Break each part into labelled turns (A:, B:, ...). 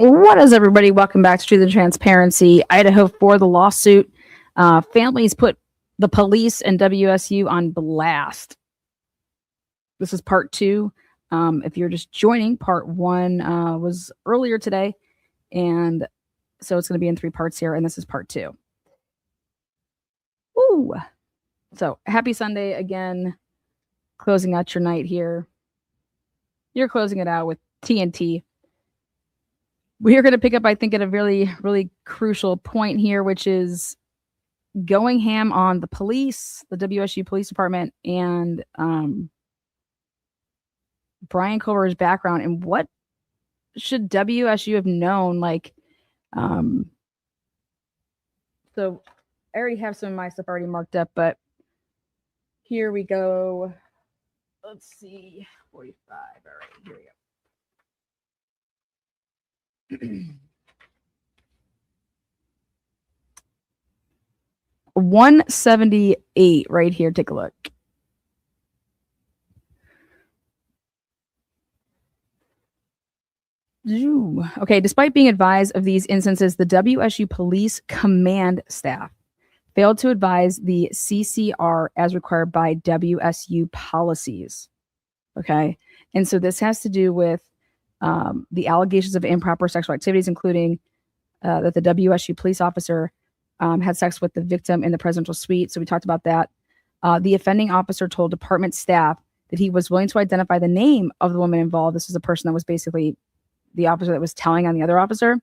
A: What is everybody? Welcome back to Truth and Transparency. Idaho4, the lawsuit. Families put the police and WSU on blast. This is part two. If you're just joining, part one was earlier today. And so it's going to be in three parts here. And this is part two. Ooh. So happy Sunday again. Closing out your night here. You're closing it out with TNT. We are going to pick up, I think, at a really, really crucial point here, which is going ham on the police, the WSU Police Department, and Brian Culver's background and what should WSU have known? So I already have some of my stuff already marked up, but here we go. Let's see, 45. All right, here we go. 178 right here. Take a look. Okay, despite being advised of these instances, the WSU Police Command staff failed to advise the CCR as required by WSU policies. Okay, and so this has to do with the allegations of improper sexual activities, including that the WSU police officer had sex with the victim in the presidential suite. So we talked about that. The offending officer told department staff that he was willing to identify the name of the woman involved. This is a person that was basically the officer that was telling on the other officer.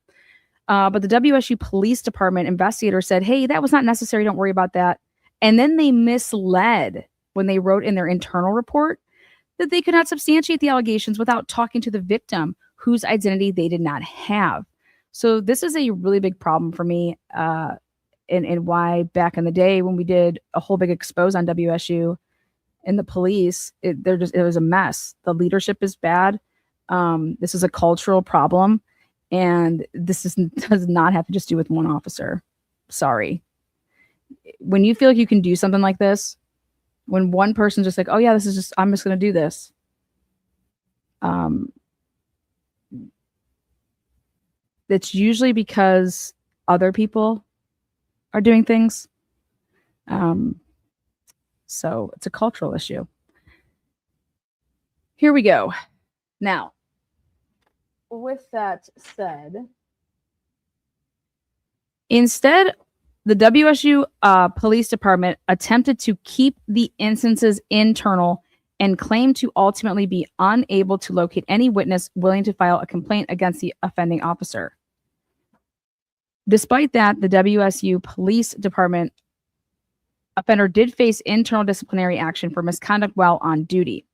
A: But the WSU Police Department investigator said, hey, that was not necessary. Don't worry about that. And then they misled when they wrote in their internal report that they could not substantiate the allegations without talking to the victim whose identity they did not have. So this is a really big problem for me, and why back in the day when we did a whole big expose on WSU and the police, it was a mess. The leadership is bad. This is a cultural problem, and does not have to just do with one officer. Sorry. When you feel like you can do something like this, when one person's just like, oh yeah, I'm just going to do this. It's usually because other people are doing things. So it's a cultural issue. Here we go. Now, with that said, instead, the WSU Police Department attempted to keep the instances internal and claimed to ultimately be unable to locate any witness willing to file a complaint against the offending officer. Despite that, the WSU Police Department offender did face internal disciplinary action for misconduct while on duty.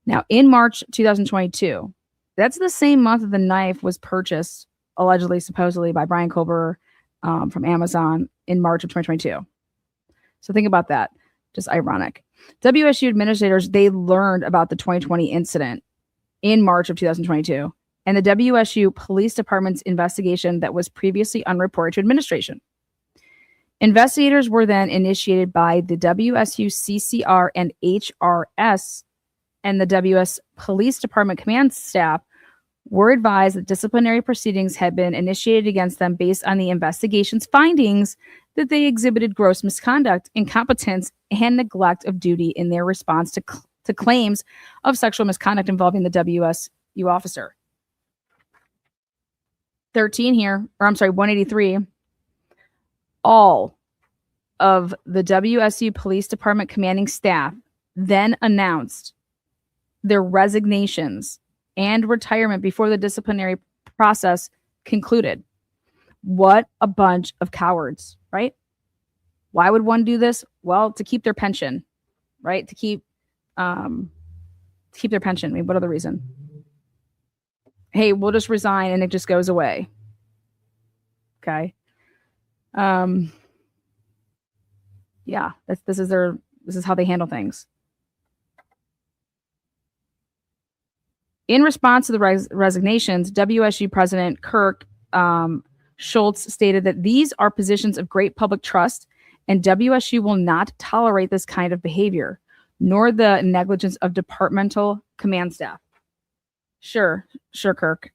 A: Now, in March 2022, that's the same month that the knife was purchased, allegedly, supposedly, by Brian Culver from Amazon in March of 2022. So think about that. Just ironic. WSU administrators, they learned about the 2020 incident in March of 2022 and the WSU Police Department's investigation that was previously unreported to administration. Investigators were then initiated by the WSU CCR and HRS, and the WS Police Department command staff were advised that disciplinary proceedings had been initiated against them based on the investigation's findings that they exhibited gross misconduct, incompetence, and neglect of duty in their response to claims of sexual misconduct involving the WSU officer. 183. All of the WSU Police Department commanding staff then announced their resignations and retirement before the disciplinary process concluded. What a bunch of cowards, right? Why would one do this? Well, to keep their pension, right? To keep their pension. I mean, what other reason? Hey, we'll just resign and it just goes away. Okay. Yeah, this is how they handle things. In response to the resignations, WSU President Kirk Schultz stated that these are positions of great public trust, and WSU will not tolerate this kind of behavior, nor the negligence of departmental command staff. Sure, Kirk.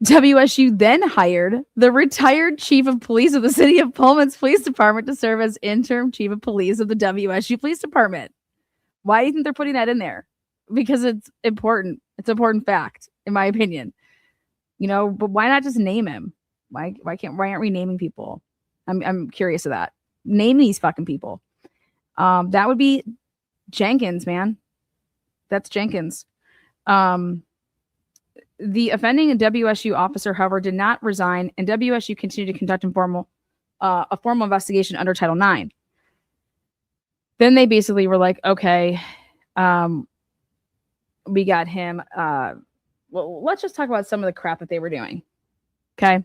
A: WSU then hired the retired chief of police of the city of Pullman's police department to serve as interim chief of police of the WSU police department. Why do you think they're putting that in there? Because it's important. It's an important fact, in my opinion. But why not just name him? Why aren't we naming people? I'm curious of that. Name these fucking people. That would be Jenkins, man. That's Jenkins. The offending WSU officer, however, did not resign, and WSU continued to conduct a formal investigation under Title IX. Then they basically were like, okay, we got him. Well, let's just talk about some of the crap that they were doing. Okay.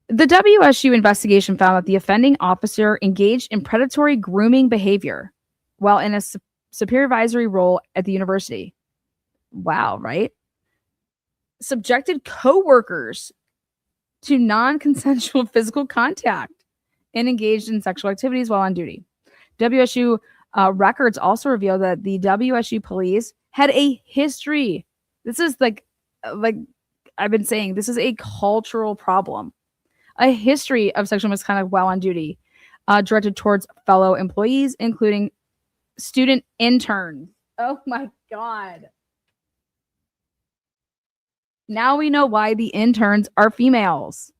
A: The WSU investigation found that the offending officer engaged in predatory grooming behavior while in a supervisory role at the university. Wow, right? Subjected coworkers to non-consensual physical contact and engaged in sexual activities while on duty. WSU records also reveal that the WSU police had a history. This is like I've been saying, this is a cultural problem. A history of sexual misconduct while on duty, directed towards fellow employees, including student interns. Oh my God. Now we know why the interns are females.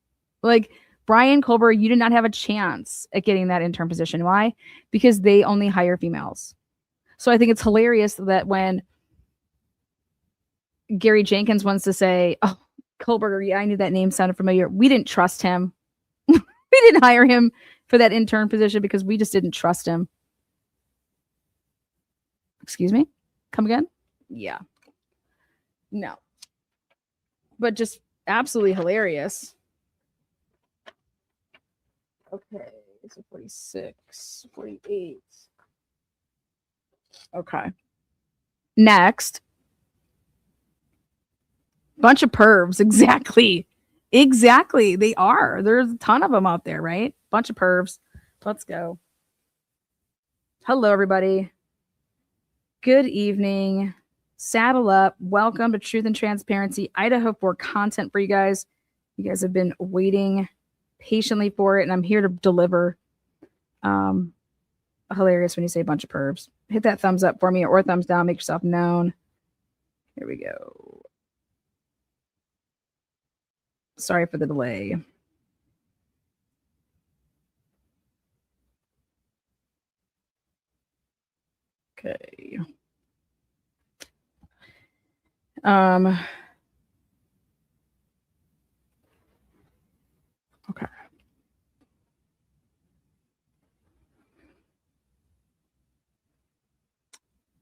A: Like Brian Colbert, you did not have a chance at getting that intern position. Why? Because they only hire females. So I think it's hilarious that when Gary Jenkins wants to say, oh, Colbert, yeah, I knew that name sounded familiar. We didn't trust him. We didn't hire him for that intern position because we just didn't trust him. Excuse me? Come again? Yeah. No. But just absolutely hilarious. Okay. So 46, 48. Okay. Next. Bunch of pervs. Exactly. Exactly. They are. There's a ton of them out there, right? Bunch of pervs. Let's go. Hello, everybody. Good evening. Saddle up. Welcome to Truth and Transparency. Idaho4 content for you guys. You guys have been waiting patiently for it, and I'm here to deliver. Hilarious when you say a bunch of pervs. Hit that thumbs up for me or thumbs down. Make yourself known. Here we go. Sorry for the delay. Okay. Okay.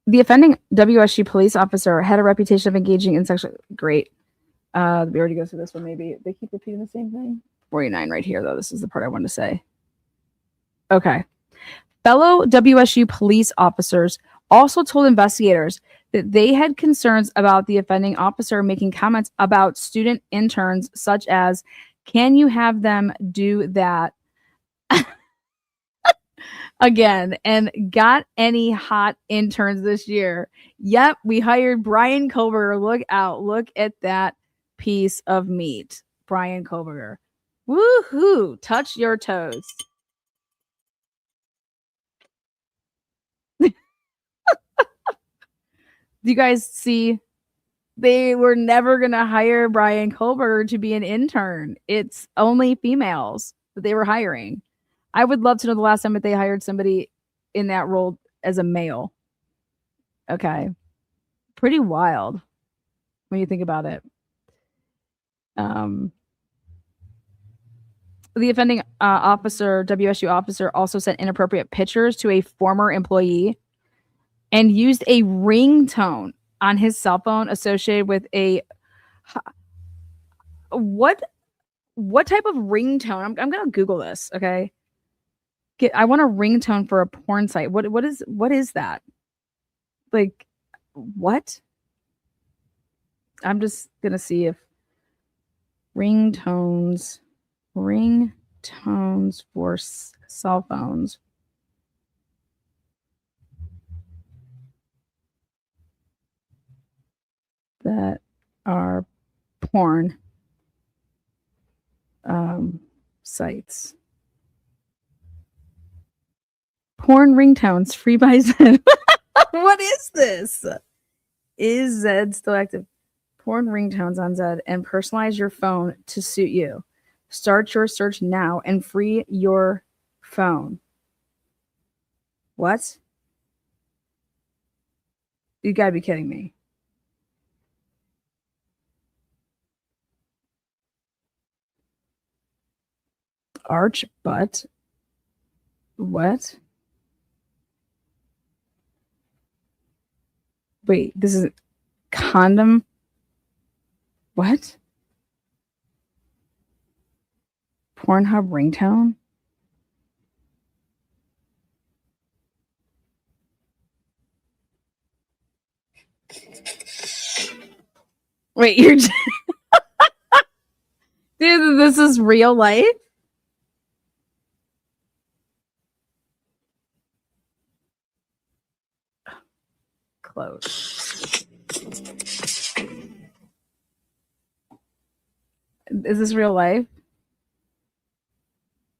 A: The offending WSU police officer had a reputation of engaging in sexual. Great. We already go through this one. Maybe they keep repeating the same thing. 49 right here, though. This is the part I wanted to say. Okay. Fellow WSU police officers also told investigators that they had concerns about the offending officer making comments about student interns, such as, can you have them do that again? And got any hot interns this year? Yep, we hired Brian Koberger. Look out. Look at that piece of meat. Brian Koberger. Woohoo. Touch your toes. Do you guys see? They were never going to hire Brian Koberger to be an intern. It's only females that they were hiring. I would love to know the last time that they hired somebody in that role as a male. Okay. Pretty wild when you think about it. The offending officer, WSU officer, also sent inappropriate pictures to a former employee and used a ringtone on his cell phone associated with a what type of ringtone? I'm gonna Google this. Okay, I want a ringtone for a porn site. What is that? Like, what? I'm just gonna see if ringtones for cell phones. That are porn. Sites. Porn ringtones free by Zed. What is this? Is Zed still active? Porn ringtones on Zed and personalize your phone to suit you. Start your search now and free your phone. What? You gotta be kidding me. Arch butt? What? Wait, this is condom? What? Pornhub ringtone? Wait, you're dude, this is real life? Close. Is this real life?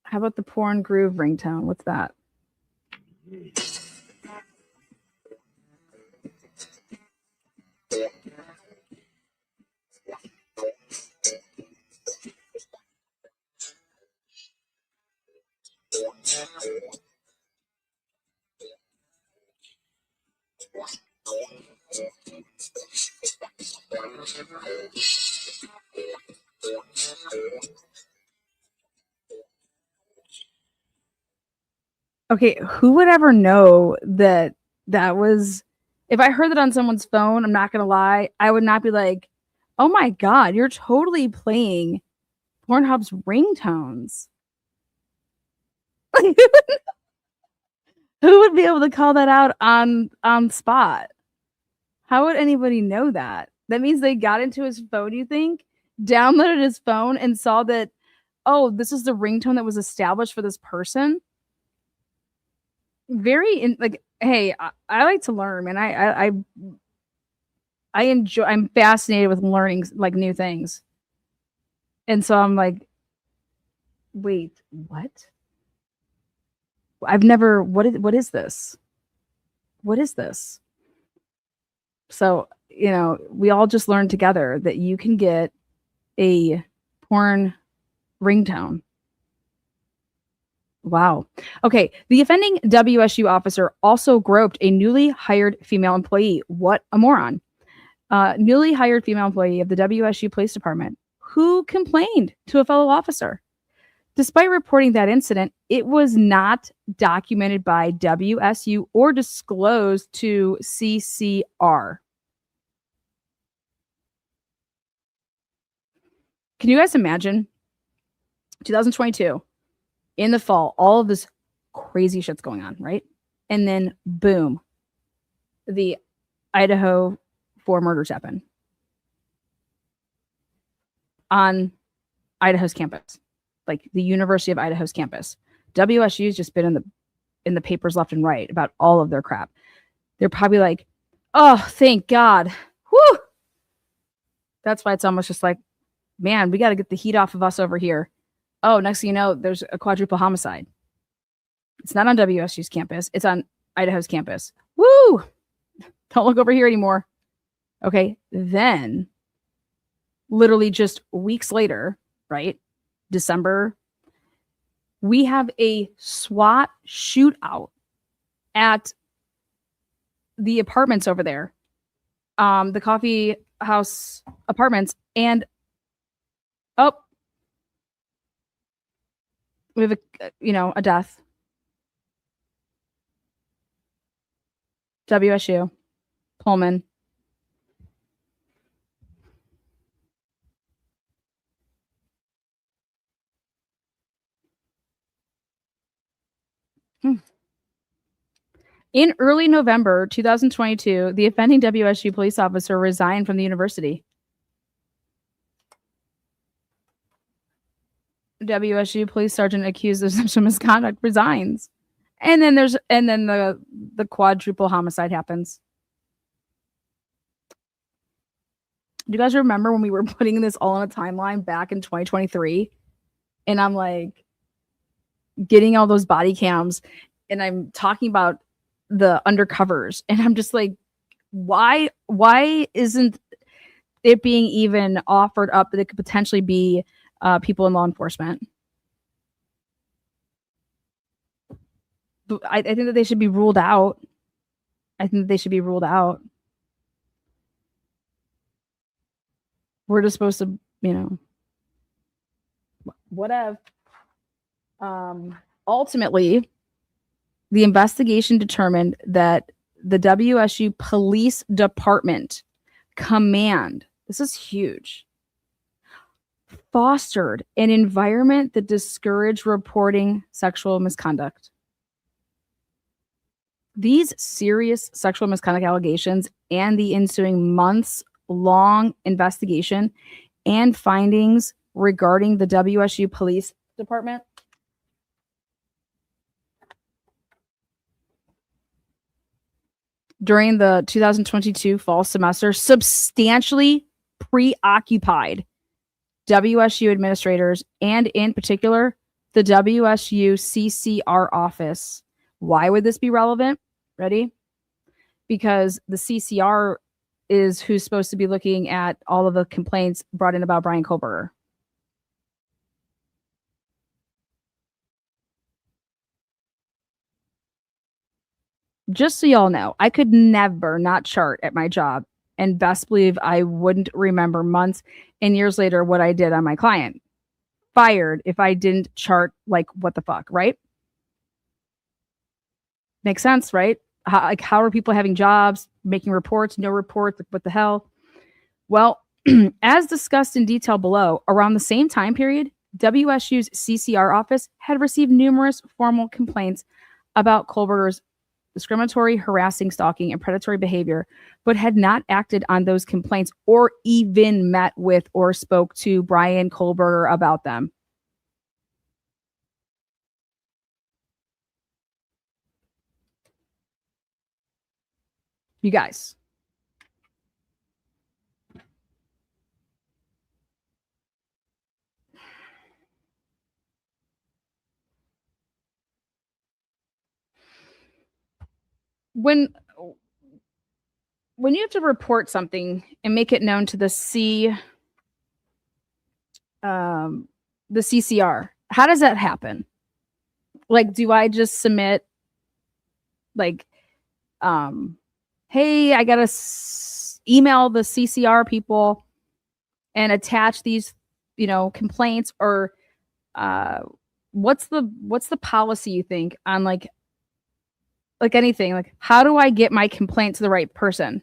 A: How about the porn groove ringtone? What's that? Okay, who would ever know that that was if I heard that on someone's phone, I'm not gonna lie, I would not be like, oh my god, you're totally playing Pornhub's ringtones. Like, who would be able to call that out on spot? How would anybody know that? That means they got into his phone, you think, downloaded his phone and saw that, oh, this is the ringtone that was established for this person. Like, hey, I like to learn, man. I enjoy. I'm fascinated with learning like new things, and so I'm like, wait, what? I've never. What is this? What is this? So we all just learned together that you can get a porn ringtone. Wow. Okay. The offending WSU officer also groped a newly hired female employee. What a moron. Newly hired female employee of the WSU Police Department who complained to a fellow officer. Despite reporting that incident, it was not documented by WSU or disclosed to CCR. Can you guys imagine? 2022, in the fall, all of this crazy shit's going on, right? And then boom, the Idaho4 murders happen on Idaho's campus, like the University of Idaho's campus. WSU's just been in the papers left and right about all of their crap. They're probably like, oh, thank God. Whew. That's why it's almost just like, man, we got to get the heat off of us over here. Oh, next thing you know, there's a quadruple homicide. It's not on WSU's campus. It's on Idaho's campus. Woo! Don't look over here anymore. Okay. Then, literally just weeks later, right? December, we have a SWAT shootout at the apartments over there, the coffee house apartments. And, oh, we have a death. WSU, Pullman. In early November 2022, the offending WSU police officer resigned from the university. WSU police sergeant accused of sexual misconduct resigns. And then the quadruple homicide happens. Do you guys remember when we were putting this all on a timeline back in 2023? And I'm like getting all those body cams and I'm talking about the undercovers. And I'm just like, why isn't it being even offered up that it could potentially be people in law enforcement? But I think that they should be ruled out. I think they should be ruled out. We're just supposed to, whatever. Ultimately, the investigation determined that the WSU Police Department command, this is huge, fostered an environment that discouraged reporting sexual misconduct. These serious sexual misconduct allegations and the ensuing months long investigation and findings regarding the WSU Police Department during the 2022 fall semester substantially preoccupied WSU administrators and, in particular, the WSU CCR office. Why would this be relevant? Ready? Because the CCR is who's supposed to be looking at all of the complaints brought in about Brian Koberger. Just so y'all know, I could never not chart at my job, and best believe I wouldn't remember months and years later what I did on my client. Fired if I didn't chart, like, what the fuck, right? Makes sense, right? How are people having jobs, making reports, no reports, like, what the hell? Well, as discussed in detail below, around the same time period, WSU's CCR office had received numerous formal complaints about Kohlberger's discriminatory, harassing, stalking, and predatory behavior, but had not acted on those complaints or even met with or spoke to Brian Kohlberger about them. You guys. When you have to report something and make it known to the CCR, how does that happen? Like, do I just submit, like, hey, I gotta email the CCR people and attach these, complaints, or what's the policy you think on, like anything? Like, how do I get my complaint to the right person?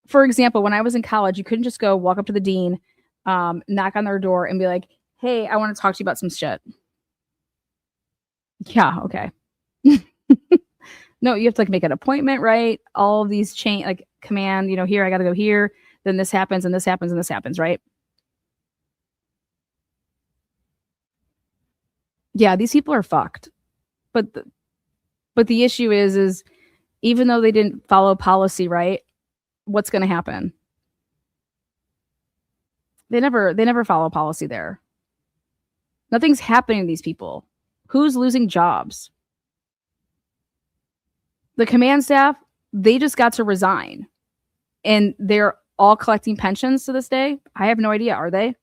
A: For example, when I was in college, you couldn't just go walk up to the dean, knock on their door, and be like, "Hey, I want to talk to you about some shit." Yeah, okay. No, you have to, like, make an appointment, right? All of these chain, like, command, here I got to go here, then this happens, and this happens, and this happens, right? Yeah, these people are fucked. But the issue is even though they didn't follow policy, right? What's going to happen? They never follow policy there. Nothing's happening to these people. Who's losing jobs? The command staff, they just got to resign. And they're all collecting pensions to this day. I have no idea. Are they?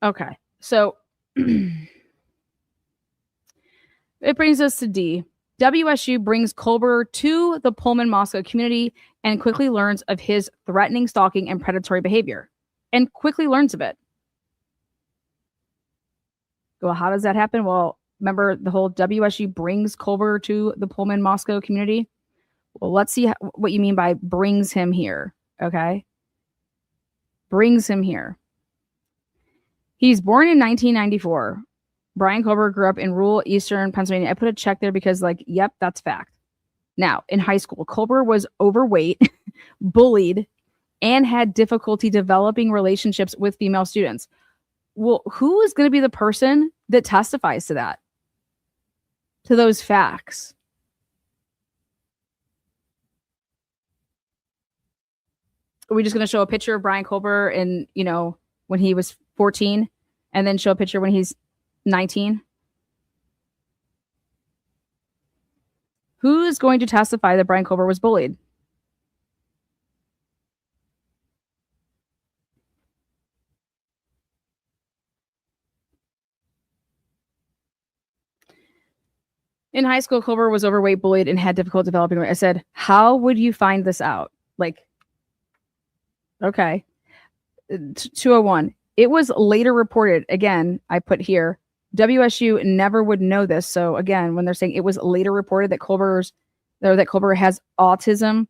A: Okay. So it brings us to D. WSU brings Kohlberger to the Pullman Moscow community and quickly learns of his threatening, stalking, and predatory behavior. And quickly learns of it. Well, how does that happen? Well, remember the whole WSU brings Kohlberger to the Pullman Moscow community? Well, let's see what you mean by brings him here. Okay. Brings him here. He's born in 1994. Brian Kohlberger grew up in rural eastern Pennsylvania. I put a check there because, like, yep, that's fact. Now, in high school, Kohlberger was overweight, bullied, and had difficulty developing relationships with female students. Well, who is going to be the person that testifies to that? To those facts? Are we just going to show a picture of Brian Colbert and, when he was 14 and then show a picture when he's 19? Who is going to testify that Brian Colbert was bullied? In high school, Colbert was overweight, bullied, and had difficulty developing. I said, how would you find this out? Like, okay. 201. It was later reported, again, I put here, WSU never would know this. So again, when they're saying it was later reported that Colbert has autism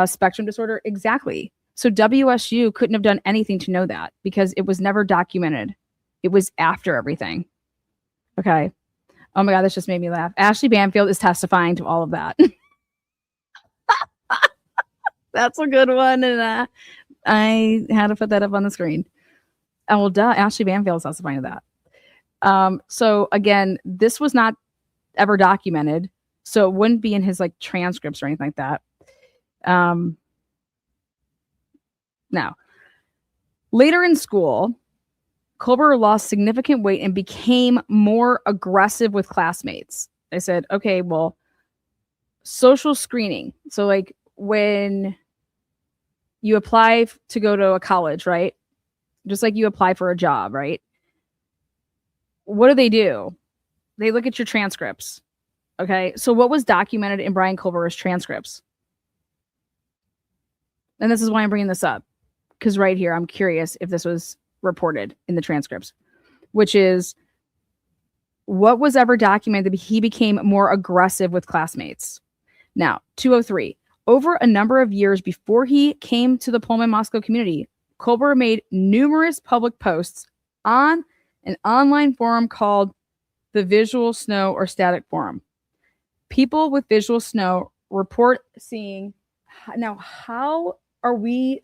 A: spectrum disorder, exactly. So WSU couldn't have done anything to know that because it was never documented. It was after everything. Okay. Oh my God, this just made me laugh. Ashley Banfield is testifying to all of that. That's a good one. And I had to put that up on the screen. Oh, well, duh, Ashley Banfield is testifying to that. So again, this was not ever documented. So it wouldn't be in his like transcripts or anything like that. Now, later in school, Colbert lost significant weight and became more aggressive with classmates. I said, okay, well, social screening. So like when you apply to go to a college, right? Just like you apply for a job, right? What do? They look at your transcripts. Okay. So what was documented in Brian Colbert's transcripts? And this is why I'm bringing this up. Because right here, I'm curious if this was reported in the transcripts, which is what was ever documented that he became more aggressive with classmates. Now, 203. Over a number of years before he came to the Pullman Moscow community, Colbert made numerous public posts on an online forum called the Visual Snow or Static Forum. People with visual snow report seeing. Now, how are we?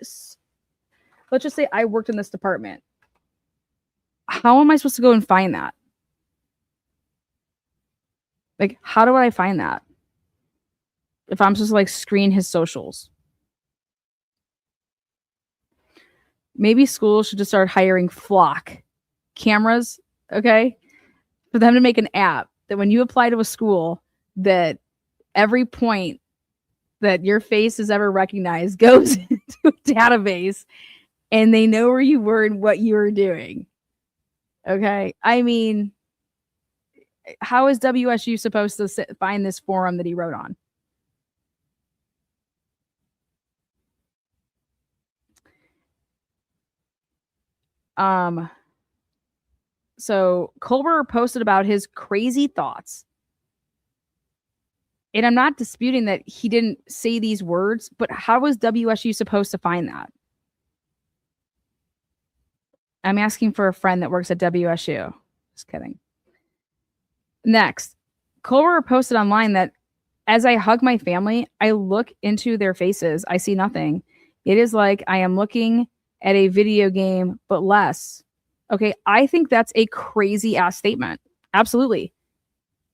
A: Let's just say I worked in this department. How am I supposed to go and find that? Like, how do I find that? If I'm supposed to like screen his socials. Maybe schools should just start hiring flock cameras, okay? For them to make an app that when you apply to a school, that every point that your face is ever recognized goes into a database and they know where you were and what you were doing. Okay. I mean, how is WSU supposed to find this forum that he wrote on? So Colbert posted about his crazy thoughts. And I'm not disputing that he didn't say these words, but how was WSU supposed to find that? I'm asking for a friend that works at WSU. Just kidding. Next, Colbert posted online that as I hug my family, I look into their faces. I see nothing. It is like I am looking at a video game, but less. Okay, I think that's a crazy ass statement. Absolutely.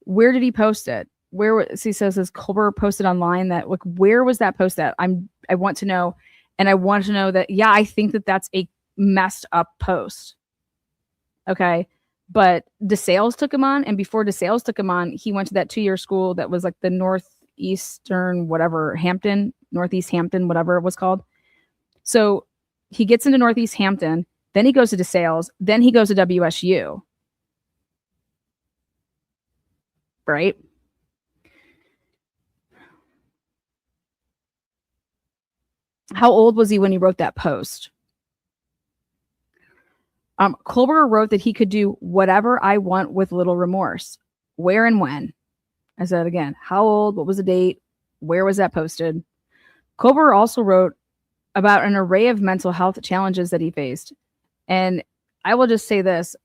A: Where did he post it? Where he says this Colbert posted online that like where was that post at? I want to know, and I want to know that I think that that's a messed up post. Okay, but DeSales took him on, and before DeSales took him on, he went to that 2-year school that was like the Northeastern whatever Northeast Hampton, whatever it was called. So he gets into Northeast Hampton. Then he goes to DeSales. Then he goes to WSU. Right? How old was he when he wrote that post? Colbert wrote that he could do whatever I want with little remorse. Where and when? I said again, how old? What was the date? Where was that posted? Colbert also wrote about an array of mental health challenges that he faced. And I will just say this.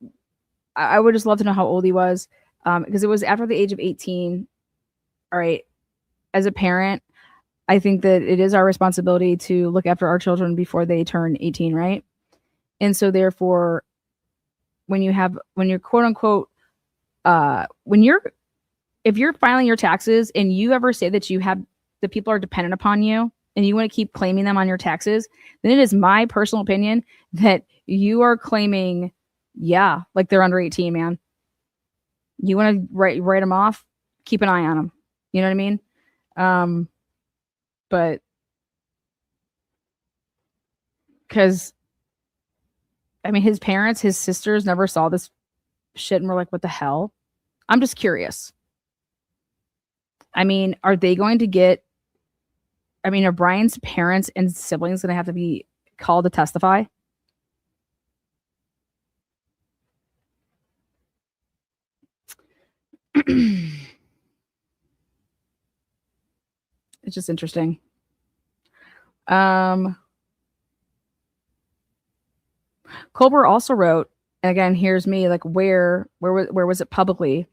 A: I would just love to know how old he was because it was after the age of 18. All right. As a parent, I think that it is our responsibility to look after our children before they turn 18, right? And so therefore, when you're quote unquote, if you're filing your taxes and you ever say that the people are dependent upon you, and you want to keep claiming them on your taxes, then it is my personal opinion that you are claiming, yeah, like they're under 18, man. You want to write them off, keep an eye on them. You know what I mean? But because, I mean, his parents, his sisters never saw this shit and were like, what the hell? I'm just curious. I mean, are they going to get, I mean, are Brian's parents and siblings going to have to be called to testify? It's just interesting. Colbert also wrote, and again, here's me like where was it publicly?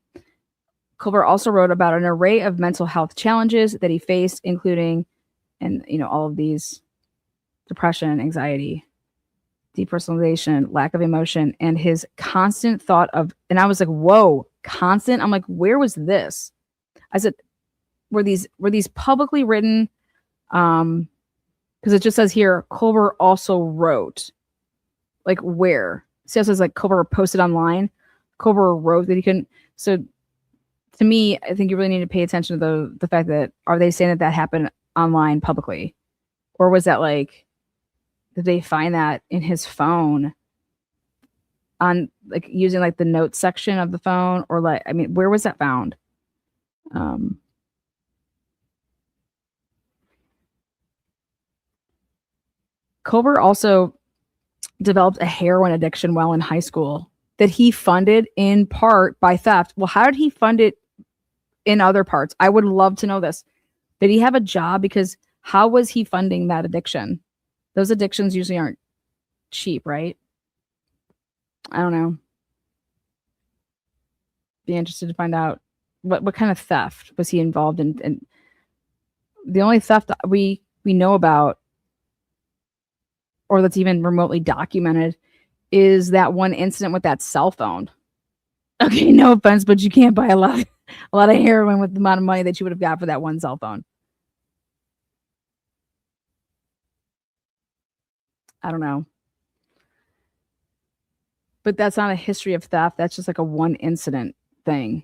A: Colbert also wrote about an array of mental health challenges that he faced, including, and all of these: depression, anxiety, depersonalization, lack of emotion, and his constant thought of. And I was like, whoa, constant. I'm like, where was this? I said, were these publicly written? Because it just says here, Colbert also wrote. Like where? See, it says like Colbert posted online. Colbert wrote that he couldn't. So to me, I think you really need to pay attention to the fact that, are they saying that happened online publicly, or was that like, did they find that in his phone on like using like the notes section of the phone, or like, I mean, where was that found? Colbert also developed a heroin addiction while in high school that he funded in part by theft. Well, how did he fund it in other parts? I would love to know this. Did he have a job? Because how was he funding that addiction? Those addictions usually aren't cheap, right? I don't know. Be interested to find out what kind of theft was he involved in. And the only theft we know about, or that's even remotely documented, is that one incident with that cell phone. Okay, no offense, but you can't buy a lot of heroin with the amount of money that you would have got for that one cell phone. I don't know. But that's not a history of theft. That's just like a one incident thing.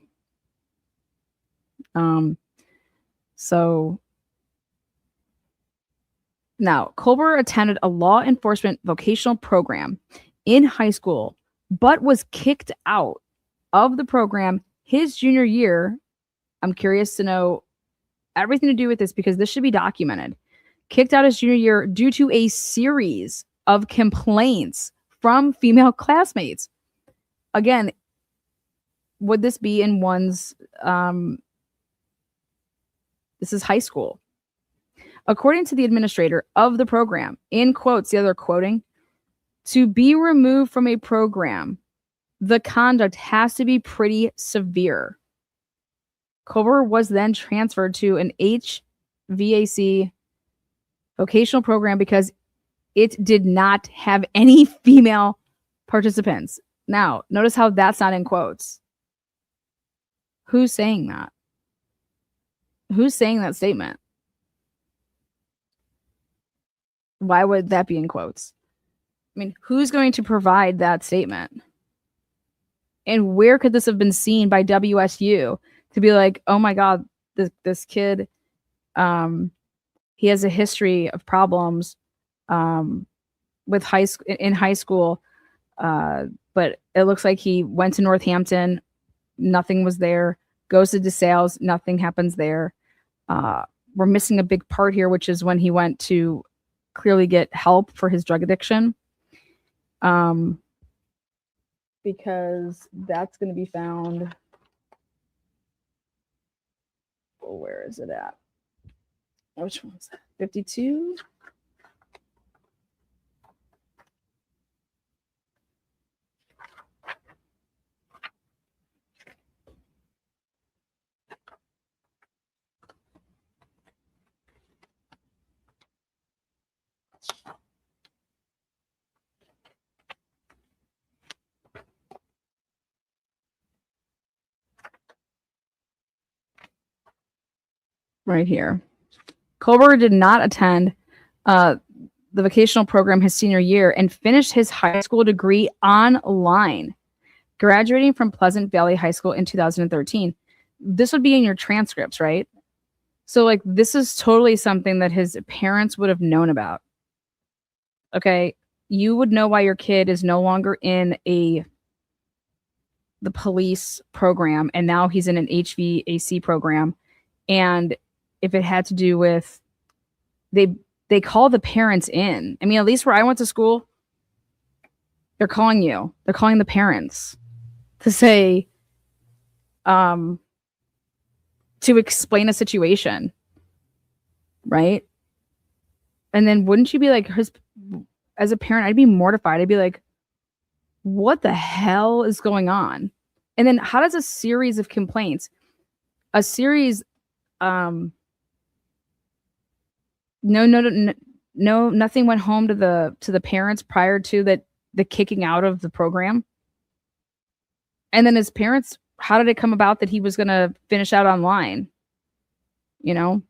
A: So now Colbert attended a law enforcement vocational program in high school, but was kicked out of the program his junior year. I'm curious to know everything to do with this because this should be documented. Kicked out his junior year due to a series of complaints from female classmates. Again, would this be in one's this is high school. According to the administrator of the program, in quotes, the other quoting, to be removed from a program, the conduct has to be pretty severe. Colbert was then transferred to an HVAC vocational program because it did not have any female participants. Now, notice how that's not in quotes. Who's saying that? Who's saying that statement? Why would that be in quotes? I mean, who's going to provide that statement? And where could this have been seen by WSU to be like, oh my God, this kid, he has a history of problems with in high school, but it looks like he went to Northampton, nothing was there. Goes to DeSales, nothing happens there. We're missing a big part here, which is when he went to clearly get help for his drug addiction. Because that's going to be found. Oh, where is it at? Which one's that? 52? Right here. Culver did not attend the vocational program his senior year and finished his high school degree online, graduating from Pleasant Valley High School in 2013. This would be in your transcripts, right? So, like, this is totally something that his parents would have known about. Okay. You would know why your kid is no longer in the police program and now he's in an HVAC program. And if it had to do with they call the parents in. I mean, at least where I went to school, they're calling you. They're calling the parents to say, to explain a situation, right? And then wouldn't you be like, as a parent, I'd be mortified. I'd be like, what the hell is going on? And then how does a series of complaints, nothing went home to the parents prior to the kicking out of the program? And then his parents, how did it come about that he was going to finish out online? You know?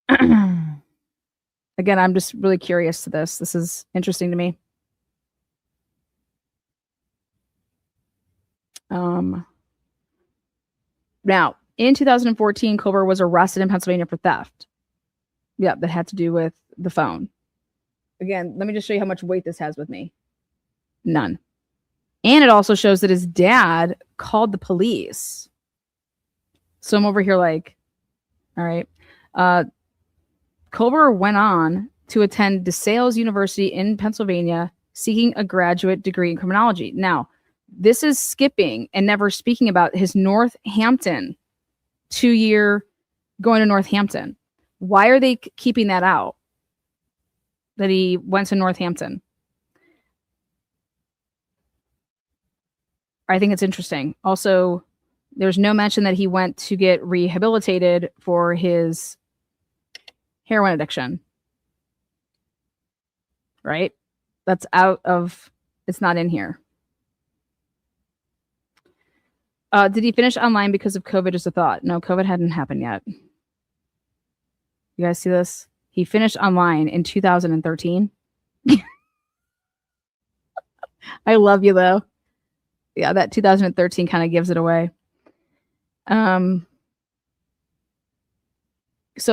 A: Again, I'm just really curious to this. This is interesting to me. Now, in 2014, Culver was arrested in Pennsylvania for theft. Yeah, that had to do with the phone. Again, let me just show you how much weight this has with me. None. And it also shows that his dad called the police. So I'm over here like, all right. Culver went on to attend DeSales University in Pennsylvania, seeking a graduate degree in criminology. Now, this is skipping and never speaking about his Northampton 2-year going to Northampton. Why are they keeping that out? That he went to Northampton. I think it's interesting. Also, there's no mention that he went to get rehabilitated for his heroin addiction. Right? That's out of, it's not in here. Did he finish online because of COVID? Just a thought. No, COVID hadn't happened yet. You guys see this? He finished online in 2013. I love you though. Yeah, that 2013 kind of gives it away. So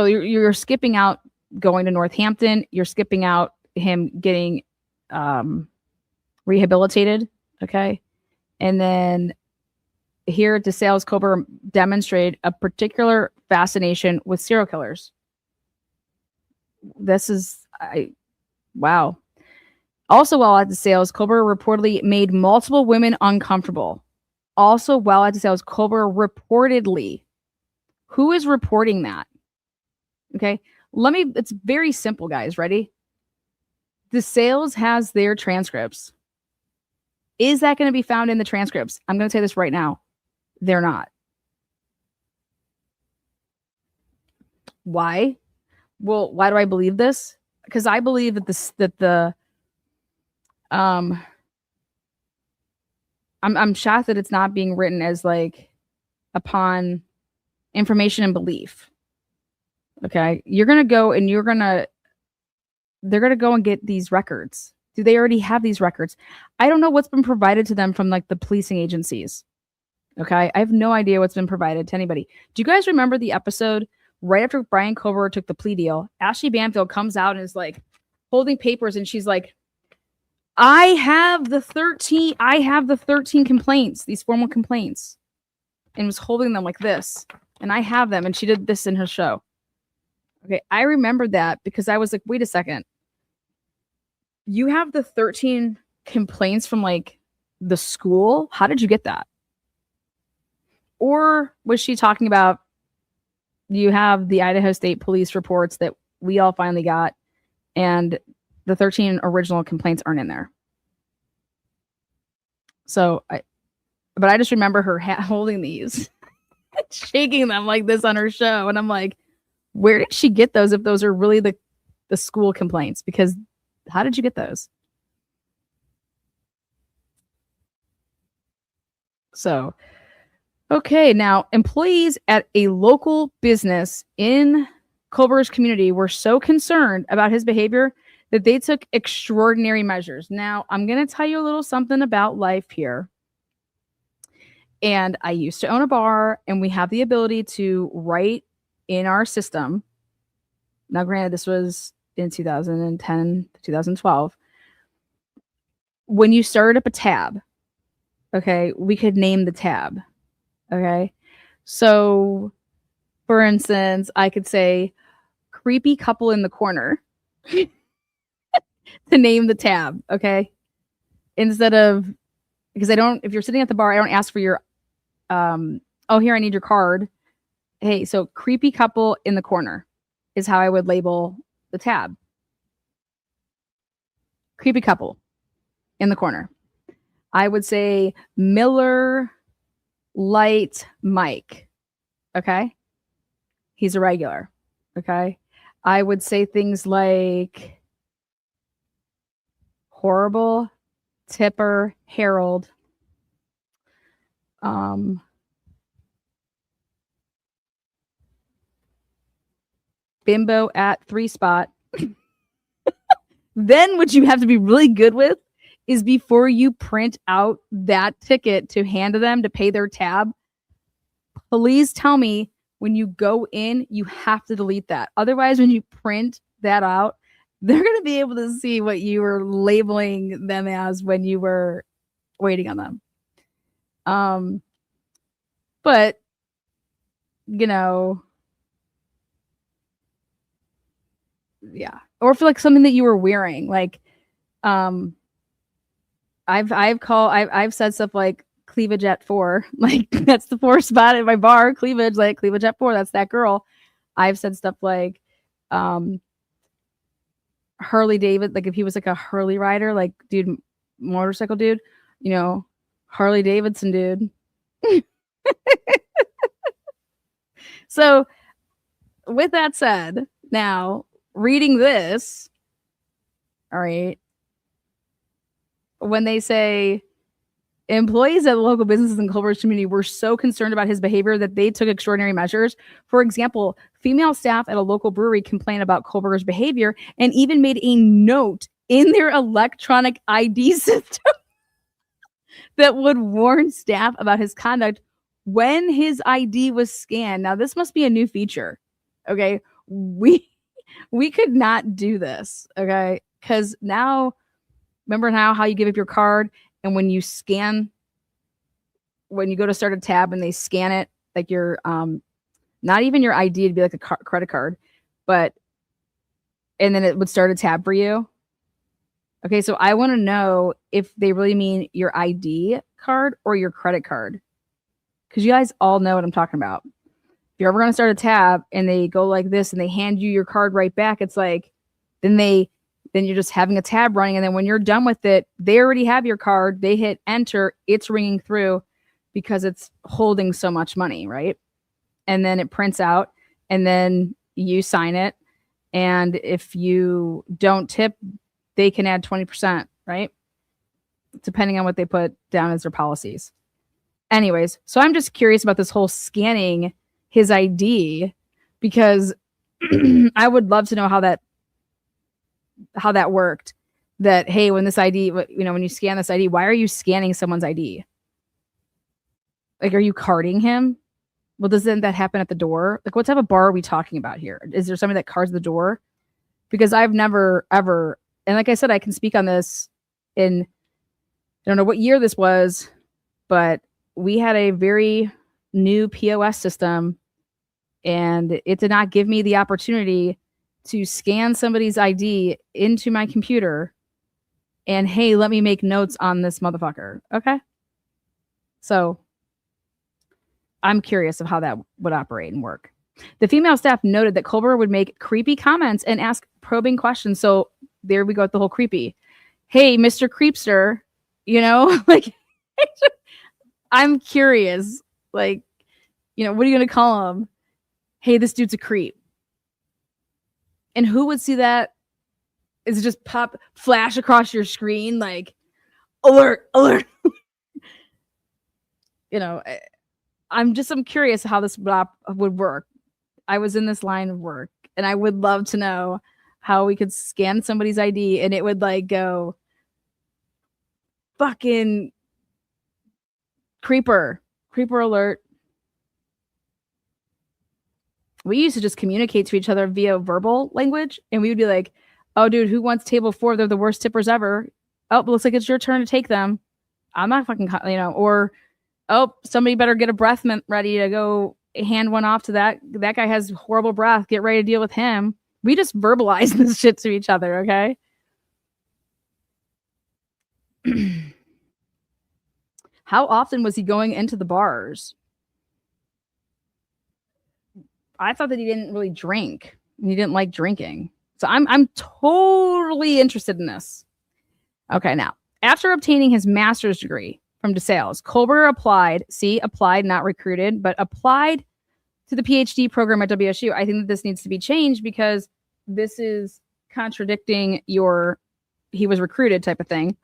A: you're skipping out going to Northampton. You're skipping out him getting rehabilitated. Okay. And then here at DeSales, Culver demonstrated a particular fascination with serial killers. This is, wow. Also, while at DeSales, Culver reportedly made multiple women uncomfortable. Also, while at DeSales, Culver reportedly. Who is reporting that? Okay. It's very simple, guys. Ready? DeSales has their transcripts. Is that going to be found in the transcripts? I'm going to say this right now. They're not. Why? Well, why do I believe this? Because I believe that I'm shocked that it's not being written as like upon information and belief. Okay. You're going to go and they're going to go and get these records. Do they already have these records? I don't know what's been provided to them from like the policing agencies. Okay. I have no idea what's been provided to anybody. Do you guys remember the episode right after Brian Culver took the plea deal? Ashley Banfield comes out and is like holding papers and she's like, I have the 13 complaints, these formal complaints, and was holding them like this. And I have them. And she did this in her show. Okay. I remember that because I was like, wait a second. You have the 13 complaints from like the school? How did you get that? Or was she talking about you have the Idaho State Police reports that we all finally got and the 13 original complaints aren't in there? So I just remember her holding these, shaking them like this on her show. And I'm like, where did she get those if those are really the school complaints? Because how did you get those? So, okay. Now, employees at a local business in Culver's community were so concerned about his behavior that they took extraordinary measures. Now, I'm going to tell you a little something about life here. And I used to own a bar, and we have the ability to write in our system. Now, granted, this was in 2010, 2012. When you started up a tab, okay, we could name the tab. Okay. So, for instance, I could say creepy couple in the corner to name the tab. Okay. Instead of, because if you're sitting at the bar, I don't ask for your, oh, here, I need your card. Hey, so creepy couple in the corner is how I would label the tab. Creepy couple in the corner. I would say Miller Light Mike. Okay. He's a regular. Okay. I would say things like horrible tipper Harold. Bimbo at 3 Spot. Then what you have to be really good with is before you print out that ticket to hand to them to pay their tab, please tell me when you go in, you have to delete that. Otherwise, when you print that out, they're going to be able to see what you were labeling them as when you were waiting on them. But, you know, yeah. Or for like something that you were wearing, like, I've said stuff like cleavage at 4, like that's the 4 spot at my bar, cleavage, like cleavage at 4, that's that girl. I've said stuff like, Harley David, like if he was like a Harley rider, like dude, motorcycle dude, you know, Harley Davidson dude. So with that said, now reading this, all right, when they say employees at local businesses in Culver's community were so concerned about his behavior that they took extraordinary measures. For example, female staff at a local brewery complained about Culver's behavior and even made a note in their electronic ID system that would warn staff about his conduct when his ID was scanned. Now, this must be a new feature. Okay. We could not do this. Okay. Because now, remember now how you give up your card and when you go to start a tab and they scan it, like your, not even your ID, it'd be like a credit card, and then it would start a tab for you. Okay. So I want to know if they really mean your ID card or your credit card. Because you guys all know what I'm talking about. If you're ever going to start a tab and they go like this and they hand you your card right back, it's like, then you're just having a tab running. And then when you're done with it, they already have your card. They hit enter. It's ringing through because it's holding so much money, right? And then it prints out and then you sign it. And if you don't tip, they can add 20%, right? Depending on what they put down as their policies. Anyways, so I'm just curious about this whole scanning his ID because I would love to know how that worked. That, hey, when this ID, when you scan this ID, why are you scanning someone's ID? Like, are you carding him? Well, doesn't that happen at the door? Like, what type of bar are we talking about here? Is there somebody that cards the door? Because I've never, ever, and like I said, I can speak on this I don't know what year this was, but we had a very new POS system and it did not give me the opportunity to scan somebody's ID into my computer and, hey, let me make notes on this motherfucker. Okay. So I'm curious of how that would operate and work. The female staff noted that Culver would make creepy comments and ask probing questions. So there we go with the whole creepy. Hey, Mr. Creepster, like I'm curious, like, what are you going to call him? Hey, this dude's a creep. And who would see that? Is it just flash across your screen? Like, alert, alert. I'm curious how this would work. I was in this line of work and I would love to know how we could scan somebody's ID and it would like go fucking creeper alert. We used to just communicate to each other via verbal language, and we would be like, oh, dude, who wants table 4? They're the worst tippers ever. Oh, looks like it's your turn to take them. I'm not fucking, or, oh, somebody better get a breath mint ready to go hand one off to that. That guy has horrible breath. Get ready to deal with him. We just verbalize this shit to each other, okay? How often was he going into the bars? I thought that he didn't really drink. He didn't like drinking. So I'm totally interested in this. Okay, now, after obtaining his master's degree from DeSales, Colbert applied, not recruited, but applied to the PhD program at WSU. I think that this needs to be changed because this is contradicting your he was recruited type of thing.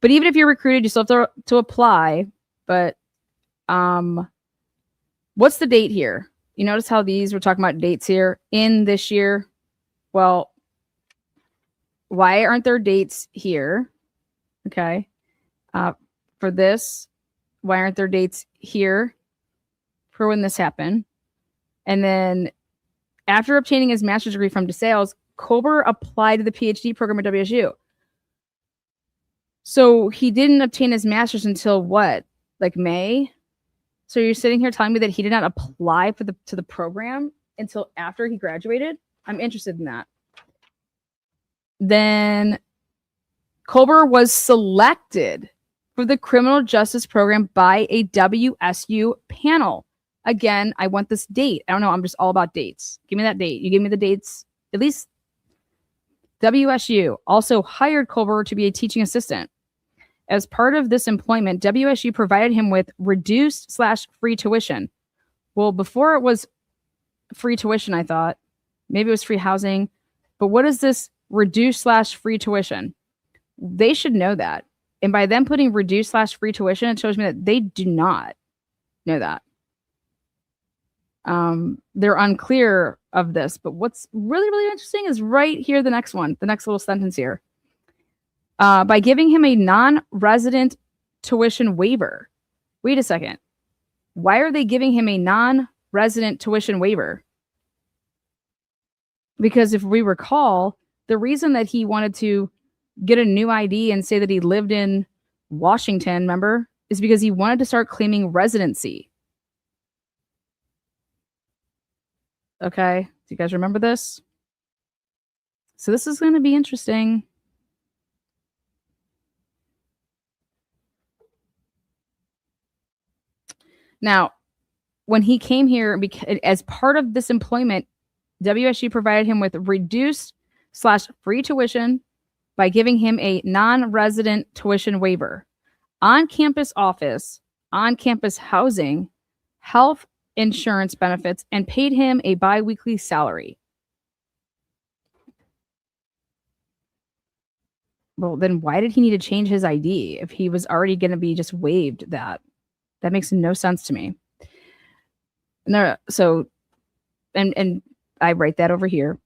A: But even if you're recruited, you still have to apply. But what's the date here? You notice how we're talking about dates here in this year? Well, why aren't there dates here? Okay. For this, why aren't there dates here for when this happened? And then after obtaining his master's degree from DeSales, Colbert applied to the PhD program at WSU. So he didn't obtain his master's until what? Like May? So you're sitting here telling me that he did not apply to the program until after he graduated? I'm interested in that. Then Colbert was selected for the criminal justice program by a WSU panel. Again, I want this date. I don't know. I'm just all about dates. Give me that date. You give me the dates. At least WSU also hired Colbert to be a teaching assistant. As part of this employment, WSU provided him with reduced/free tuition. Well, before it was free tuition, I thought. Maybe it was free housing. But what is this reduced/free tuition? They should know that. And by them putting reduced/free tuition, it shows me that they do not know that. They're unclear of this. But what's really, really interesting is right here, the next little sentence here. By giving him a non-resident tuition waiver. Wait a second. Why are they giving him a non-resident tuition waiver? Because if we recall, the reason that he wanted to get a new ID and say that he lived in Washington, remember, is because he wanted to start claiming residency. Okay, do you guys remember this? So this is going to be interesting. Now, when he came here, as part of this employment, WSU provided him with reduced/free tuition by giving him a non-resident tuition waiver, on-campus office, on-campus housing, health insurance benefits, and paid him a bi-weekly salary. Well, then why did he need to change his ID if he was already going to be just waived that? That makes no sense to me. No, so, and I write that over here.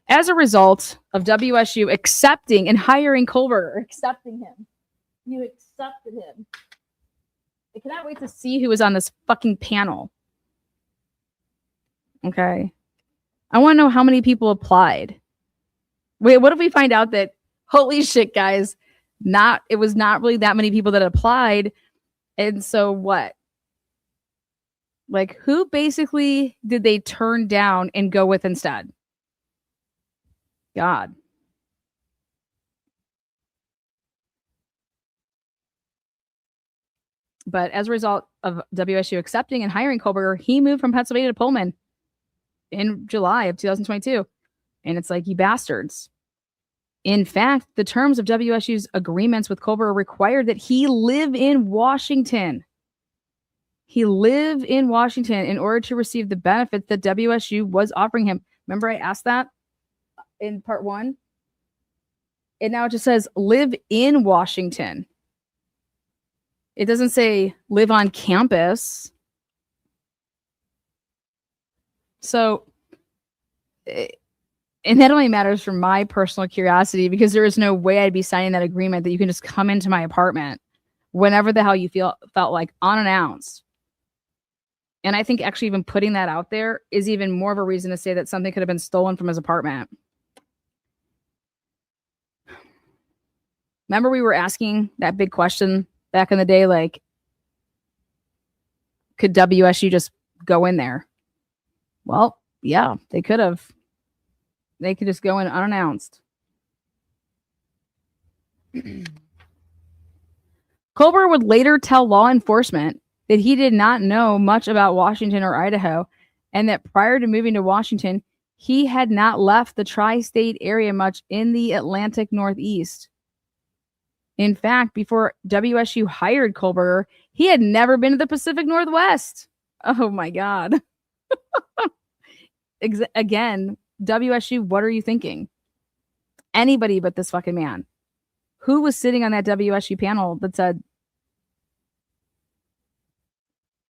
A: As a result of WSU accepting and hiring Colbert, accepting him, you accepted him. I cannot wait to see who was on this fucking panel. Okay. I want to know how many people applied. Wait, what if we find out that, holy shit, guys, it was not really that many people that applied. And so what? Like, who basically did they turn down and go with instead? God. But as a result of WSU accepting and hiring Colbert, he moved from Pennsylvania to Pullman in July of 2022. And it's like, you bastards. In fact, the terms of WSU's agreements with Colbert required that he live in Washington. He lived in Washington in order to receive the benefits that WSU was offering him. Remember I asked that in part 1? And now it just says live in Washington. It doesn't say live on campus. So And that only matters for my personal curiosity because there is no way I'd be signing that agreement that you can just come into my apartment whenever the hell you felt like unannounced. And I think actually even putting that out there is even more of a reason to say that something could have been stolen from his apartment. Remember we were asking that big question back in the day, like, could WSU just go in there? Well, yeah, they could have. They could just go in unannounced. Colbert would later tell law enforcement that he did not know much about Washington or Idaho, and that prior to moving to Washington, he had not left the tri-state area much in the Atlantic Northeast. In fact, before WSU hired Colbert, he had never been to the Pacific Northwest. Oh my God. Again, WSU, what are you thinking? Anybody but this fucking man. Who was sitting on that WSU panel that said,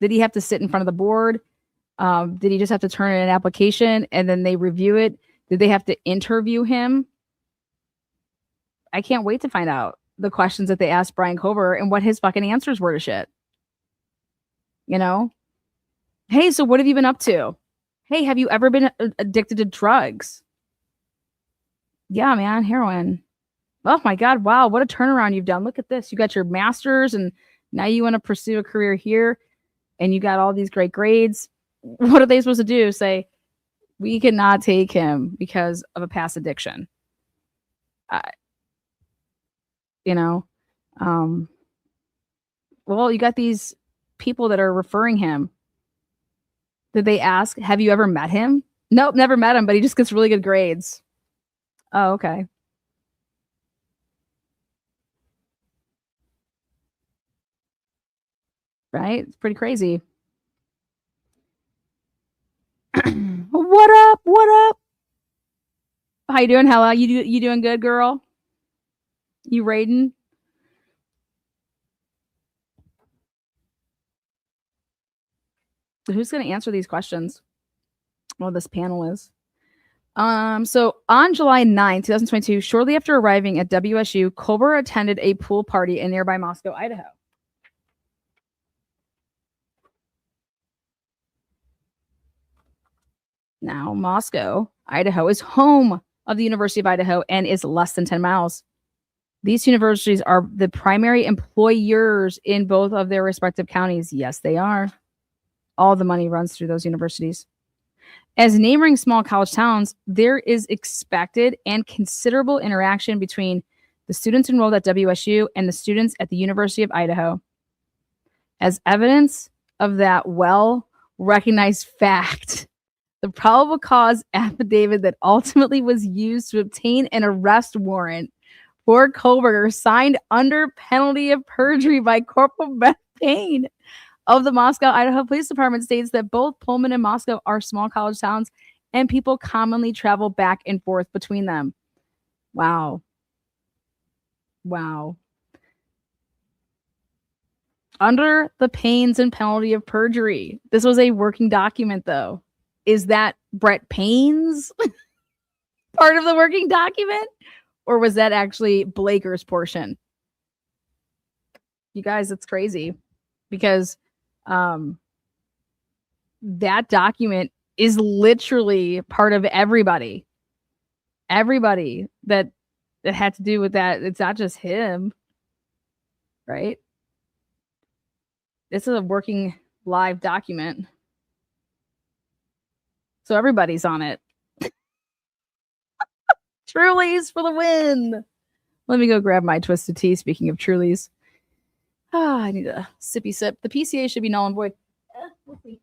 A: did he have to sit in front of the board? Did he just have to turn in an application and then they review it? Did they have to interview him? I can't wait to find out the questions that they asked Brian Colbert and what his fucking answers were to shit. You know? Hey, so what have you been up to? Hey, have you ever been addicted to drugs? Yeah, man, heroin. Oh my God, wow, what a turnaround you've done. Look at this. You got your master's and now you want to pursue a career here and you got all these great grades. What are they supposed to do? Say, we cannot take him because of a past addiction. You know, um, well, you got these people that are referring him. Did they ask, have you ever met him? Nope, never met him, but he just gets really good grades. Oh, okay. Right? It's pretty crazy. What up? What up? How you doing, Hella? You doing good, girl? You raiding? Who's going to answer these questions? Well, this panel is. So on July 9, 2022, shortly after arriving at WSU, Colbert attended a pool party in nearby Moscow, Idaho. Now, Moscow, Idaho is home of the University of Idaho and is less than 10 miles. These universities are the primary employers in both of their respective counties. Yes, they are. All the money runs through those universities. As neighboring small college towns, there is expected and considerable interaction between the students enrolled at WSU and the students at the University of Idaho. As evidence of that well recognized fact, the probable cause affidavit that ultimately was used to obtain an arrest warrant for Koberger, signed under penalty of perjury by Corporal Beth Payne of the Moscow, Idaho Police Department, states that both Pullman and Moscow are small college towns and people commonly travel back and forth between them. Wow. Wow. Under the pains and penalty of perjury. This was a working document, though. Is that Brett Payne's part of the working document? Or was that actually Blaker's portion? You guys, it's crazy because that document is literally part of everybody. Everybody that had to do with that. It's not just him, right? This is a working live document. So everybody's on it. Trulies for the win. Let me go grab my twisted tea. Speaking of Trulies. I need a sippy sip. The PCA should be null and void. We'll see.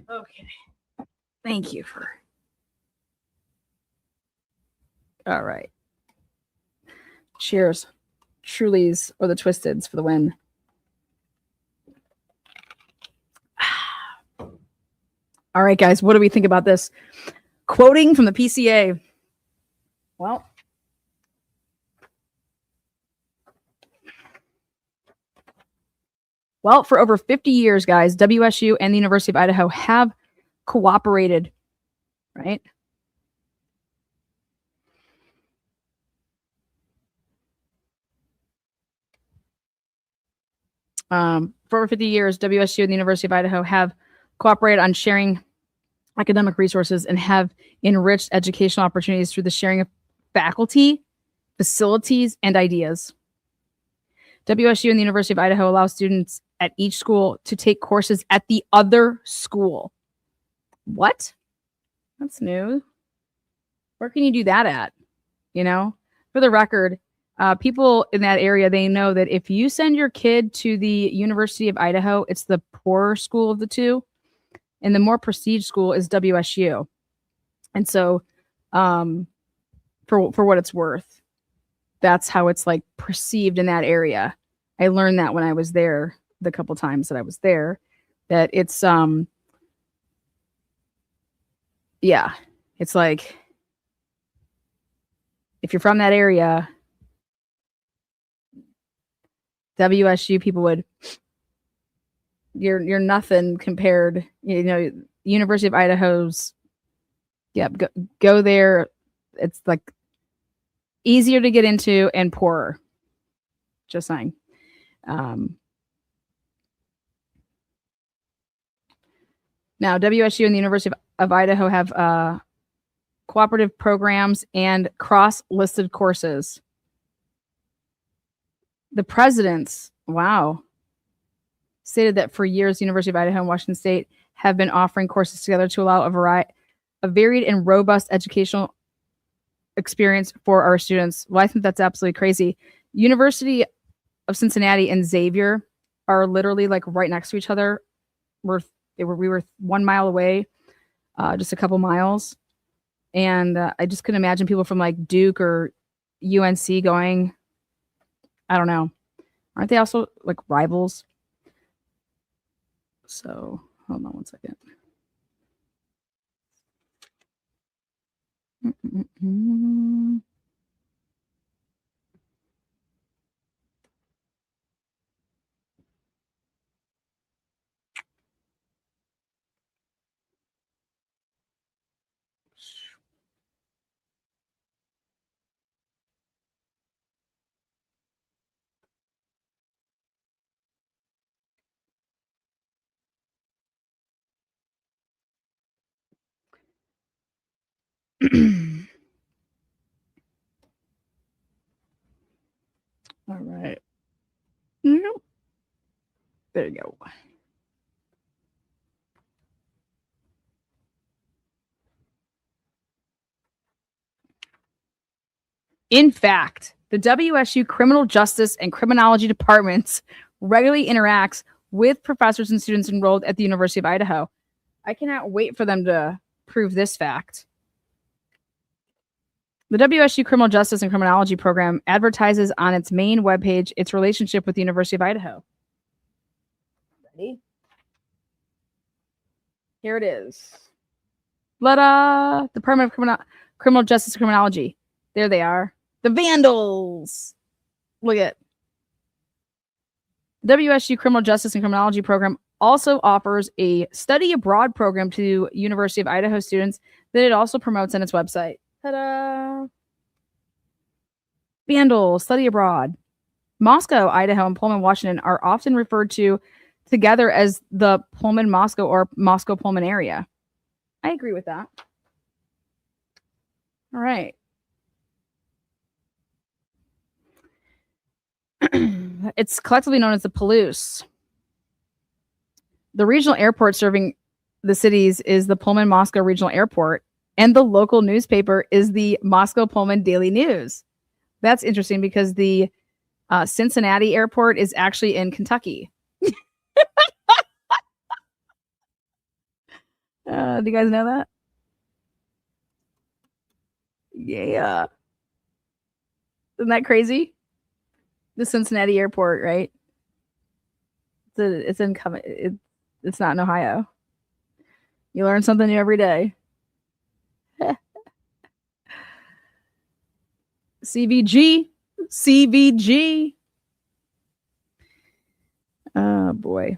A: Okay. Thank you for. All right. Cheers. Trulies or the Twisteds for the win. All right, guys. What do we think about this? Quoting from the PCA. Well, for over 50 years, guys, WSU and the University of Idaho have cooperated, right? For over 50 years, WSU and the University of Idaho have cooperated on sharing academic resources and have enriched educational opportunities through the sharing of faculty, facilities, and ideas. WSU and the University of Idaho allow students at each school to take courses at the other school. What? That's new. Where can you do that at? You know, for the record, people in that area, they know that if you send your kid to the University of Idaho, it's the poorer school of the two, and the more prestige school is WSU. And so, for what it's worth, that's how it's like perceived in that area. I learned that when I was there, the couple times that I was there, that it's yeah, it's like if you're from that area, WSU people would you're nothing compared, you know, University of Idaho's go there. It's like easier to get into and poorer. Just saying. Now, WSU and the University of Idaho have cooperative programs and cross-listed courses. The presidents, wow, stated that for years, the University of Idaho and Washington State have been offering courses together to allow a varied and robust educational experience for our students. Well, I think that's absolutely crazy. University of Cincinnati and Xavier are literally like right next to each other. We were 1 mile away, just a couple miles. And I just couldn't imagine people from like Duke or UNC going, I don't know. Aren't they also like rivals? So hold on 1 second. All right. Nope. There you go. In fact, the WSU Criminal Justice and Criminology departments regularly interacts with professors and students enrolled at the University of Idaho. I cannot wait for them to prove this fact. The WSU Criminal Justice and Criminology program advertises on its main webpage its relationship with the University of Idaho. Ready? Here it is. Ta-da! Department of Criminal Justice and Criminology. There they are. The Vandals. Look at WSU Criminal Justice and Criminology program also offers a study abroad program to University of Idaho students that it also promotes on its website. Ta-da! Vandal, study abroad. Moscow, Idaho, and Pullman, Washington are often referred to together as the Pullman-Moscow or Moscow-Pullman area. I agree with that. All right. It's collectively known as the Palouse. The regional airport serving the cities is the Pullman-Moscow Regional Airport, and the local newspaper is the Moscow-Pullman Daily News. That's interesting because the Cincinnati airport is actually in Kentucky. Do you guys know that? Yeah. Isn't that crazy? The Cincinnati airport, right? It's not in Ohio. You learn something new every day. CVG. CVG. Oh boy.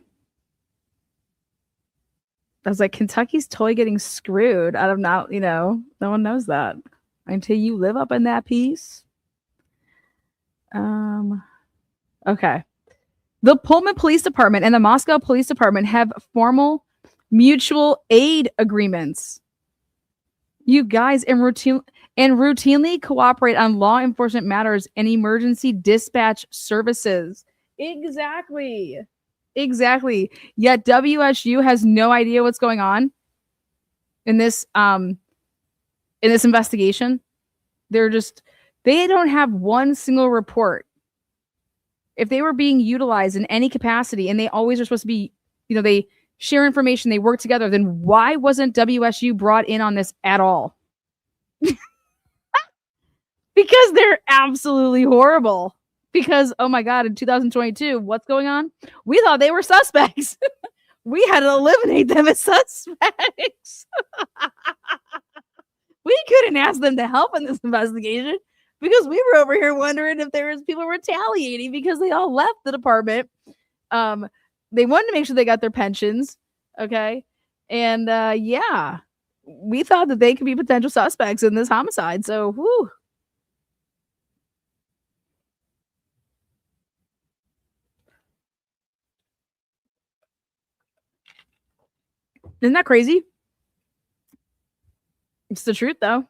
A: I was like, Kentucky's totally getting screwed out of now, no one knows that until you live up in that piece. Okay. The Pullman Police Department and the Moscow Police Department have formal mutual aid agreements. You guys and routinely cooperate on law enforcement matters and emergency dispatch services. Exactly. Yet WSU has no idea what's going on in this investigation. They don't have one single report. If they were being utilized in any capacity and they always are supposed to be, they share information, they work together, then why wasn't WSU brought in on this at all? Because they're absolutely horrible. Because, oh my God, in 2022, what's going on? We thought they were suspects. We had to eliminate them as suspects. We couldn't ask them to help in this investigation because we were over here wondering if there was people retaliating because they all left the department. They wanted to make sure they got their pensions. Okay. And yeah, we thought that they could be potential suspects in this homicide. So, whew. Isn't that crazy? It's the truth, though.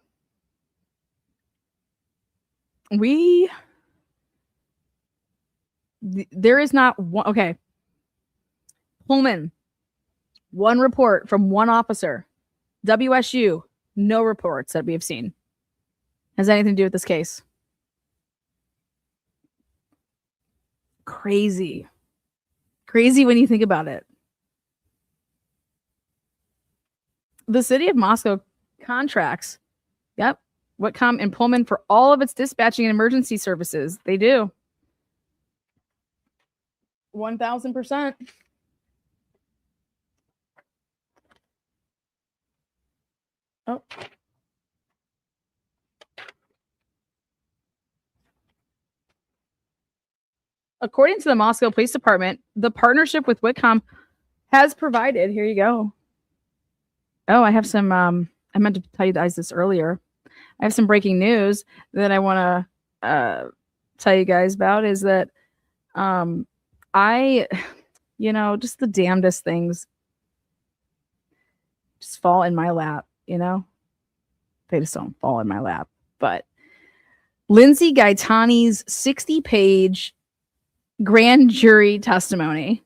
A: There is not one. Okay. Pullman, one report from one officer. WSU, no reports that we have seen. Has anything to do with this case? Crazy when you think about it. The city of Moscow contracts, Whitcomb and Pullman for all of its dispatching and emergency services. They do. 1,000%. Oh. According to the Moscow Police Department, the partnership with Whitcomb has provided. Here you go. Oh, I have some. I meant to tell you guys this earlier. I have some breaking news that I want to tell you guys about. Is that I, just the damnedest things just fall in my lap. They just don't fall in my lap. But Lindsay Gaetani's 60-page grand jury testimony.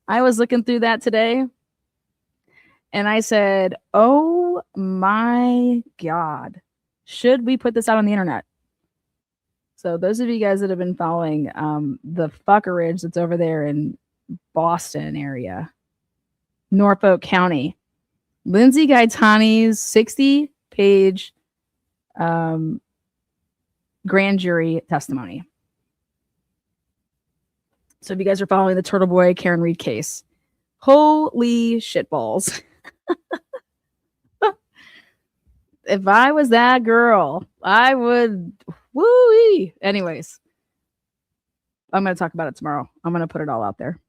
A: I was looking through that today and I said, oh my God, should we put this out on the internet? So those of you guys that have been following the fuckerage that's over there in Boston area, Norfolk County, Lindsay Gaetani's 60-page grand jury testimony. So if you guys are following the Turtle Boy Karen Reed case, holy shitballs. If I was that girl, I would woo-wee. Anyways, I'm going to talk about it tomorrow. I'm going to put it all out there.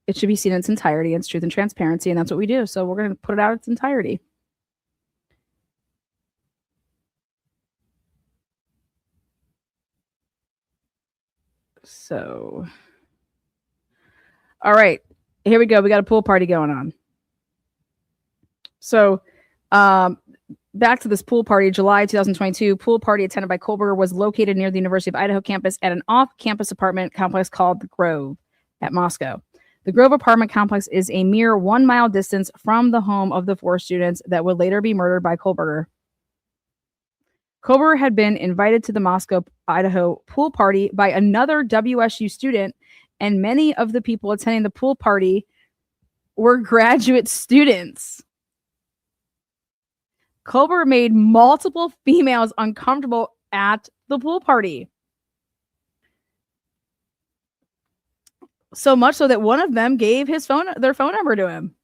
A: It should be seen in its entirety. It's truth and transparency, and that's what we do. So we're going to put it out in its entirety. So, all right, here we go. We got a pool party going on. So, back to this pool party, July 2022, pool party attended by Kohlberger was located near the University of Idaho campus at an off-campus apartment complex called The Grove at Moscow. The Grove apartment complex is a mere 1 mile distance from the home of the 4 students that would later be murdered by Kohlberger. Kohlberger had been invited to the Moscow, Idaho pool party by another WSU student and many of the people attending the pool party were graduate students. Colbert made multiple females uncomfortable at the pool party. So much so that one of them gave their phone number to him.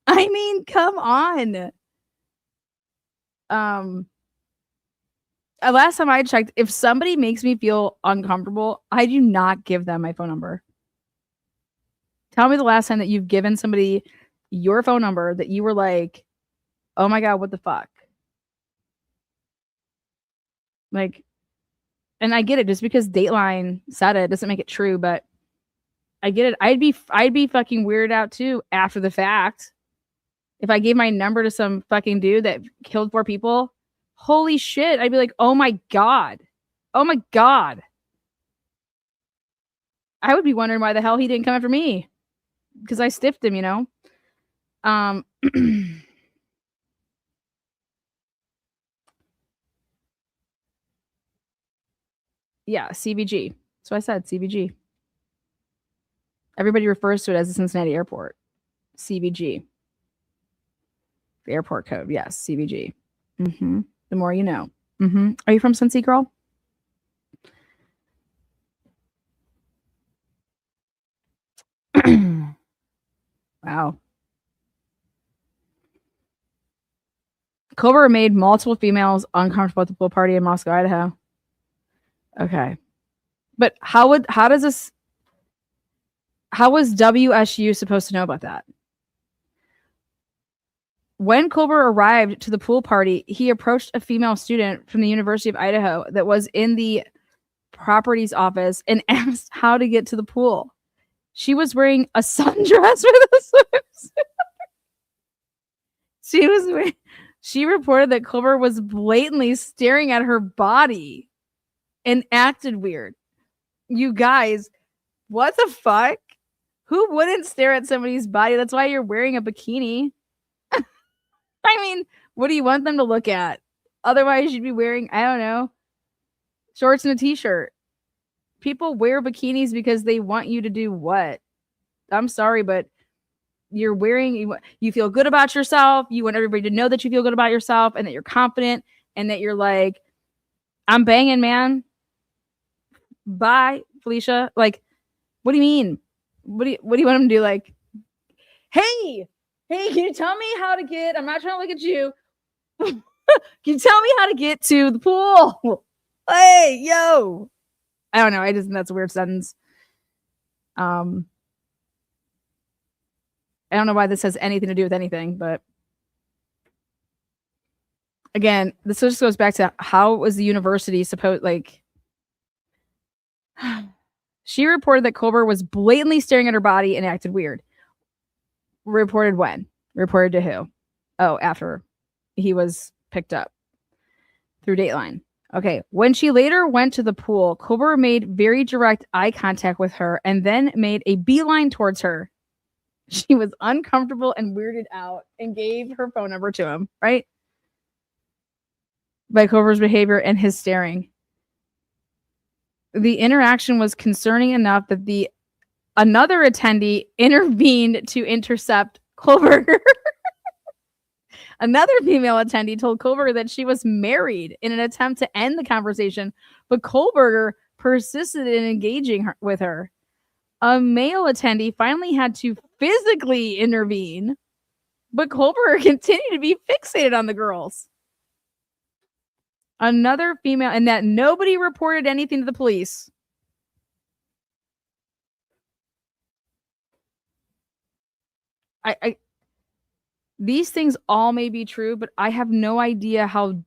A: I mean, come on. Last time I checked, if somebody makes me feel uncomfortable, I do not give them my phone number. Tell me the last time that you've given somebody your phone number that you were like, oh my God, what the fuck? Like, and I get it, just because Dateline said it doesn't make it true, but I get it. I'd be fucking weirded out too after the fact. If I gave my number to some fucking dude that killed 4 people, holy shit, I'd be like, oh my God. Oh my God. I would be wondering why the hell he didn't come after me. Because I stiffed him, you know? Yeah, CVG. So I said CVG. Everybody refers to it as the Cincinnati Airport. CVG. The airport code. Yes, CVG. Mm-hmm. The more you know. Mm-hmm. Are you from Cincy, girl? Wow. Colbert made multiple females uncomfortable at the pool party in Moscow, Idaho. Okay. But how was WSU supposed to know about that? When Colbert arrived to the pool party, he approached a female student from the University of Idaho that was in the properties office and asked how to get to the pool. She was wearing a sundress with a swimsuit. She reported that Colbert was blatantly staring at her body and acted weird. You guys, what the fuck? Who wouldn't stare at somebody's body? That's why you're wearing a bikini. I mean, what do you want them to look at? Otherwise, you'd be wearing, I don't know, shorts and a t-shirt. People wear bikinis because they want you to do what? I'm sorry, but you're wearing, you feel good about yourself. You want everybody to know that you feel good about yourself and that you're confident and that you're like, I'm banging, man. Bye, Felicia. Like, what do you mean? What do you want them to do? Like, hey, can you tell me how to get, I'm not trying to look at you. Can you tell me how to get to the pool? Hey, yo. I don't know. I just think that's a weird sentence. I don't know why this has anything to do with anything, but again, this just goes back to how was the university supposed, like, she reported that Colbert was blatantly staring at her body and acted weird. Reported when? Reported to who? Oh, after he was picked up through Dateline. Okay. When she later went to the pool, Colbert made very direct eye contact with her and then made a beeline towards her. She was uncomfortable and weirded out and gave her phone number to him, right? By Colbert's behavior and his staring. The interaction was concerning enough that another attendee intervened to intercept Kohlberger. Another female attendee told Kohlberger that she was married in an attempt to end the conversation, but Kohlberger persisted in engaging with her. A male attendee finally had to physically intervene, but Kohlberger continued to be fixated on the girls. Another female, and that nobody reported anything to the police. These things all may be true, but I have no idea how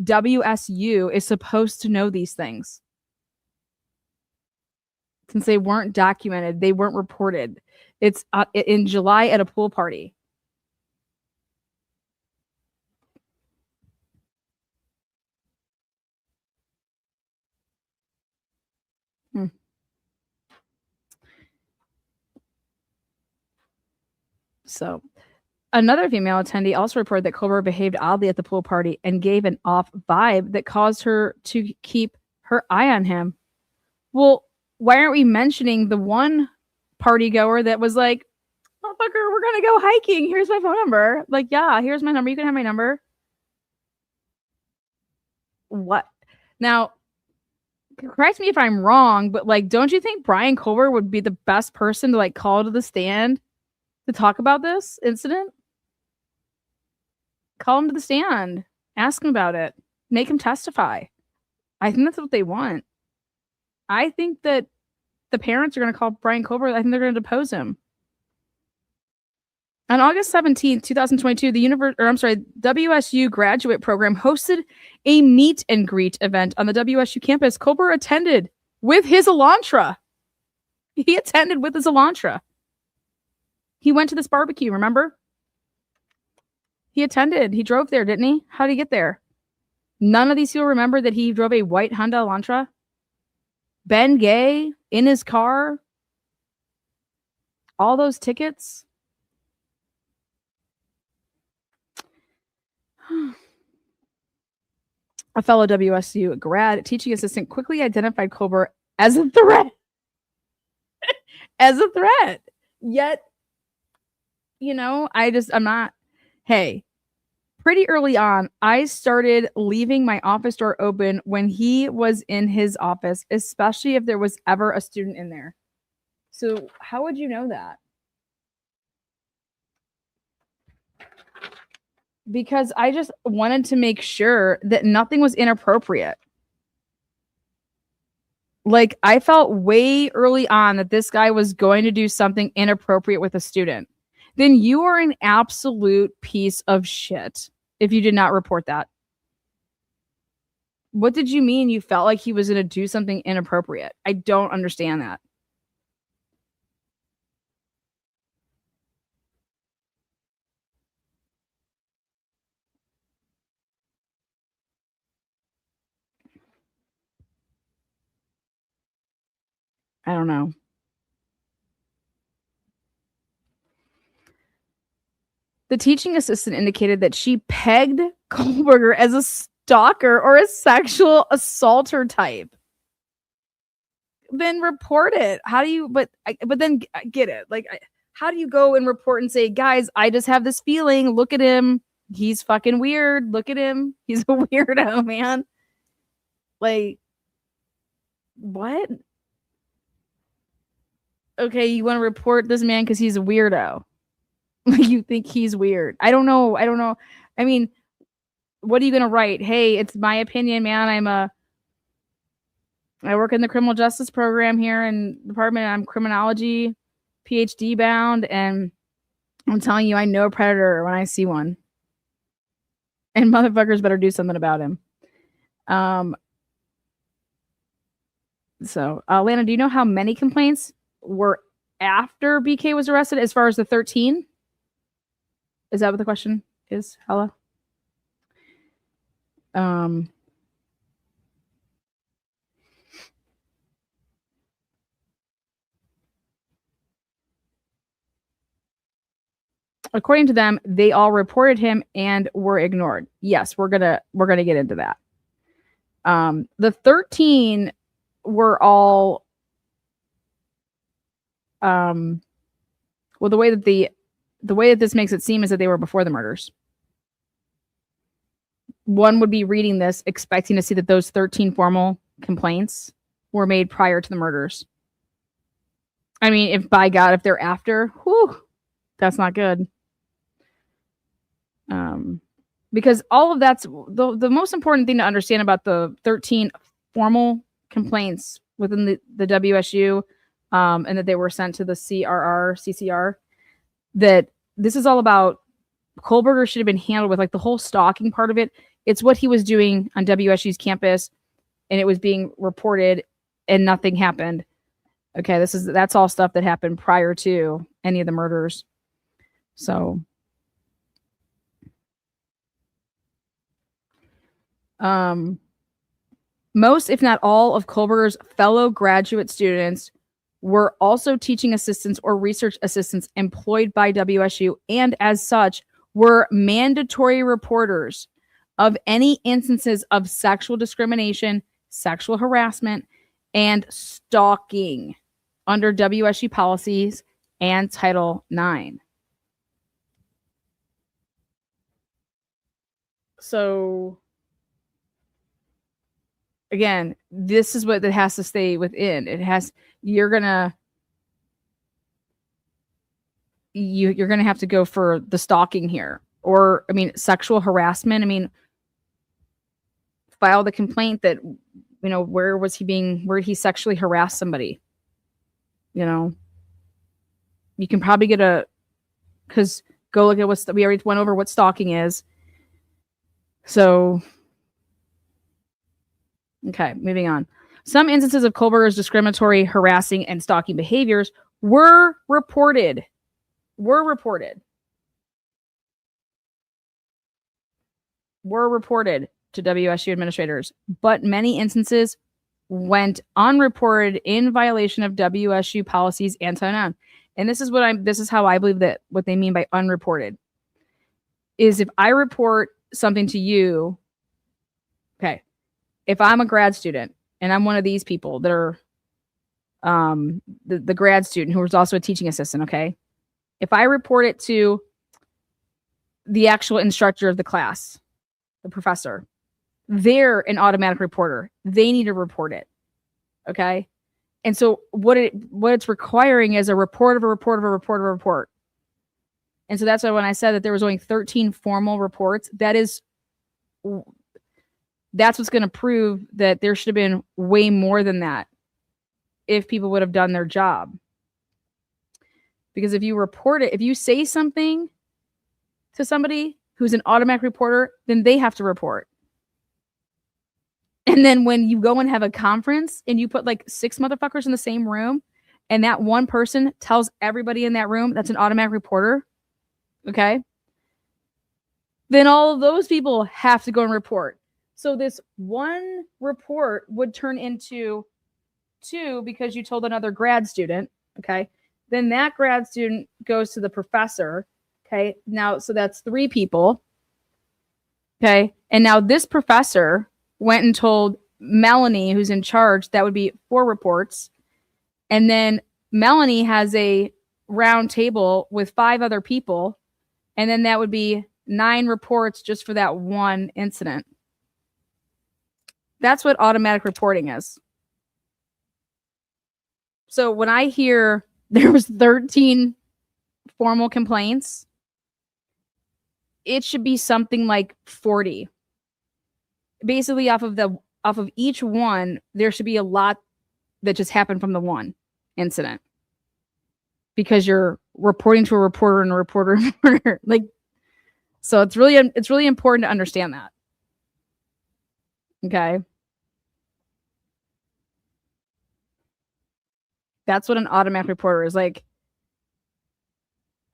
A: WSU is supposed to know these things. Since they weren't documented, they weren't reported. It's in July at a pool party. So, another female attendee also reported that Colbert behaved oddly at the pool party and gave an off vibe that caused her to keep her eye on him. Well, why aren't we mentioning the one party goer that was like, motherfucker, we're going to go hiking. Here's my phone number. Like, yeah, here's my number. You can have my number. What? Now, correct me if I'm wrong, but like, don't you think Brian Colbert would be the best person to like call to the stand to talk about this incident? Call him to the stand. Ask him about it. Make him testify. I think that's what they want. I think that the parents are going to call Brian Colbert. I think they're going to depose him. On August 17th, 2022, the WSU graduate program hosted a meet and greet event on the WSU campus. Colbert attended with his Elantra. He attended with his Elantra. He went to this barbecue, remember? He attended. He drove there, didn't he? How did he get there? None of these people remember that he drove a white Honda Elantra? Ben Gay in his car? All those tickets? A fellow WSU grad teaching assistant quickly identified Colbert as a threat. As a threat. Yet, I'm not. Hey, pretty early on, I started leaving my office door open when he was in his office, especially if there was ever a student in there. So how would you know that? Because I just wanted to make sure that nothing was inappropriate. Like, I felt way early on that this guy was going to do something inappropriate with a student. Then you are an absolute piece of shit if you did not report that. What did you mean you felt like he was going to do something inappropriate? I don't understand that. I don't know. The teaching assistant indicated that she pegged Kohlberger as a stalker or a sexual assaulter type. Then report it. How do you, but then get it. Like, how do you go and report and say, guys, I just have this feeling. Look at him. He's fucking weird. Look at him. He's a weirdo, man. Like, what? Okay, you want to report this man because he's a weirdo. You think he's weird. I don't know. I mean, what are you going to write? Hey, it's my opinion, man. I work in the criminal justice program here in the department. I'm criminology PhD bound, and I'm telling you, I know a predator when I see one. And motherfuckers better do something about him. So, Lana, do you know how many complaints were after BK was arrested as far as the 13? Is that what the question is, Hella? According to them, they all reported him and were ignored. Yes, we're gonna get into that. The 13 were all well, the way that this makes it seem is that they were before the murders. One would be reading this expecting to see that those 13 formal complaints were made prior to the murders. I mean, if by God, if they're after, whew, that's not good. Because all of that's the most important thing to understand about the 13 formal complaints within the WSU, and that they were sent to the CCR, that this is all about Kohlberger should have been handled with, like, the whole stalking part of it. It's what he was doing on WSU's campus, and it was being reported, and nothing happened. Okay, that's all stuff that happened prior to any of the murders. So, most, if not all, of Kohlberger's fellow graduate students were also teaching assistants or research assistants employed by WSU, and as such, were mandatory reporters of any instances of sexual discrimination, sexual harassment, and stalking under WSU policies and Title IX. So again, this is what it has to stay within. You're gonna have to go for the stalking here. Or sexual harassment. File the complaint that where did he sexually harass somebody? You can probably get because go look at we already went over what stalking is. So, okay, moving on. Some instances of Kohlberger's discriminatory, harassing, and stalking behaviors were reported to WSU administrators, but many instances went unreported in violation of WSU policies and Title IX. And this is how I believe that what they mean by unreported is if I report something to you, okay, if I'm a grad student and I'm one of these people that are the grad student who is also a teaching assistant, okay, if I report it to the actual instructor of the class, the professor, they're an automatic reporter. They need to report it. Okay. And so what it's requiring is a report of a report of a report of a report. And so that's why when I said that there was only 13 formal reports, that's what's going to prove that there should have been way more than that if people would have done their job. Because if you report it, if you say something to somebody who's an automatic reporter, then they have to report. And then when you go and have a conference and you put like 6 motherfuckers in the same room and that one person tells everybody in that room that's an automatic reporter, okay, then all of those people have to go and report. So this one report would turn into 2 because you told another grad student, okay? Then that grad student goes to the professor, okay? Now, so that's 3 people, okay? And now this professor went and told Melanie, who's in charge, that would be 4 reports. And then Melanie has a round table with 5 other people. And then that would be 9 reports just for that one incident. That's what automatic reporting is. So when I hear there was 13 formal complaints, it should be something like 40. Basically off of each one, there should be a lot that just happened from the one incident. Because you're reporting to a reporter and a reporter. Like, so it's really important to understand that. Okay. That's what an automatic reporter is. Like,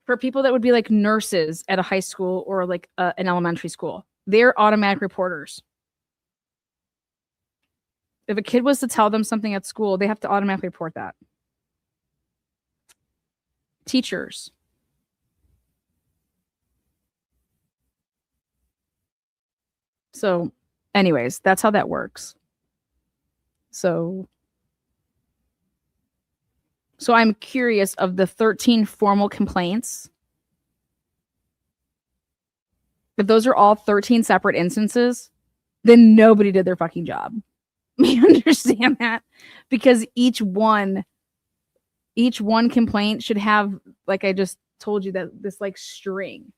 A: for people that would be like nurses at a high school or like an elementary school, they're automatic reporters. If a kid was to tell them something at school, they have to automatically report that. Teachers. So, anyways, that's how that works. So I'm curious, of the 13 formal complaints, if those are all 13 separate instances, then nobody did their fucking job. You understand that? Because each one complaint should have, like I just told you, that this like string.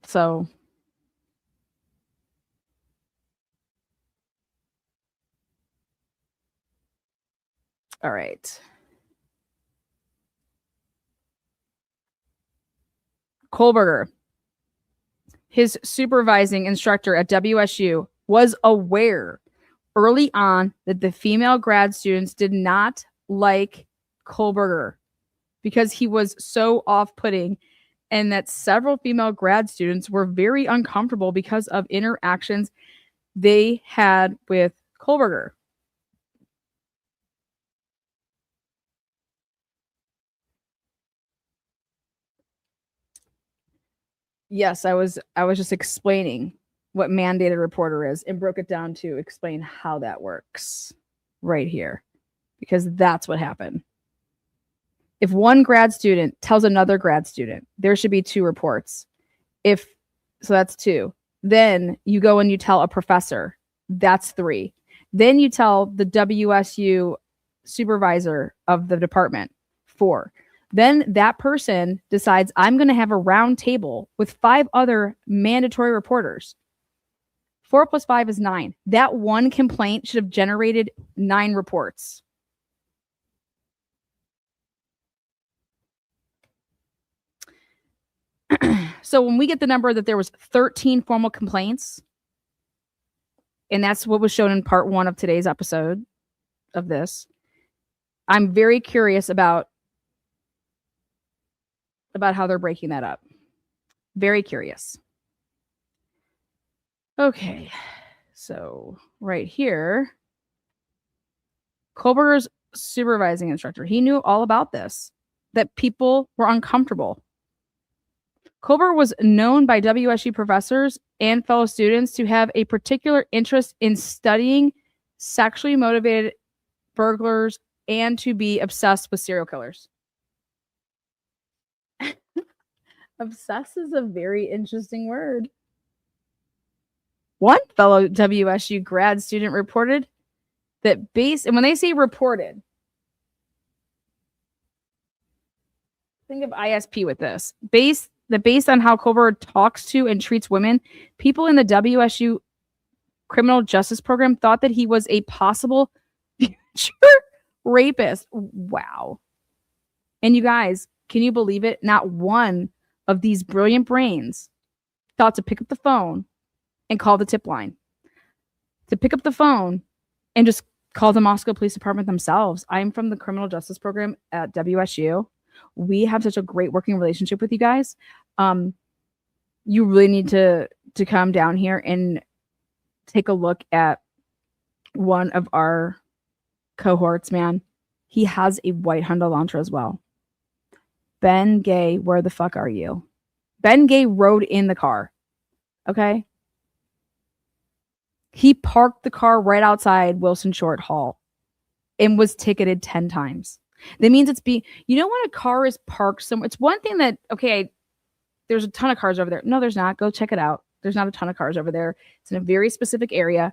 A: So all right. Kohlberger, his supervising instructor at WSU, was aware early on that the female grad students did not like Kohlberger because he was so off-putting, and that several female grad students were very uncomfortable because of interactions they had with Kohlberger. Yes, I was just explaining what mandated reporter is and broke it down to explain how that works right here, because that's what happened. If one grad student tells another grad student, there should be 2 reports. So that's 2. Then you go and you tell a professor, that's 3. Then you tell the WSU supervisor of the department, 4. Then that person decides, I'm going to have a round table with 5 other mandatory reporters. 4 plus 5 is 9. That one complaint should have generated 9 reports. So when we get the number that there was 13 formal complaints, and that's what was shown in part 1 of today's episode of this, I'm very curious about how they're breaking that up. Very curious. Okay, so right here, Kohlberger's supervising instructor, he knew all about this, that people were uncomfortable. Kohlberger was known by WSU professors and fellow students to have a particular interest in studying sexually motivated burglars and to be obsessed with serial killers. Obsessed is a very interesting word. One fellow WSU grad student reported that and when they say reported, think of ISP with this. Based on how Kohlberger talks to and treats women, people in the WSU criminal justice program thought that he was a possible future rapist. Wow. And you guys, can you believe it? Not one of these brilliant brains thought to pick up the phone and call the tip line. To pick up the phone and just call the Moscow Police Department themselves. I'm from the criminal justice program at WSU. We have such a great working relationship with you guys. You really need to come down here and take a look at one of our cohorts, man. He has a white Honda Elantra as well. Ben Gay, where the fuck are you? Ben Gay rode in the car. Okay? He parked the car right outside Wilson Short Hall and was ticketed 10 times. That means when a car is parked somewhere, it's one thing that, okay, there's a ton of cars over there. No, there's not. Go check it out. There's not a ton of cars over there. It's in a very specific area.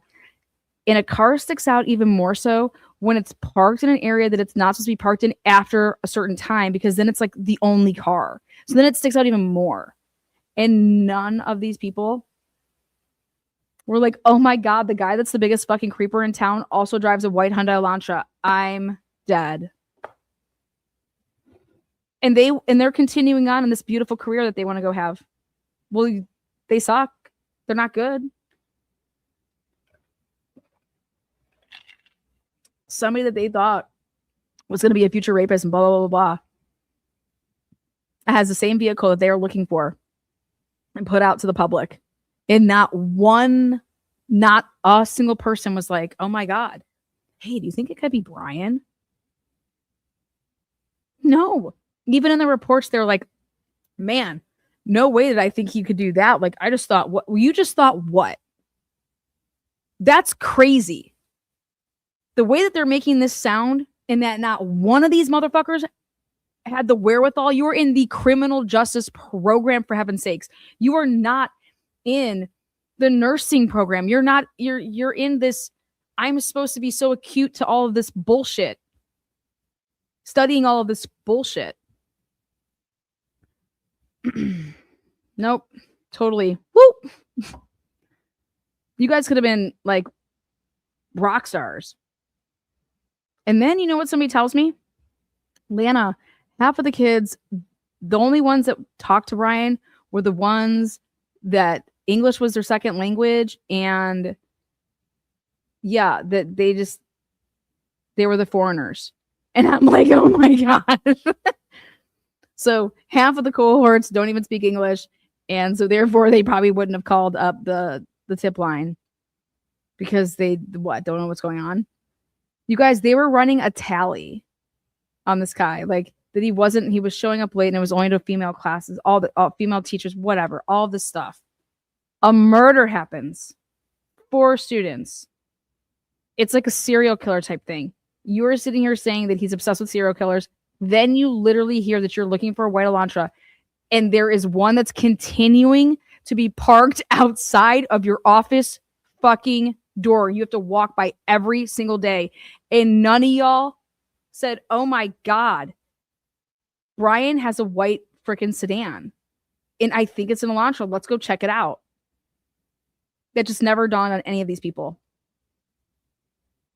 A: And a car sticks out even more so when it's parked in an area that it's not supposed to be parked in after a certain time, because then it's like the only car. So then it sticks out even more. And none of these people were like, oh my God, the guy that's the biggest fucking creeper in town also drives a white Honda Elantra. I'm dead. And they're continuing on in this beautiful career that they want to go have. Well, they suck. They're not good. Somebody that they thought was going to be a future rapist and blah, blah, blah, blah, has the same vehicle that they are looking for and put out to the public. And not a single person was like, oh my God, hey, do you think it could be Brian? No. Even in the reports, they're like, man, no way did I think he could do that. Like, I just thought, what? You just thought what? That's crazy. The way that they're making this sound, and that not one of these motherfuckers had the wherewithal. You're in the criminal justice program, for heaven's sakes. You are not in the nursing program. You're in this, I'm supposed to be so acute to all of this bullshit. Studying all of this bullshit. Nope. Totally. Whoop. You guys could have been like rock stars. And then you know what somebody tells me? Lana, half of the kids, the only ones that talked to Brian were the ones that English was their second language. And yeah, that they were the foreigners. And I'm like, oh my gosh. So half of the cohorts don't even speak English. And so therefore they probably wouldn't have called up the tip line because they don't know what's going on. You guys, they were running a tally on this guy. Like that he was showing up late and it was only to female classes, all female teachers, whatever, all this stuff. A murder happens. 4 students. It's like a serial killer type thing. You're sitting here saying that he's obsessed with serial killers. Then you literally hear that you're looking for a white Elantra, and there is one that's continuing to be parked outside of your office fucking door. You have to walk by every single day. And none of y'all said, oh my God, Brian has a white freaking sedan. And I think it's an Elantra. Let's go check it out. That just never dawned on any of these people.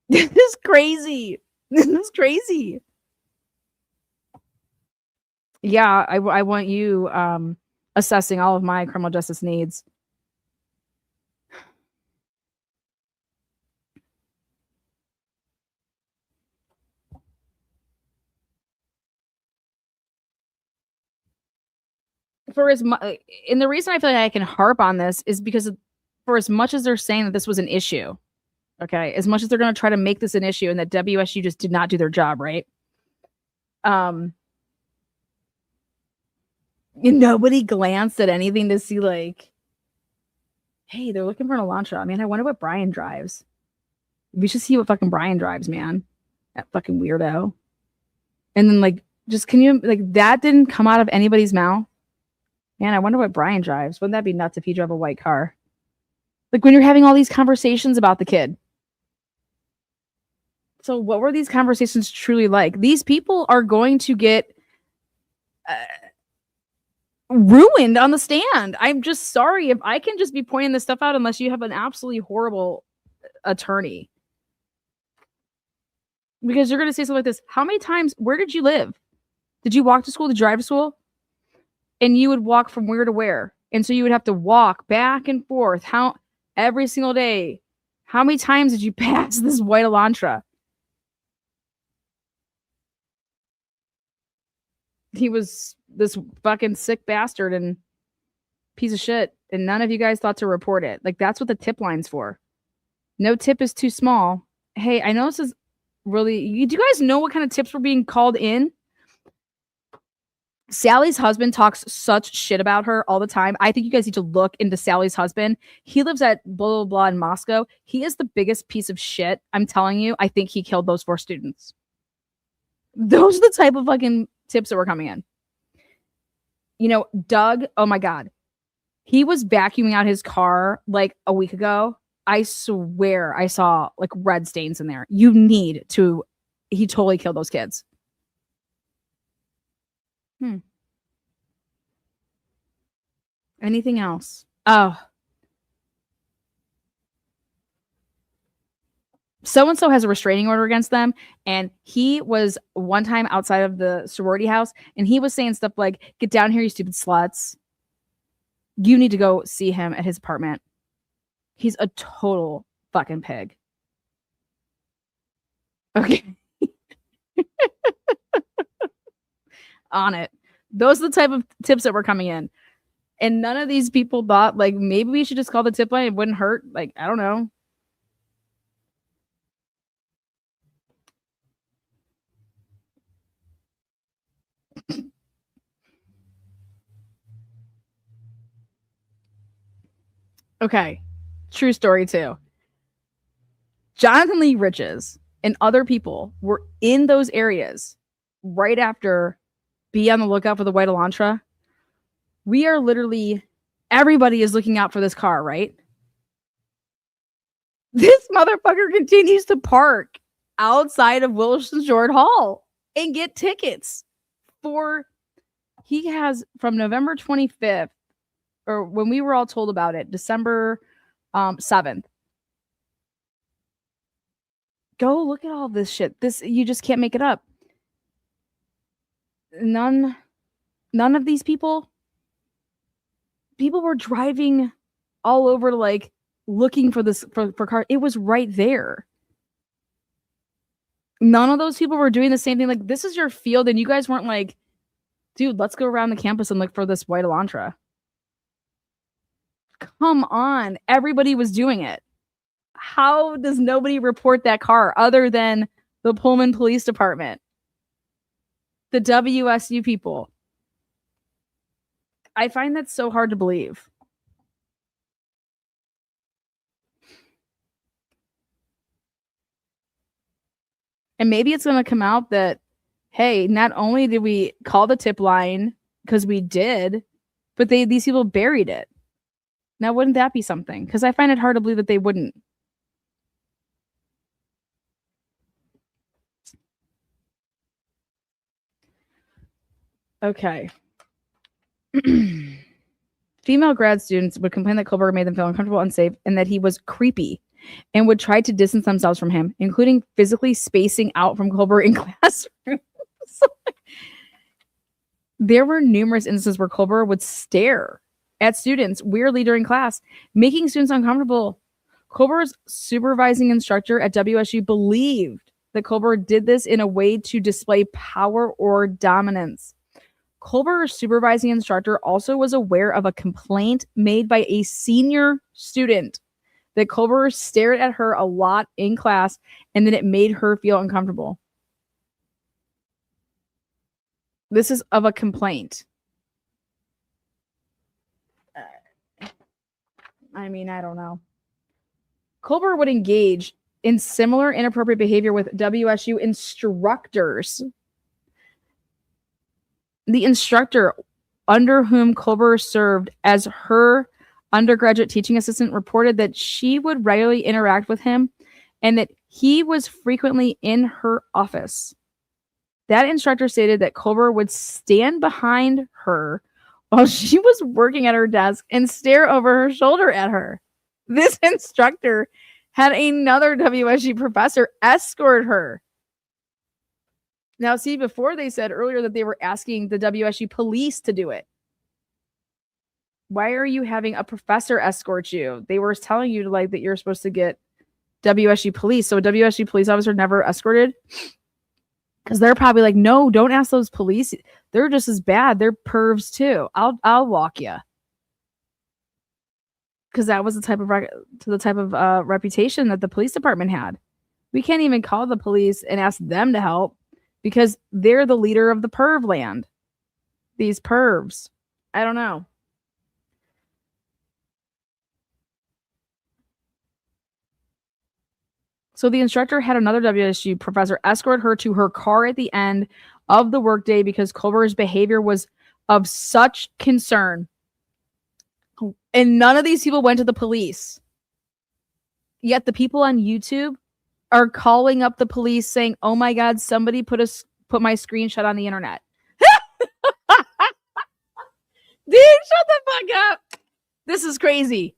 A: This is crazy. This is crazy. Yeah, I want you assessing all of my criminal justice needs. For as much, and the reason I feel like I can harp on this is because for as much as they're saying that this was an issue, okay, as much as they're going to try to make this an issue and that WSU just did not do their job, right? Nobody glanced at anything to see like, hey, they're looking for an Elantra. I mean, I wonder what Brian drives. We should see what fucking Brian drives, man. That fucking weirdo. And then like, just can you like that didn't come out of anybody's mouth? Man, I wonder what Brian drives. Wouldn't that be nuts if he drove a white car? Like when you're having all these conversations about the kid. So what were these conversations truly like? These people are going to get ruined on the stand. I'm just sorry if I can just be pointing this stuff out unless you have an absolutely horrible attorney. Because you're going to say something like this. How many times, where did you live? Did you walk to school, did you drive to school? And you would walk from where to where? And so you would have to walk back and forth every single day. How many times did you pass this white Elantra? He was this fucking sick bastard and piece of shit. And none of you guys thought to report it. Like, that's what the tip line's for. No tip is too small. Hey, I know this is really, do you guys know what kind of tips were being called in? Sally's husband talks such shit about her all the time. I think you guys need to look into Sally's husband. He lives at blah, blah, blah in Moscow. He is the biggest piece of shit. I'm telling you, I think he killed those 4 students. Those are the type of fucking tips that were coming in. You know, Doug, oh my God. He was vacuuming out his car like a week ago. I swear I saw like red stains in there. He totally killed those kids. Anything else? Oh. So-and-so has a restraining order against them. And he was one time outside of the sorority house and he was saying stuff like, get down here, you stupid sluts. You need to go see him at his apartment. He's a total fucking pig. Okay. On it. Those are the type of tips that were coming in. And none of these people thought, like, maybe we should just call the tip line. It wouldn't hurt. Like, I don't know. Okay. True story, too. Jonathan Lee Riches and other people were in those areas right after be on the lookout for the white Elantra. We are literally, everybody is looking out for this car, right? This motherfucker continues to park outside of Wilson George Hall and get tickets he has from November 25th, or when we were all told about it, December 7th. Go look at all this shit. You just can't make it up. None of these people were driving all over to like looking for this for car. It was right there. None of those people were doing the same thing. Like, this is your field, and you guys weren't like, dude, let's go around the campus and look for this white Elantra. Come on. Everybody was doing it. How does nobody report that car other than the Pullman Police Department? The WSU people. I find that so hard to believe. And maybe it's going to come out that, hey, not only did we call the tip line because we did, but these people buried it. Now, wouldn't that be something? Because I find it hard to believe that they wouldn't. Okay. Female grad students would complain that Kohlberg made them feel uncomfortable, unsafe, and that he was creepy and would try to distance themselves from him, including physically spacing out from Kohlberg in classrooms. There were numerous instances where Kohlberg would stare at students weirdly during class, making students uncomfortable. Kohlberg's supervising instructor at WSU believed that Kohlberg did this in a way to display power or dominance. Kohlberg's supervising instructor also was aware of a complaint made by a senior student that Kohlberg stared at her a lot in class and that it made her feel uncomfortable. This is of a complaint. I mean, I don't know. Kohlberg would engage in similar inappropriate behavior with WSU instructors. The instructor under whom Kohlberg served as her undergraduate teaching assistant reported that she would regularly interact with him and that he was frequently in her office. That instructor stated that Kohlberg would stand behind her while she was working at her desk and stare over her shoulder at her. This instructor had another WSU professor escort her. Now, see, before they said earlier that they were asking the WSU police to do it. Why are you having a professor escort you? They were telling you like that you're supposed to get WSU police. So a WSU police officer never escorted? Because they're probably like, no, don't ask those police. They're just as bad. They're pervs too. I'll walk you. Because that was the type of reputation that the police department had. We can't even call the police and ask them to help because they're the leader of the perv land. These pervs. I don't know. So the instructor had another WSU professor escort her to her car at the end of the workday because Kohlberg's behavior was of such concern. And none of these people went to the police. Yet the people on YouTube are calling up the police saying, oh my God, somebody put my screenshot on the internet. Dude, shut the fuck up. This is crazy.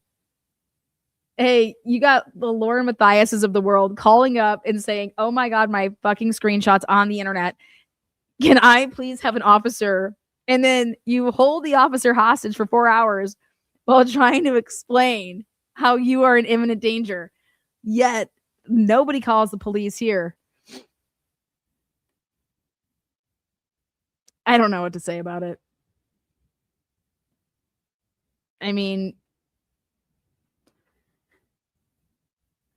A: Hey, you got the Lauren Matthiases of the world calling up and saying, oh my God, my fucking screenshot's on the internet. Can I please have an officer? And then you hold the officer hostage for 4 hours while trying to explain how you are in imminent danger. Yet nobody calls the police here. I don't know what to say about it. I mean,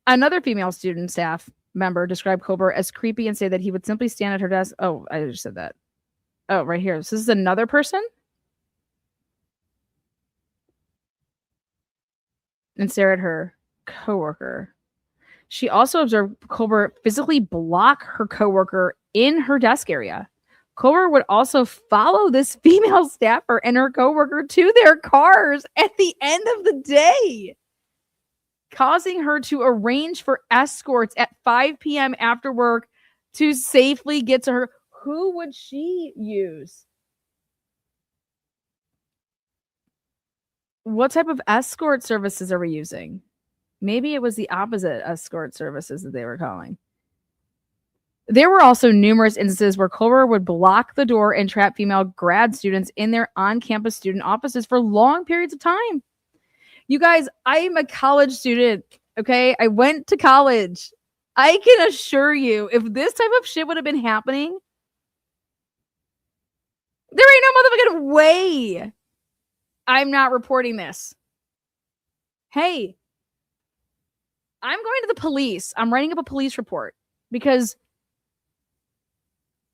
A: another female student staff member described Kohlberg as creepy and said that he would simply stand at her desk. Oh, I just said that. Oh, right here. So this is another person? And stare at her coworker. She also observed Kohlberg physically block her coworker in her desk area. Kohlberg would also follow this female staffer and her coworker to their cars at the end of the day, causing her to arrange for escorts at 5 p.m. after work to safely get to her. Who would she use? What type of escort services are we using? Maybe it was the opposite escort services that they were calling. There were also numerous instances where Kohlberg would block the door and trap female grad students in their on-campus student offices for long periods of time. You guys, I am a college student, okay? I went to college. I can assure you, if this type of shit would have been happening, there ain't no motherfucking way I'm not reporting this. Hey, I'm going to the police. I'm writing up a police report because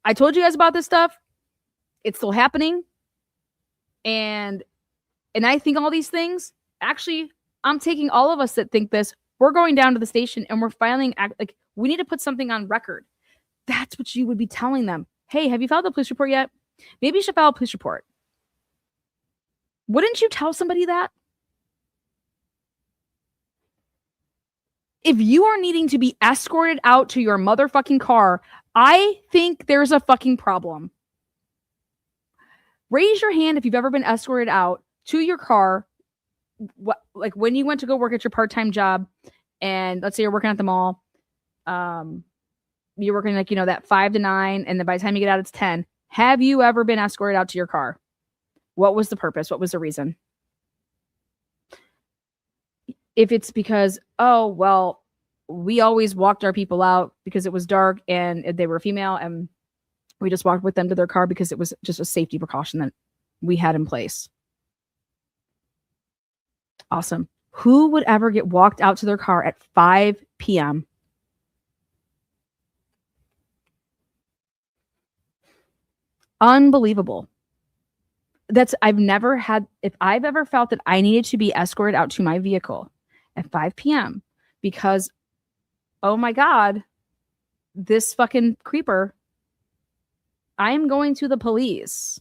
A: I told you guys about this stuff. It's still happening. And I think all these things, actually, I'm taking all of us that think this. We're going down to the station and we're filing, like, we need to put something on record That's what you would be telling them. Hey, have you filed a police report yet? Maybe you should file a police report. Wouldn't you tell somebody that? If you are needing to be escorted out to your motherfucking car, I think there's a fucking problem. Raise your hand if you've ever been escorted out to your car, like when you went to go work at your part-time job, and let's say you're working at the mall, you're working like, that 5 to 9, and then by the time you get out, it's 10. Have you ever been escorted out to your car? What was the purpose? What was the reason? If it's because, oh, well, we always walked our people out because it was dark and they were female, and we just walked with them to their car because it was just a safety precaution that we had in place. Awesome. Who would ever get walked out to their car at 5 p.m.? Unbelievable. If I've ever felt that I needed to be escorted out to my vehicle at 5 p.m. because, oh my God, this fucking creeper, I am going to the police.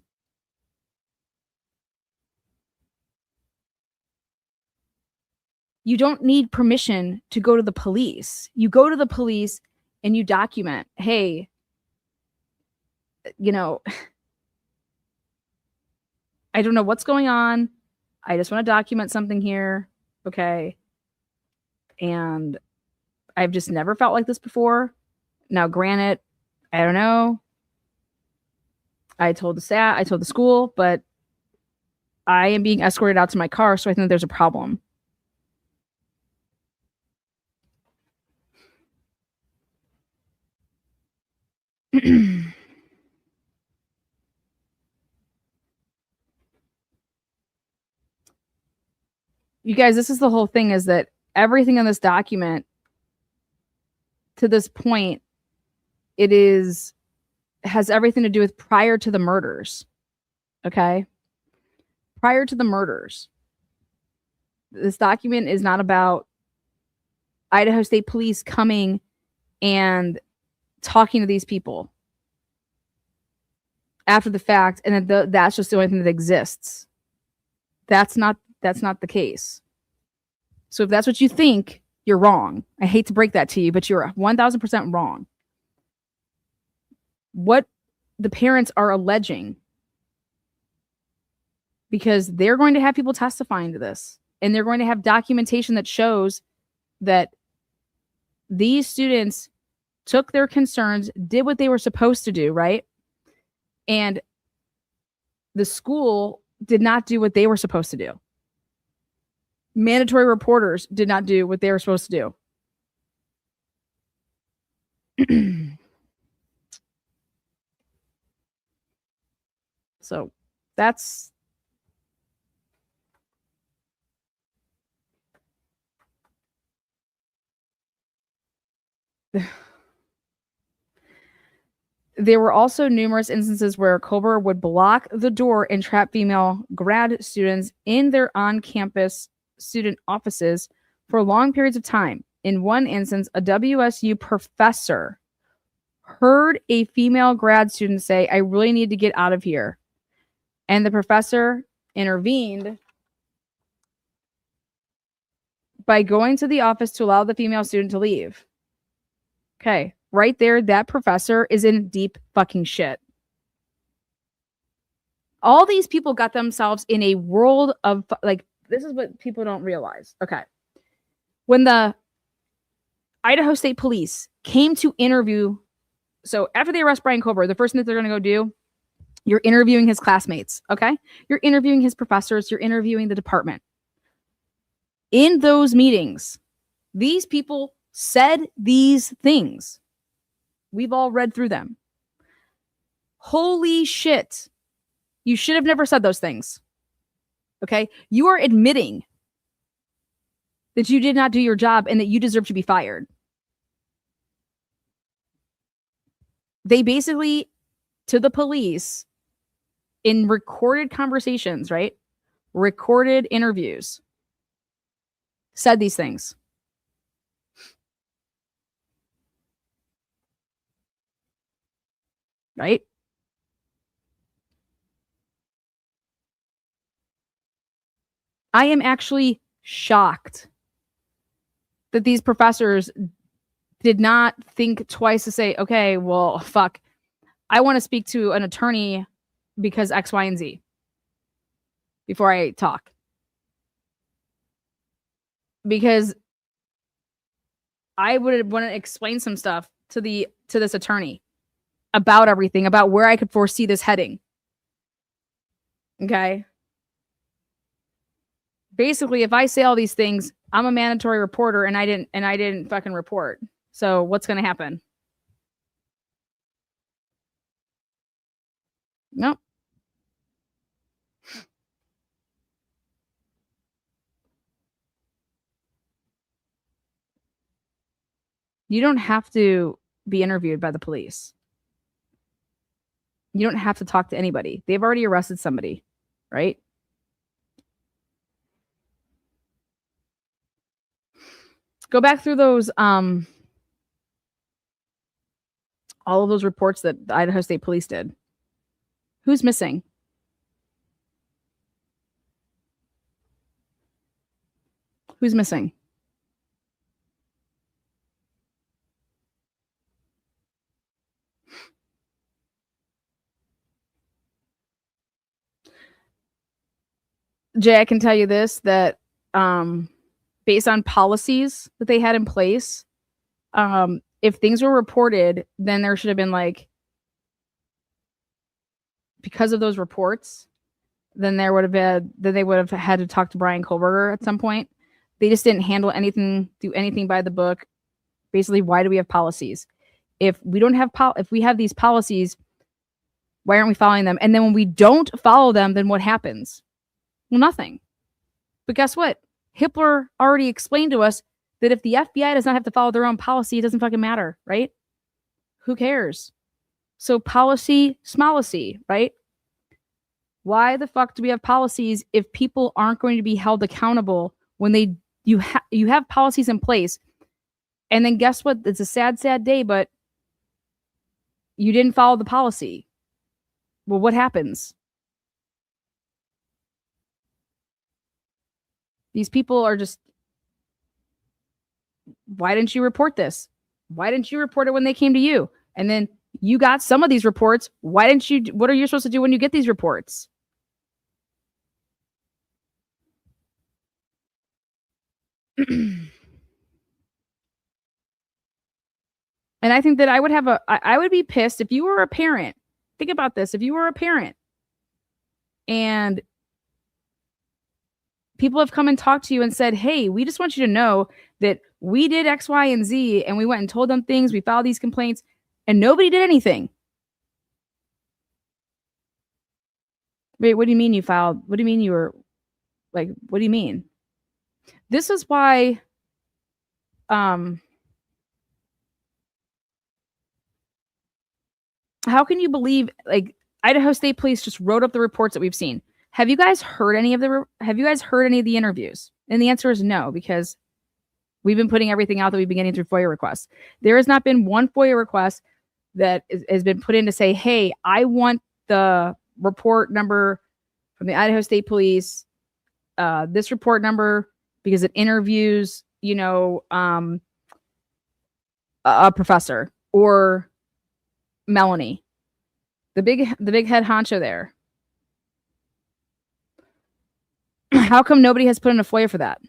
A: You don't need permission to go to the police. You go to the police and you document, hey, I don't know what's going on. I just want to document something here. Okay. And I've just never felt like this before. Now, granted, I don't know. I told the school, but I am being escorted out to my car, so I think there's a problem. You guys, this is the whole thing, is that everything in this document to this point, has everything to do with prior to the murders. Okay? Prior to the murders. This document is not about Idaho State Police coming and talking to these people after the fact, and that's just the only thing that exists. That's not the case. So if that's what you think, you're wrong. I hate to break that to you, but you're 1,000% wrong. What the parents are alleging, because they're going to have people testifying to this, and they're going to have documentation that shows that these students took their concerns, did what they were supposed to do, right? And the school did not do what they were supposed to do. Mandatory reporters did not do what they were supposed to do. So that's there were also numerous instances where Culver would block the door and trap female grad students in their on-campus student offices for long periods of time. In one instance, a WSU professor heard a female grad student say, "I really need to get out of here." And the professor intervened by going to the office to allow the female student to leave. Okay, right there, that professor is in deep fucking shit. All these people got themselves in a world of, like, this is what people don't realize. Okay. When the Idaho State Police came to interview, so after they arrest Brian Kober, the first thing that they're going to go do, you're interviewing his classmates, okay? You're interviewing his professors, you're interviewing the department. In those meetings, these people said these things. We've all read through them. Holy shit. You should have never said those things. Okay? You are admitting that you did not do your job and that you deserve to be fired. They basically, to the police, in recorded conversations, right? Recorded interviews, said these things. right? I am actually shocked that these professors did not think twice to say, okay, well, fuck, I want to speak to an attorney because X, Y, and Z before I talk. Because I would want to explain some stuff to this attorney about everything, about where I could foresee this heading. Okay. Basically, if I say all these things, I'm a mandatory reporter and I didn't fucking report. So what's gonna happen? Nope. You don't have to be interviewed by the police. You don't have to talk to anybody. They've already arrested somebody, right? Go back through those all of those reports that the Idaho State Police did. Who's missing? Who's missing? Jay, I can tell you this that based on policies that they had in place, if things were reported, then there should have been like because of those reports, then there would have been then they would have had to talk to Brian Kohlberger at some point. They just didn't handle anything, do anything by the book. Basically, why do we have policies? If we don't have if we have these policies, why aren't we following them? And then when we don't follow them, then what happens? Well, nothing. But guess what? Hitler already explained to us that if the FBI does not have to follow their own policy, it doesn't fucking matter, right? Who cares? So policy, smalacy, right? Why the fuck do we have policies if people aren't going to be held accountable when you have policies in place, and then guess what? It's a sad, sad day, but you didn't follow the policy. Well, what happens? These people are just, why didn't you report this? Why didn't you report it when they came to you? And then you got some of these reports. Why didn't you? What are you supposed to do when you get these reports? And I think that I would be pissed if you were a parent. Think about this. If you were a parent and people have come and talked to you and said, hey, we just want you to know that we did X, Y, and Z, and we went and told them things, we filed these complaints, and nobody did anything. Wait, what do you mean you filed? What do you mean you were like, what do you mean? This is why how can you believe like Idaho State Police just wrote up the reports that we've seen? Have you guys heard any of the interviews? And the answer is no, because we've been putting everything out that we've been getting through FOIA requests. There has not been one FOIA request that has been put in to say, hey, I want the report number from the Idaho State Police, this report number, because it interviews, a professor or Melanie, the big head honcho there. How come nobody has put in a FOIA for that?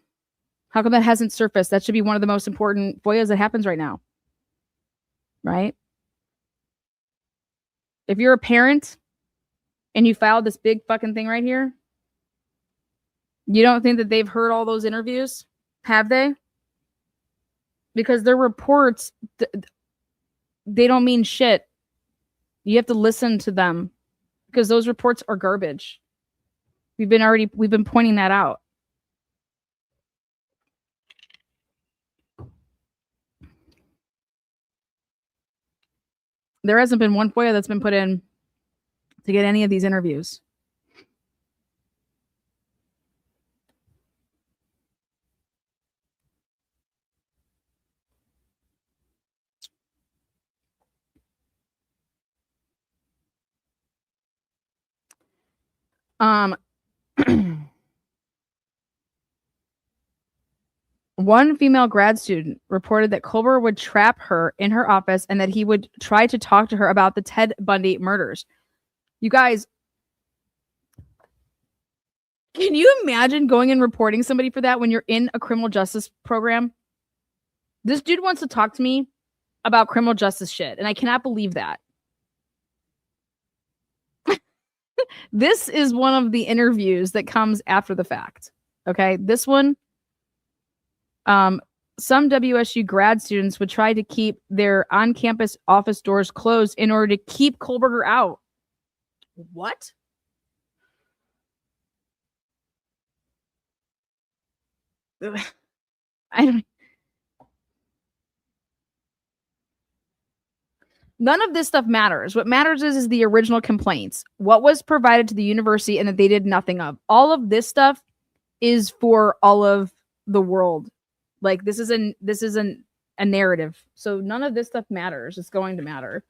A: How come that hasn't surfaced? That should be one of the most important FOIAs that happens right now. Right? If you're a parent and you filed this big fucking thing right here, you don't think that they've heard all those interviews? Have they? Because their reports, they don't mean shit. You have to listen to them because those reports are garbage. We've been pointing that out. There hasn't been one FOIA that's been put in to get any of these interviews. Um, one female grad student reported that Colbert would trap her in her office and that he would try to talk to her about the Ted Bundy murders. You guys, can you imagine going and reporting somebody for that when you're in a criminal justice program? This dude wants to talk to me about criminal justice shit, and I cannot believe that. This is one of the interviews that comes after the fact. Okay, this one, some WSU grad students would try to keep their on-campus office doors closed in order to keep Kohlberger out. What? I don't. None of this stuff matters. What matters is the original complaints, what was provided to the university, and that they did nothing of. All of this stuff is for all of the world. Like this is a narrative. So none of this stuff matters. It's going to matter.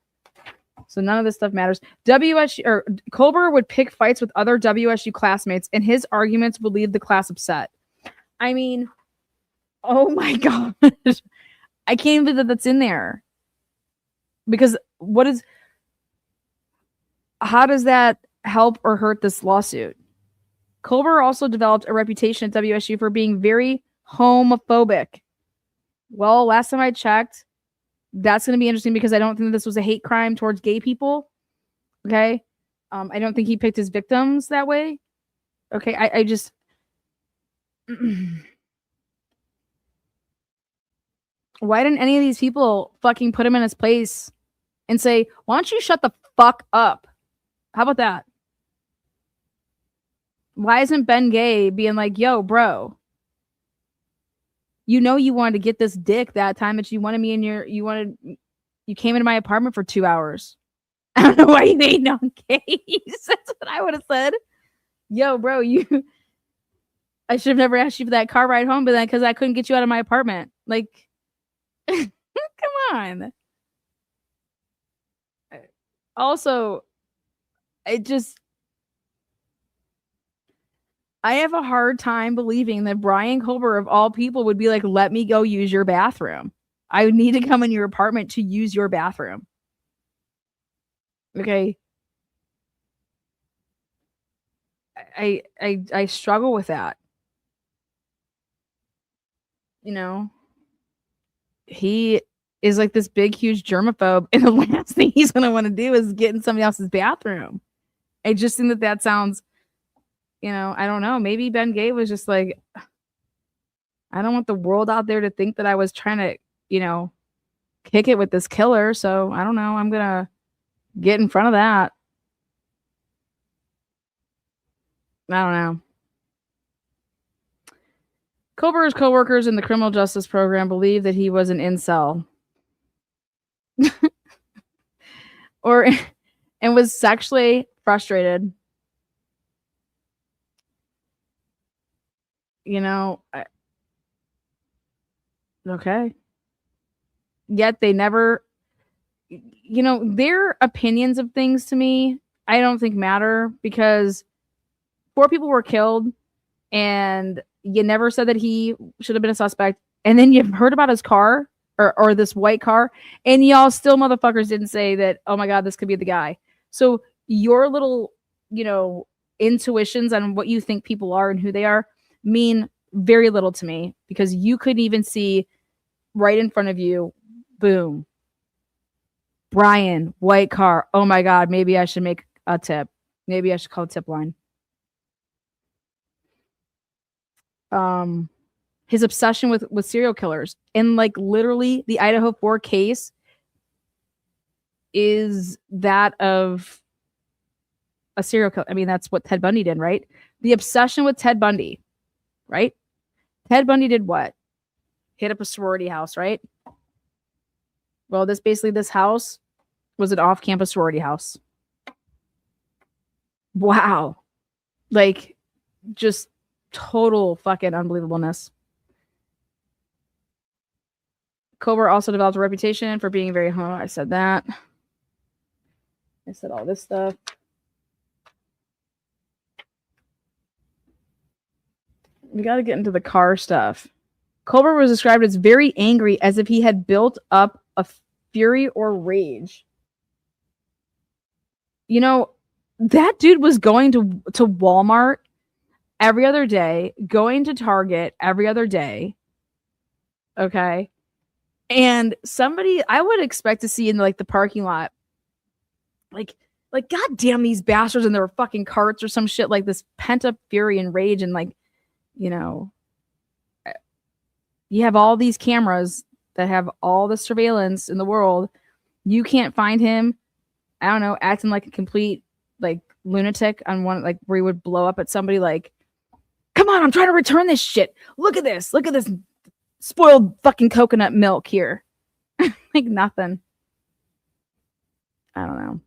A: So none of this stuff matters. WSU or Colbert would pick fights with other WSU classmates, and his arguments would leave the class upset. I mean, oh my god, I can't even believe that that's in there. Because how does that help or hurt this lawsuit? Colbert also developed a reputation at WSU for being very homophobic. Well, last time I checked, that's going to be interesting because I don't think that this was a hate crime towards gay people. Okay. I don't think he picked his victims that way. Okay. I just. Why didn't any of these people fucking put him in his place and say, why don't you shut the fuck up? How about that? Why isn't Ben Gay being like, yo, bro, you know you wanted to get this dick that time that you wanted me in you came into my apartment for 2 hours. I don't know why you made no case. That's what I would have said. Yo, bro, I should have never asked you for that car ride home, but then because I couldn't get you out of my apartment. Like, come on. Also, I have a hard time believing that Brian Colbert, of all people, would be like, let me go use your bathroom. I would need to come in your apartment to use your bathroom. Okay. I struggle with that. You know, he is like this big, huge germaphobe, and the last thing he's going to want to do is get in somebody else's bathroom. I just think that sounds, I don't know. Maybe Ben Gay was just like, I don't want the world out there to think that I was trying to, kick it with this killer. So I don't know. I'm going to get in front of that. I don't know. Colbert's coworkers in the criminal justice program believed that he was an incel. And was sexually frustrated. Okay. Yet they never, their opinions of things to me, I don't think matter because 4 people were killed and you never said that he should have been a suspect. And then you've heard about his car or this white car, and y'all still motherfuckers didn't say that, oh my God, this could be the guy. So your little, intuitions on what you think people are and who they are mean very little to me because you couldn't even see right in front of you, boom, Brian, white car. Oh my God, maybe I should make a tip. Maybe I should call a tip line. His obsession with serial killers, and like literally the Idaho4 case is that of a serial killer. I mean, that's what Ted Bundy did, right? The obsession with Ted Bundy, right? Ted Bundy did what? Hit up a sorority house, right? Well, this house was an off-campus sorority house. Wow. Like, just total fucking unbelievableness. Colbert also developed a reputation for being very I said that. I said all this stuff. We got to get into the car stuff. Colbert was described as very angry, as if he had built up a fury or rage. You know, that dude was going to Walmart every other day, going to Target every other day. Okay. And somebody I would expect to see in like the parking lot, like god damn these bastards in their fucking carts or some shit, like this pent up fury and rage. And like, you know, you have all these cameras that have all the surveillance in the world. You can't find him, I don't know, acting like a complete like lunatic on one, like where he would blow up at somebody like, come on, I'm trying to return this shit. Look at this spoiled fucking coconut milk here. Like nothing. I don't know.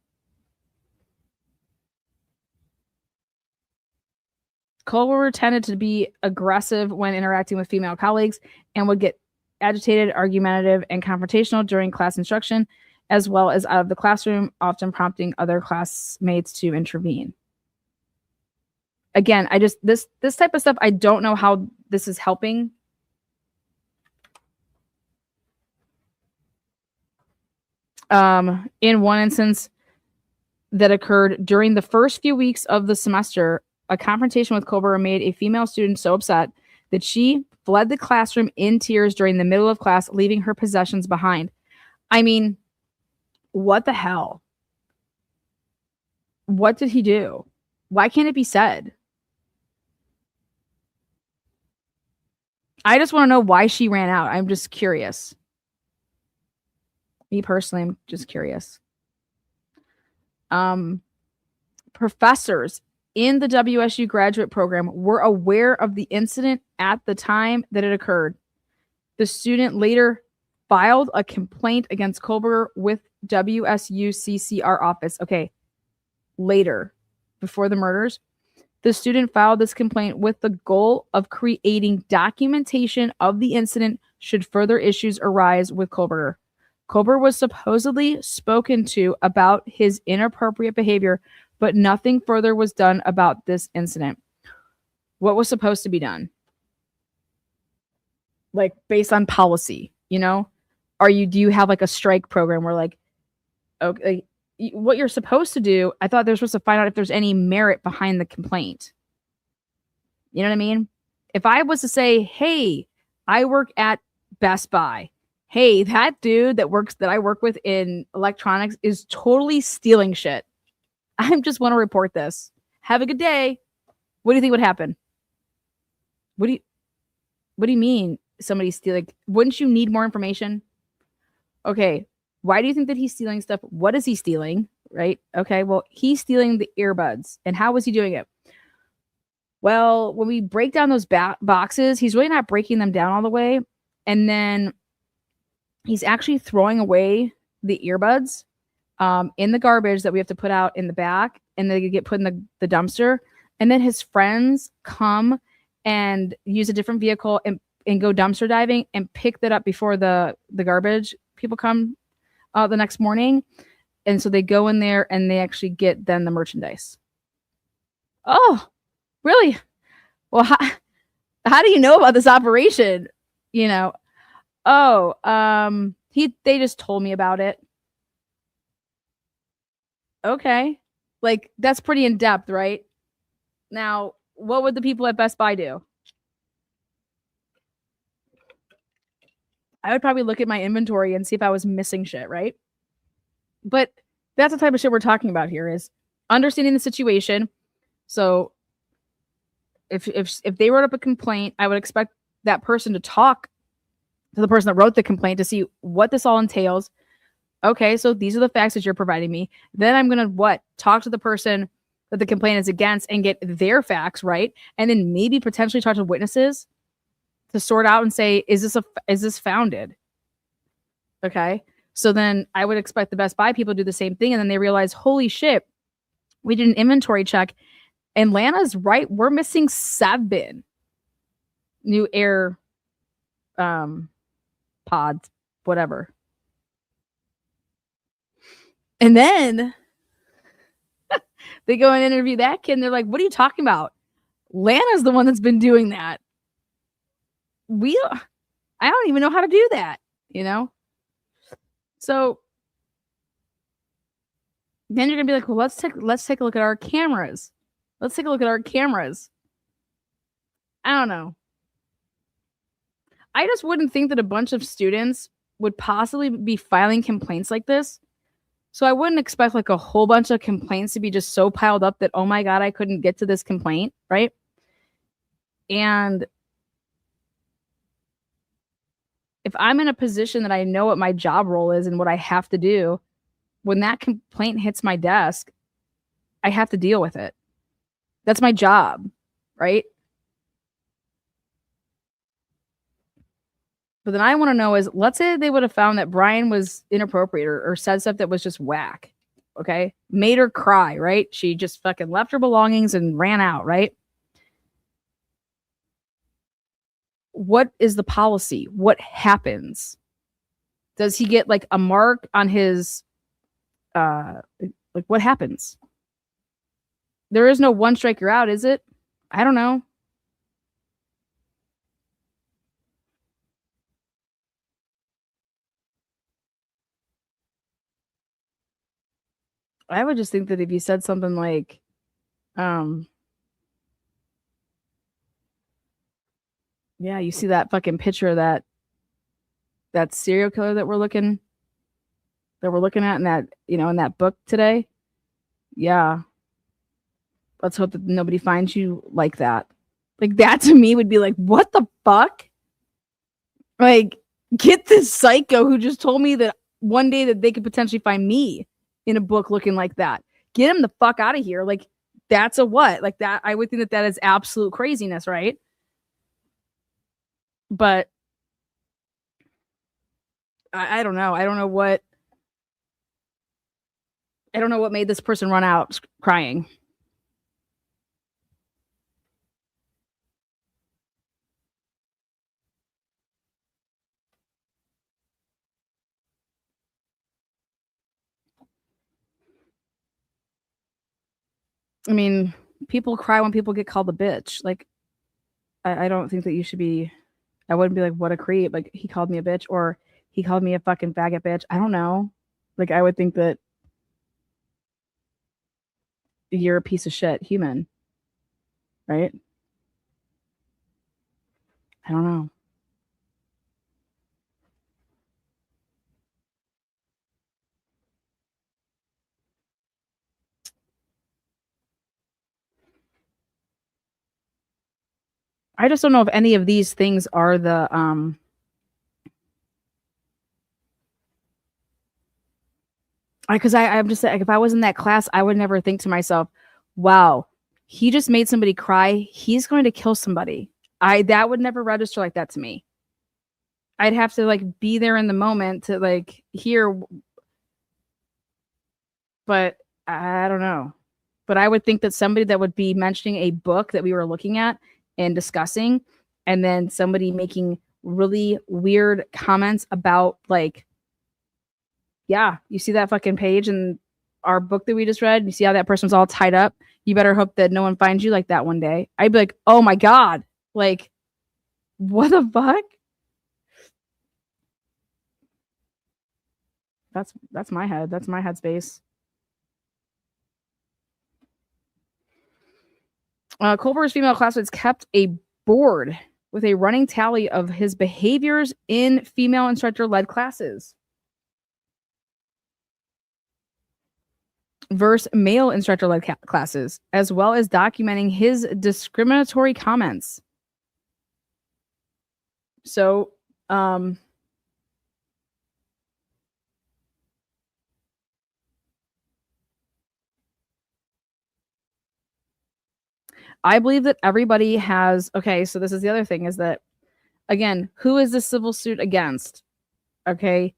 A: Colbert tended to be aggressive when interacting with female colleagues and would get agitated, argumentative, and confrontational during class instruction, as well as out of the classroom, often prompting other classmates to intervene. Again, this type of stuff, I don't know how this is helping. In one instance that occurred during the first few weeks of the semester, a confrontation with Colbert made a female student so upset that she fled the classroom in tears during the middle of class, leaving her possessions behind. I mean, what the hell? What did he do? Why can't it be said? I just want to know why she ran out. I'm just curious. Me personally, I'm just curious. Professors in the WSU graduate program were aware of the incident at the time that it occurred. The student later filed a complaint against Colbert with WSU CCR office. Okay, later, before the murders, the student filed this complaint with the goal of creating documentation of the incident should further issues arise with Colbert. Colbert was supposedly spoken to about his inappropriate behavior, but nothing further was done about this incident. What was supposed to be done? Like based on policy, you know? Do you have like a strike program where like, okay, what you're supposed to do, I thought they're supposed to find out if there's any merit behind the complaint. You know what I mean? If I was to say, hey, I work at Best Buy. Hey, that dude that I work with in electronics is totally stealing shit. I just want to report this. Have a good day. What do you think would happen? What do you mean somebody's stealing? Wouldn't you need more information? Okay, why do you think that he's stealing stuff? What is he stealing? Right? Okay, well, he's stealing the earbuds. And how was he doing it? Well, when we break down those boxes, he's really not breaking them down all the way. And then he's actually throwing away the earbuds in the garbage that we have to put out in the back, and they get put in the dumpster. And then his friends come and use a different vehicle and go dumpster diving and pick that up before the garbage people come the next morning. And so they go in there and they actually get then the merchandise. Oh, really? Well, how do you know about this operation? You know, they just told me about it. Okay. Like, that's pretty in depth, right? Now, what would the people at Best Buy do? I would probably look at my inventory and see if I was missing shit, right? But that's the type of shit we're talking about here, is understanding the situation. So if they wrote up a complaint, I would expect that person to talk to the person that wrote the complaint to see what this all entails. Okay, so these are the facts that you're providing me. Then I'm going to talk to the person that the complaint is against and get their facts, right? And then maybe potentially talk to witnesses to sort out and say, is this founded? Okay. So then I would expect the Best Buy people to do the same thing. And then they realize, holy shit, we did an inventory check. And Lana's right. We're missing 7 new air pods, whatever. And then they go and interview that kid and they're like, what are you talking about? Lana's the one that's been doing that. I don't even know how to do that, you know? So then you're gonna be like, well, let's take a look at our cameras. Let's take a look at our cameras. I don't know. I just wouldn't think that a bunch of students would possibly be filing complaints like this. So I wouldn't expect like a whole bunch of complaints to be just so piled up that, oh my God, I couldn't get to this complaint, right? And if I'm in a position that I know what my job role is and what I have to do, when that complaint hits my desk, I have to deal with it. That's my job, right? But then I want to know is, let's say they would have found that Brian was inappropriate or said stuff that was just whack. Okay. Made her cry, right? She just fucking left her belongings and ran out, right? What is the policy? What happens? Does he get like a mark on his, like what happens? There is no one strike you're out, is it? I don't know. I would just think that if you said something like, um, yeah, you see that fucking picture of that serial killer that we're looking at in that, in that book today. Yeah. Let's hope that nobody finds you like that. Like that to me would be like, what the fuck? Like, get this psycho who just told me that one day that they could potentially find me in a book looking like that. Get him the fuck out of here. Like, that's a what? Like that, I would think that is absolute craziness, right? But I don't know. I don't know what made this person run out crying. I mean, people cry when people get called a bitch. Like, I don't think that you should be. I wouldn't be like, what a creep. Like, he called me a bitch or he called me a fucking faggot bitch. I don't know. Like, I would think that you're a piece of shit human, right? I don't know. I just don't know if any of these things are the because I'm just like, if I was in that class, I would never think to myself, wow, he just made somebody cry. He's going to kill somebody. That would never register like that to me. I'd have to like be there in the moment to like hear, but I don't know. But I would think that somebody that would be mentioning a book that we were looking at and discussing, and then somebody making really weird comments about like, yeah, you see that fucking page in our book that we just read? You see how that person's all tied up? You better hope that no one finds you like that one day. I'd be like, oh my God, like, what the fuck? That's my head. That's my headspace. Culver's female classmates kept a board with a running tally of his behaviors in female instructor-led classes versus male instructor-led classes, as well as documenting his discriminatory comments. So, I believe that everybody has, okay, so this is the other thing is that, again, who is the civil suit against? Okay.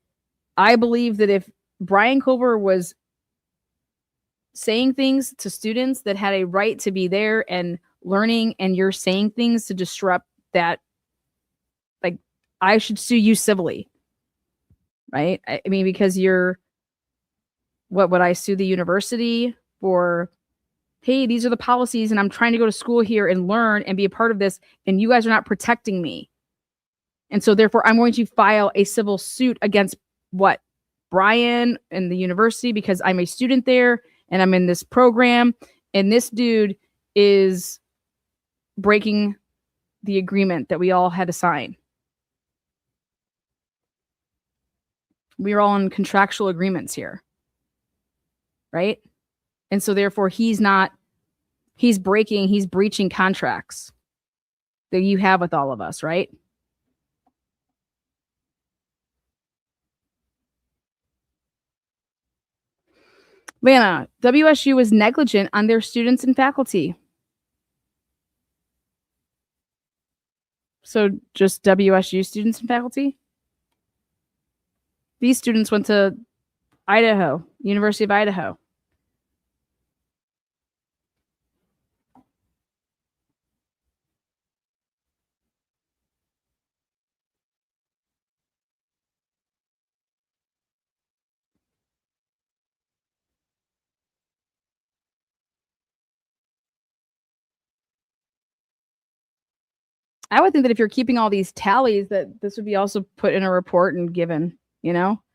A: I believe that if Brian Culver was saying things to students that had a right to be there and learning, and you're saying things to disrupt that, like, I should sue you civilly, right? I mean, because what would I sue the university for? Hey, these are the policies, and I'm trying to go to school here and learn and be a part of this, and you guys are not protecting me. And so therefore I'm going to file a civil suit against what? Brian and the university, because I'm a student there and I'm in this program, and this dude is breaking the agreement that we all had to sign. We are all in contractual agreements here, right? And so therefore he's breaching contracts that you have with all of us, right? Vanna, WSU was negligent on their students and faculty. So just WSU students and faculty? These students went to Idaho, University of Idaho. I would think that if you're keeping all these tallies, that this would be also put in a report and given, during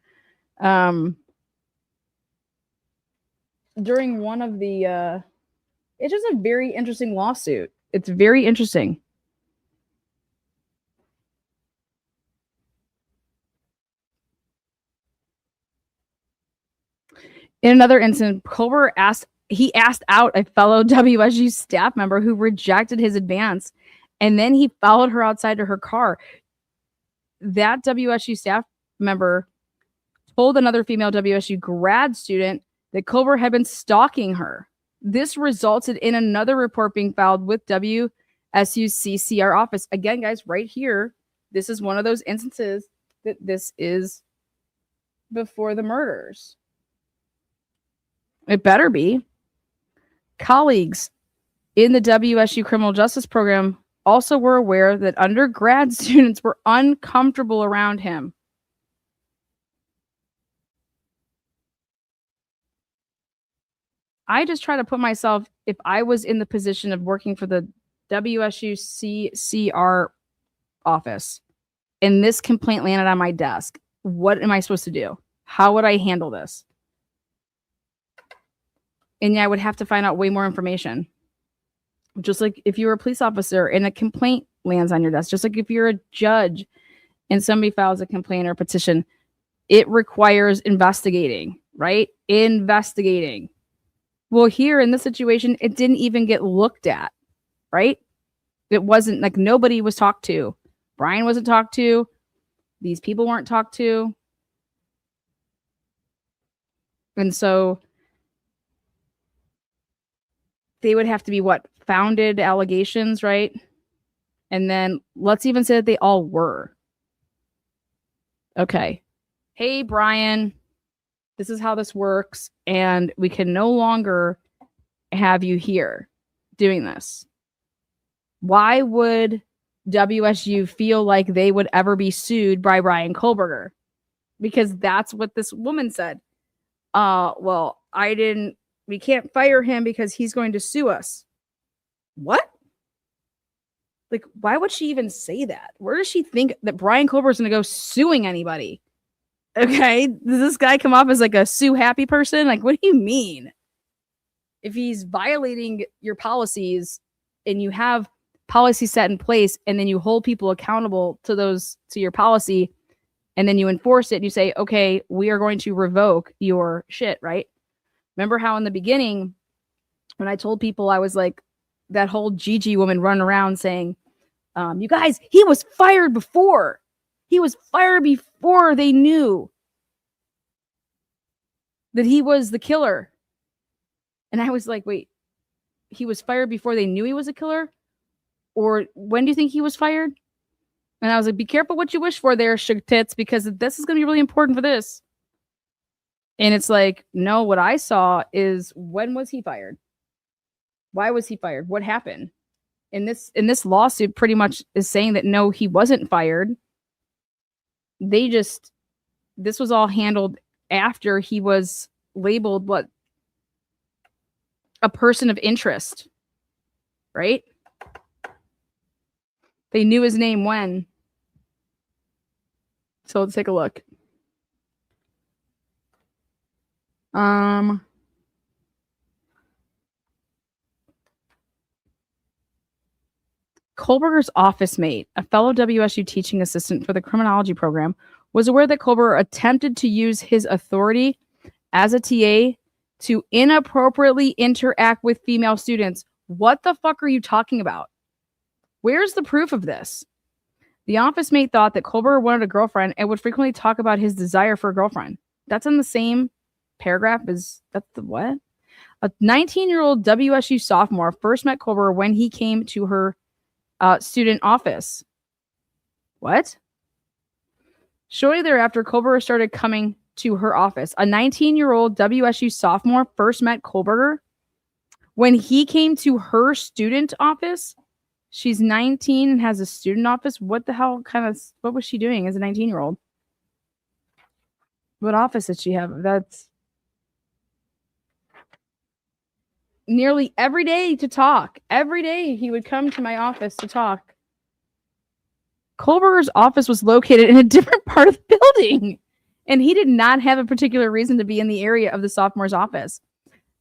A: one of the, it's just a very interesting lawsuit. It's very interesting. In another incident, Culver asked out a fellow WSU staff member who rejected his advance, and then he followed her outside to her car. That WSU staff member told another female WSU grad student that Culver had been stalking her. This resulted in another report being filed with WSU's CCR office. Again, guys, right here, this is one of those instances that this is before the murders. It better be. Colleagues in the WSU criminal justice program also were aware that undergrad students were uncomfortable around him. I just try to put myself, if I was in the position of working for the WSU CCR office and this complaint landed on my desk, what am I supposed to do? How would I handle this? And yeah, I would have to find out way more information. Just like if you were a police officer and a complaint lands on your desk, just like if you're a judge and somebody files a complaint or a petition, it requires investigating, right? Investigating. Well, here in this situation, it didn't even get looked at, right? It wasn't like nobody was talked to. Brian wasn't talked to. These people weren't talked to. And so they would have to be founded allegations, right? And then let's even say that they all were. Okay. Hey, Brian, this is how this works. And we can no longer have you here doing this. Why would WSU feel like they would ever be sued by Brian Kohlberger? Because that's what this woman said. Well, we can't fire him because he's going to sue us. What? Like, why would she even say that? Where does she think that Brian Kohlberger is going to go suing anybody? Okay. Does this guy come off as like a sue happy person? Like, what do you mean? If he's violating your policies and you have policies set in place and then you hold people accountable to your policy and then you enforce it and you say, okay, we are going to revoke your shit, right? Remember how in the beginning, when I told people, I was like, that whole Gigi woman running around saying, you guys, he was fired before. He was fired before they knew that he was the killer. And I was like, wait, he was fired before they knew he was a killer? Or when do you think he was fired? And I was like, be careful what you wish for there, sugar tits, because this is going to be really important for this. And it's like, no, what I saw is, when was he fired? Why was he fired? What happened? In this lawsuit pretty much is saying that no, he wasn't fired. This was all handled after he was labeled a person of interest, right? They knew his name when. So let's take a look. Kohlberger's office mate, a fellow WSU teaching assistant for the criminology program, was aware that Kohlberger attempted to use his authority as a TA to inappropriately interact with female students. What the fuck are you talking about? Where's the proof of this? The office mate thought that Kohlberger wanted a girlfriend and would frequently talk about his desire for a girlfriend. That's in the same paragraph as that's the what? A 19-year-old WSU sophomore first met Kohlberger when he came to her student office. What? Shortly thereafter, Kohlberger started coming to her office. A 19-year-old WSU sophomore first met Kohlberger when he came to her student office. She's 19 and has a student office. What the hell what was she doing as a 19-year-old? What office did she have? That's nearly every day to talk. Every day he would come to my office to talk. Kohlberger's office was located in a different part of the building, and he did not have a particular reason to be in the area of the sophomore's office.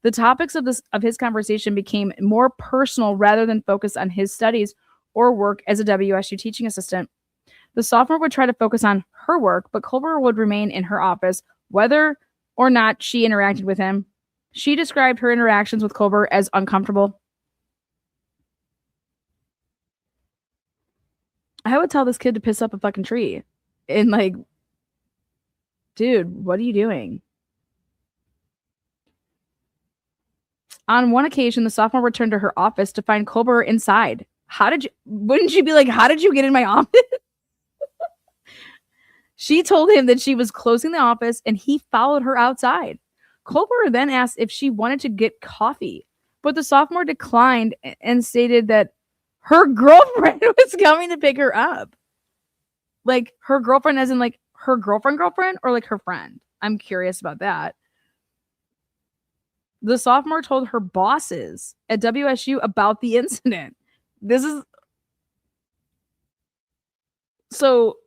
A: The topics of his conversation became more personal rather than focused on his studies or work as a WSU teaching assistant. The sophomore would try to focus on her work, but Kohlberger would remain in her office, whether or not she interacted with him. She described her interactions with Kohlberger as uncomfortable. I would tell this kid to piss up a fucking tree. And like, dude, what are you doing? On one occasion, the sophomore returned to her office to find Kohlberger inside. Wouldn't you be like, how did you get in my office? She told him that she was closing the office and he followed her outside. Kohlberger then asked if she wanted to get coffee, but the sophomore declined and stated that her girlfriend was coming to pick her up. Like her girlfriend as in like her girlfriend or like her friend? I'm curious about that. The sophomore told her bosses at WSU about the incident. This is so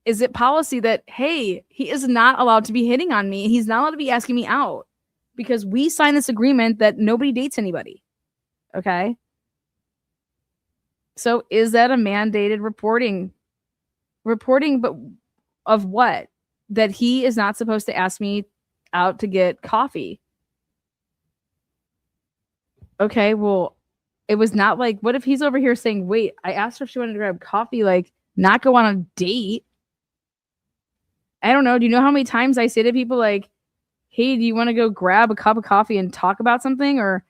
A: is it policy that, hey, he is not allowed to be hitting on me? He's not allowed to be asking me out because we signed this agreement that nobody dates anybody. Okay. So is that a mandated reporting, but of what? That he is not supposed to ask me out to get coffee. Okay, well, it was not like, what if he's over here saying, wait, I asked her if she wanted to grab coffee, like not go on a date. I don't know. Do you know how many times I say to people like, hey, do you want to go grab a cup of coffee and talk about something? Or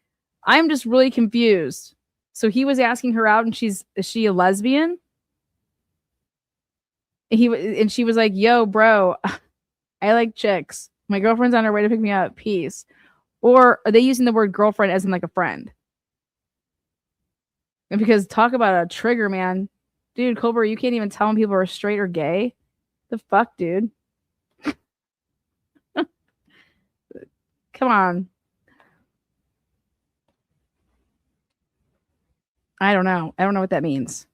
A: I'm just really confused. So he was asking her out and is she a lesbian? And she was like, yo, bro, I like chicks. My girlfriend's on her way to pick me up. Peace. Or are they using the word girlfriend as in like a friend? And because talk about a trigger, man. Dude, Kohlberger, you can't even tell when people are straight or gay. The fuck, dude? Come on. I don't know. I don't know what that means.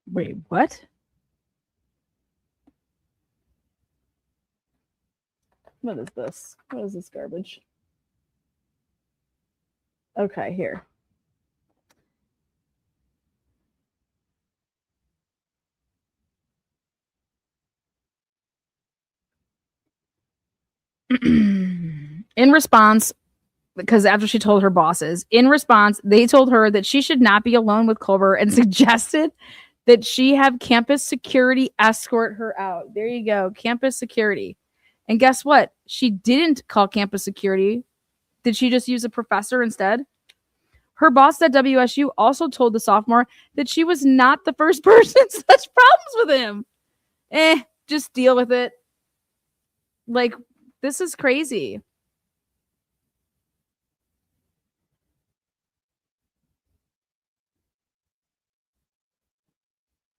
A: Wait, what? What is this? What is this garbage? Okay, here. In response, because after she told her bosses, in response, they told her that she should not be alone with Kohlberger and suggested that she have campus security escort her out. There you go, campus security. And guess what? She didn't call campus security. Did she just use a professor instead? Her boss at WSU also told the sophomore that she was not the first person in such problems with him. Just deal with it. Like, this is crazy.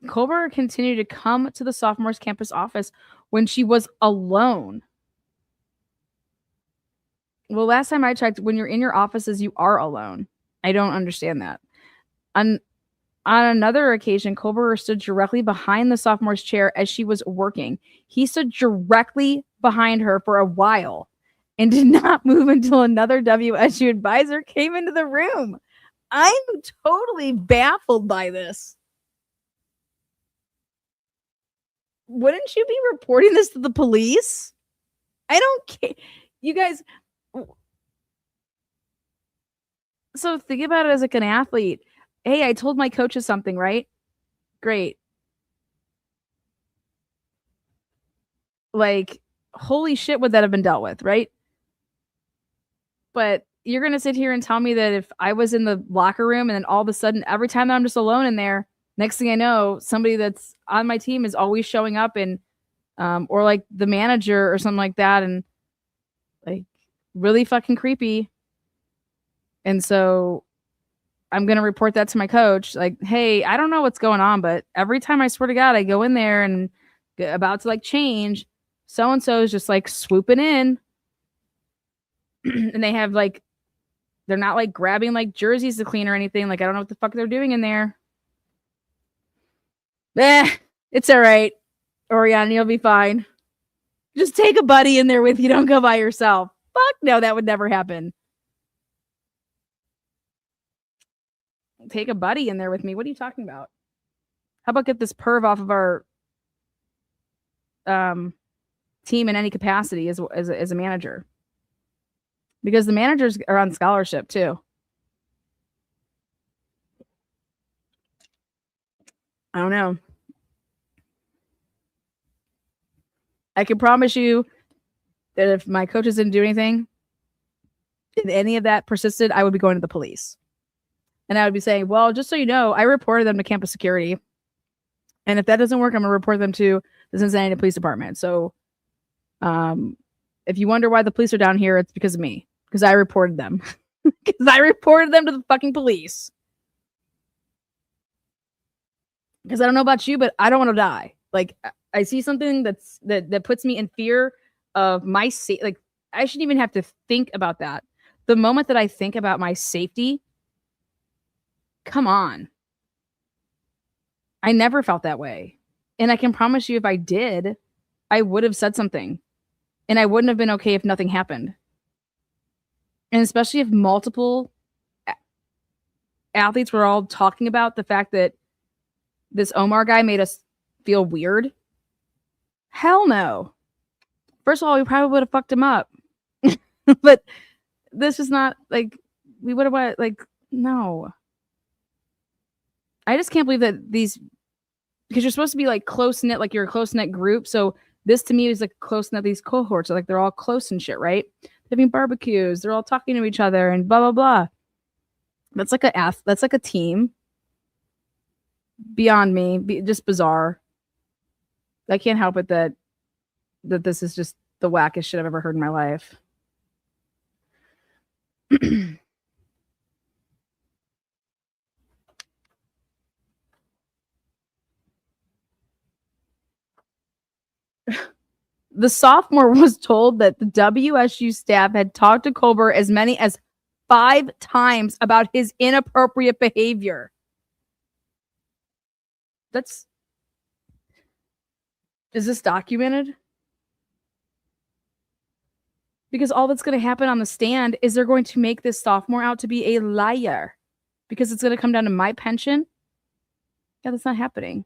A: Kohlberger continued to come to the sophomore's campus office when she was alone. Well, last time I checked, when you're in your offices, you are alone. I don't understand that. On another occasion, Culver stood directly behind the sophomore's chair as she was working. He stood directly behind her for a while and did not move until another WSU advisor came into the room. I'm totally baffled by this. Wouldn't you be reporting this to the police? I don't care. You guys. So think about it as like an athlete. Hey, I told my coaches something, right? Great. Like, holy shit, would that have been dealt with, right? But you're going to sit here and tell me that if I was in the locker room and then all of a sudden, every time that I'm just alone in there, next thing I know, somebody that's on my team is always showing up and, or like the manager or something like that, and like really fucking creepy. And so I'm going to report that to my coach. Like, hey, I don't know what's going on, but every time I swear to God, I go in there and about to like change, so and so is just like swooping in. And they have like, they're not like grabbing like jerseys to clean or anything. Like, I don't know what the fuck they're doing in there. It's all right. Oriana, you'll be fine. Just take a buddy in there with you. Don't go by yourself. Fuck no, that would never happen. Take a buddy in there with me. What are you talking about? How about get this perv off of our team in any capacity as a manager? Because the managers are on scholarship too. I don't know. I can promise you that if my coaches didn't do anything, if any of that persisted, I would be going to the police. And I would be saying, well, just so you know, I reported them to campus security. And if that doesn't work, I'm going to report them to the Cincinnati Police Department. So if you wonder why the police are down here, it's because of me. Because I reported them. Because I reported them to the fucking police. Because I don't know about you, but I don't want to die. Like, I see something that puts me in fear of my safety. Like, I shouldn't even have to think about that. The moment that I think about my safety, come on. I never felt that way. And I can promise you, if I did, I would have said something. And I wouldn't have been okay if nothing happened. And especially if multiple athletes were all talking about the fact that this Omar guy made us feel weird. Hell no. First of all, we probably would have fucked him up. But this is not like, we would have, like, no. I just can't believe that these, because you're supposed to be like close knit, like you're a close knit group. So this to me is like close knit, these cohorts are like, they're all close and shit, right? They're having barbecues, they're all talking to each other and blah, blah, blah. That's like a team. Beyond me, just bizarre. I can't help it that this is just the wackest shit I've ever heard in my life. The sophomore was told that the WSU staff had talked to Culver as many as 5 times about his inappropriate behavior. Is this documented? Because all that's going to happen on the stand is they're going to make this sophomore out to be a liar. Because it's going to come down to my pension. Yeah, that's not happening.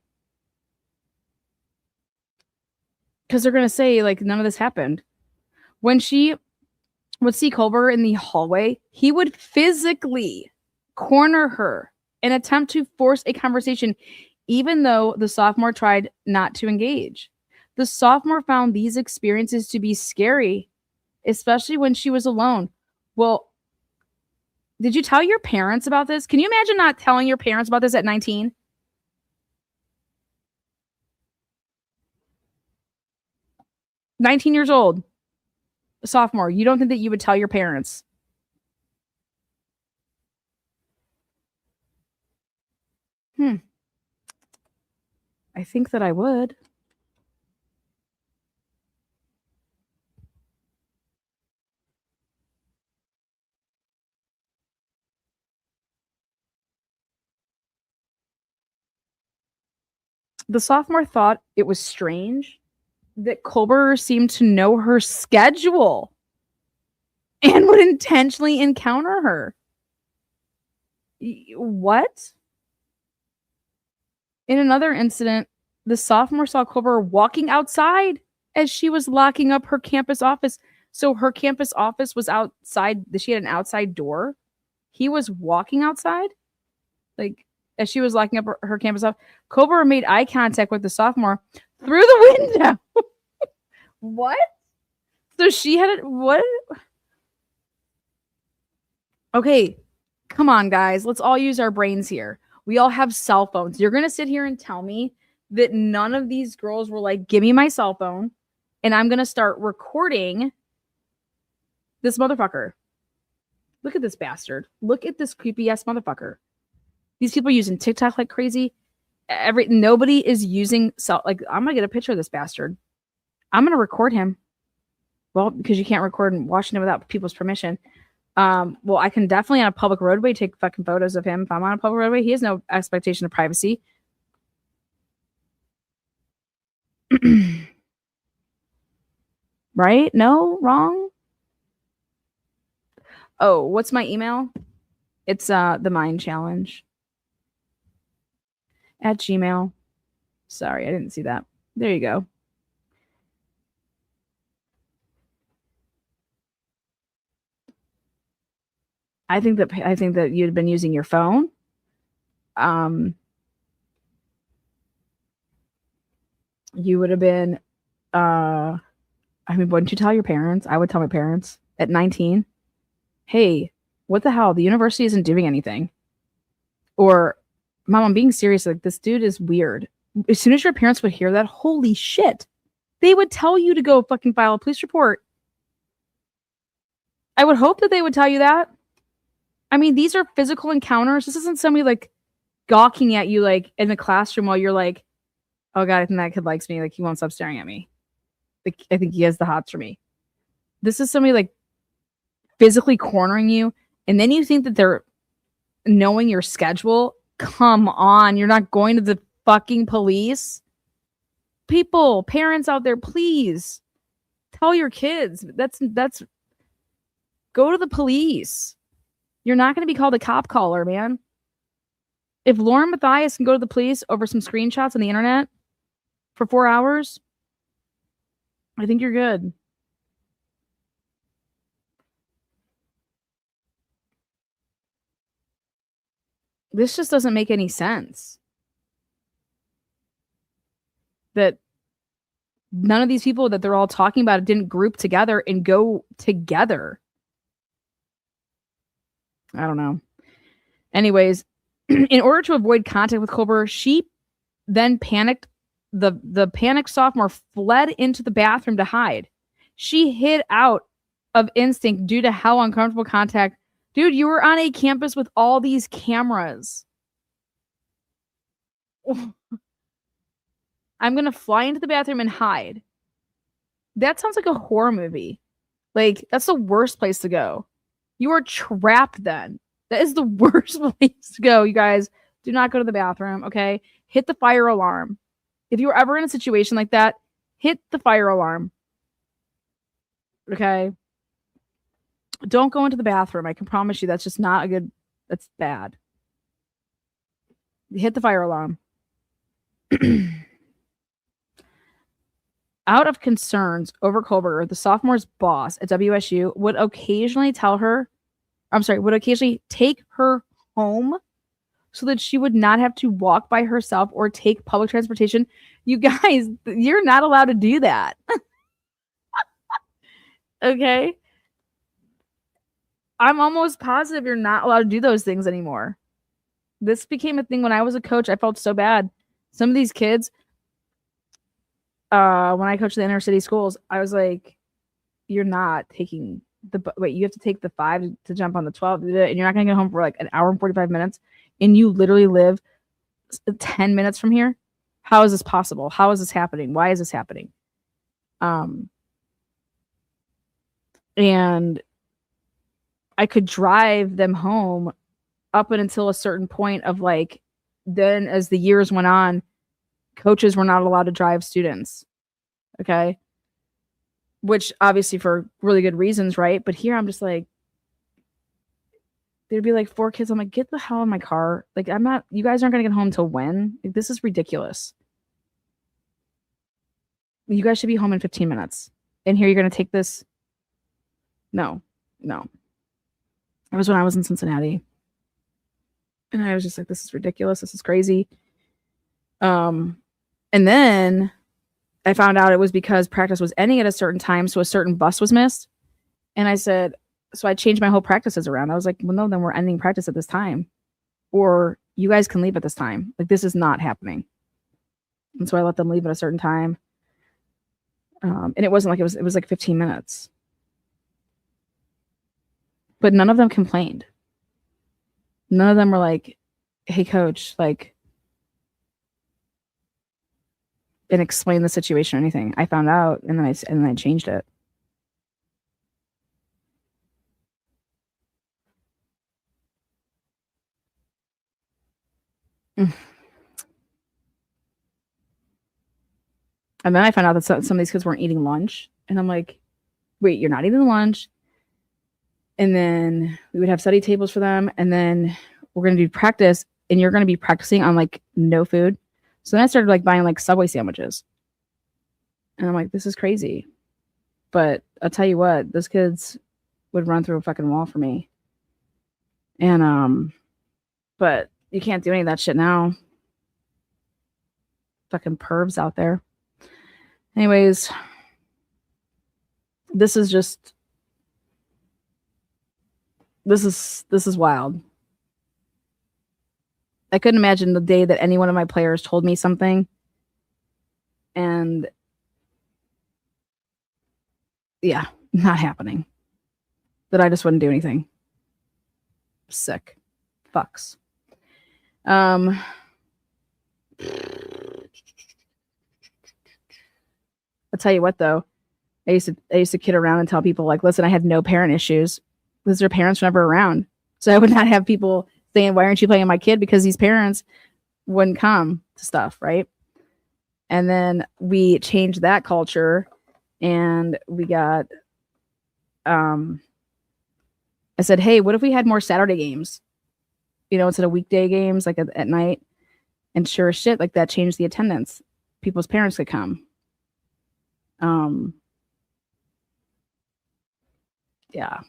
A: Because they're going to say, like, none of this happened. When she would see Culver in the hallway, he would physically corner her and attempt to force a conversation, even though the sophomore tried not to engage. The sophomore found these experiences to be scary, especially when she was alone. Well, did you tell your parents about this? Can you imagine not telling your parents about this at 19? Years old, sophomore. You don't think that you would tell your parents? I think that I would. The sophomore thought it was strange that Kohlberger seemed to know her schedule and would intentionally encounter her. What? In another incident, the sophomore saw Kohlberger walking outside as she was locking up her campus office. So her campus office was outside. She had an outside door. He was walking outside, like as she was locking up her campus office. Kohlberger made eye contact with the sophomore through the window. What? So she had it. What? Okay, come on, guys. Let's all use our brains here. We all have cell phones. You're going to sit here and tell me that none of these girls were like, give me my cell phone and I'm going to start recording this motherfucker. Look at this bastard. Look at this creepy ass motherfucker. These people are using TikTok like crazy. Nobody is using like, I'm going to get a picture of this bastard. I'm going to record him. Well, because you can't record in Washington without people's permission. Well, I can definitely on a public roadway take fucking photos of him. If I'm on a public roadway, he has no expectation of privacy. Right? No? Wrong? Oh, what's my email? It's the Mind Challenge at Gmail. Sorry, I didn't see that. There you go. I think that you'd been using your phone. You would have been I mean, wouldn't you tell your parents? I would tell my parents at 19, hey, what the hell? The university isn't doing anything. Or, Mom, I'm being serious. Like, this dude is weird. As soon as your parents would hear that, holy shit, they would tell you to go fucking file a police report. I would hope that they would tell you that. I mean, these are physical encounters. This isn't somebody like gawking at you like in the classroom while you're like, oh God, I think that kid likes me. Like, he won't stop staring at me. Like, I think he has the hots for me. This is somebody like physically cornering you. And then you think that they're knowing your schedule. Come on. You're not going to the fucking police. People, parents out there, please tell your kids. That's go to the police. You're not going to be called a cop caller, man. If Lauren Mathias can go to the police over some screenshots on the internet for 4 hours, I think you're good. This just doesn't make any sense. That none of these people that they're all talking about didn't group together and go together. I don't know. Anyways, in order to avoid contact with Kohlberger, she then panicked. The panicked sophomore fled into the bathroom to hide. She hid out of instinct due to how uncomfortable contact. Dude, you were on a campus with all these cameras. I'm going to fly into the bathroom and hide. That sounds like a horror movie. Like, that's the worst place to go. You are trapped then. That is the worst place to go, you guys. Do not go to the bathroom, okay? Hit the fire alarm. If you're ever in a situation like that, hit the fire alarm. Okay? Don't go into the bathroom. I can promise you that's just not a good, that's bad. Hit the fire alarm. Out of concerns over Kohlberger, the sophomore's boss at WSU would occasionally take her home so that she would not have to walk by herself or take public transportation. You guys, you're not allowed to do that. Okay? I'm almost positive you're not allowed to do those things anymore. This became a thing when I was a coach. I felt so bad. Some of these kids, when I coached the inner city schools, I was like, you're not taking you have to take the 5 to jump on the 12, and you're not going to get home for like an hour and 45 minutes, and you literally live 10 minutes from here. How is this possible? How is this happening? Why is this happening? And I could drive them home up and until a certain point of like, then as the years went on, Coaches were not allowed to drive students. Okay. Which obviously for really good reasons, right? But here I'm just like, there'd be like 4 kids. I'm like, get the hell in my car. Like, I'm not, you guys aren't going to get home till when? Like, this is ridiculous. You guys should be home in 15 minutes. And here you're going to take this. No. It was when I was in Cincinnati. And I was just like, this is ridiculous. This is crazy. And then I found out it was because practice was ending at a certain time. So a certain bus was missed. And I said, so I changed my whole practices around. I was like, well, no, then we're ending practice at this time. Or you guys can leave at this time. Like, this is not happening. And so I let them leave at a certain time. And it wasn't like it was like 15 minutes. But none of them complained. None of them were like, hey, coach, like, and explain the situation or anything. I found out and then I changed it. And then I found out that some of these kids weren't eating lunch. And I'm like, wait, you're not eating lunch? And then we would have study tables for them. And then we're going to do practice. And you're going to be practicing on like no food. So then I started like buying like Subway sandwiches. And I'm like, this is crazy. But I'll tell you what, those kids would run through a fucking wall for me. And, but you can't do any of that shit now. Fucking pervs out there. Anyways, this is wild. I couldn't imagine the day that any one of my players told me something and yeah, not happening. That I just wouldn't do anything. Sick. Fucks. I'll tell you what though. I used to kid around and tell people like, listen, I had no parent issues because their parents were never around. So I would not have people saying, why aren't you playing my kid? Because these parents wouldn't come to stuff, right? And then we changed that culture and we got I said, hey, what if we had more Saturday games? Instead of weekday games like at night. And sure as shit, like that changed the attendance. People's parents could come. Yeah.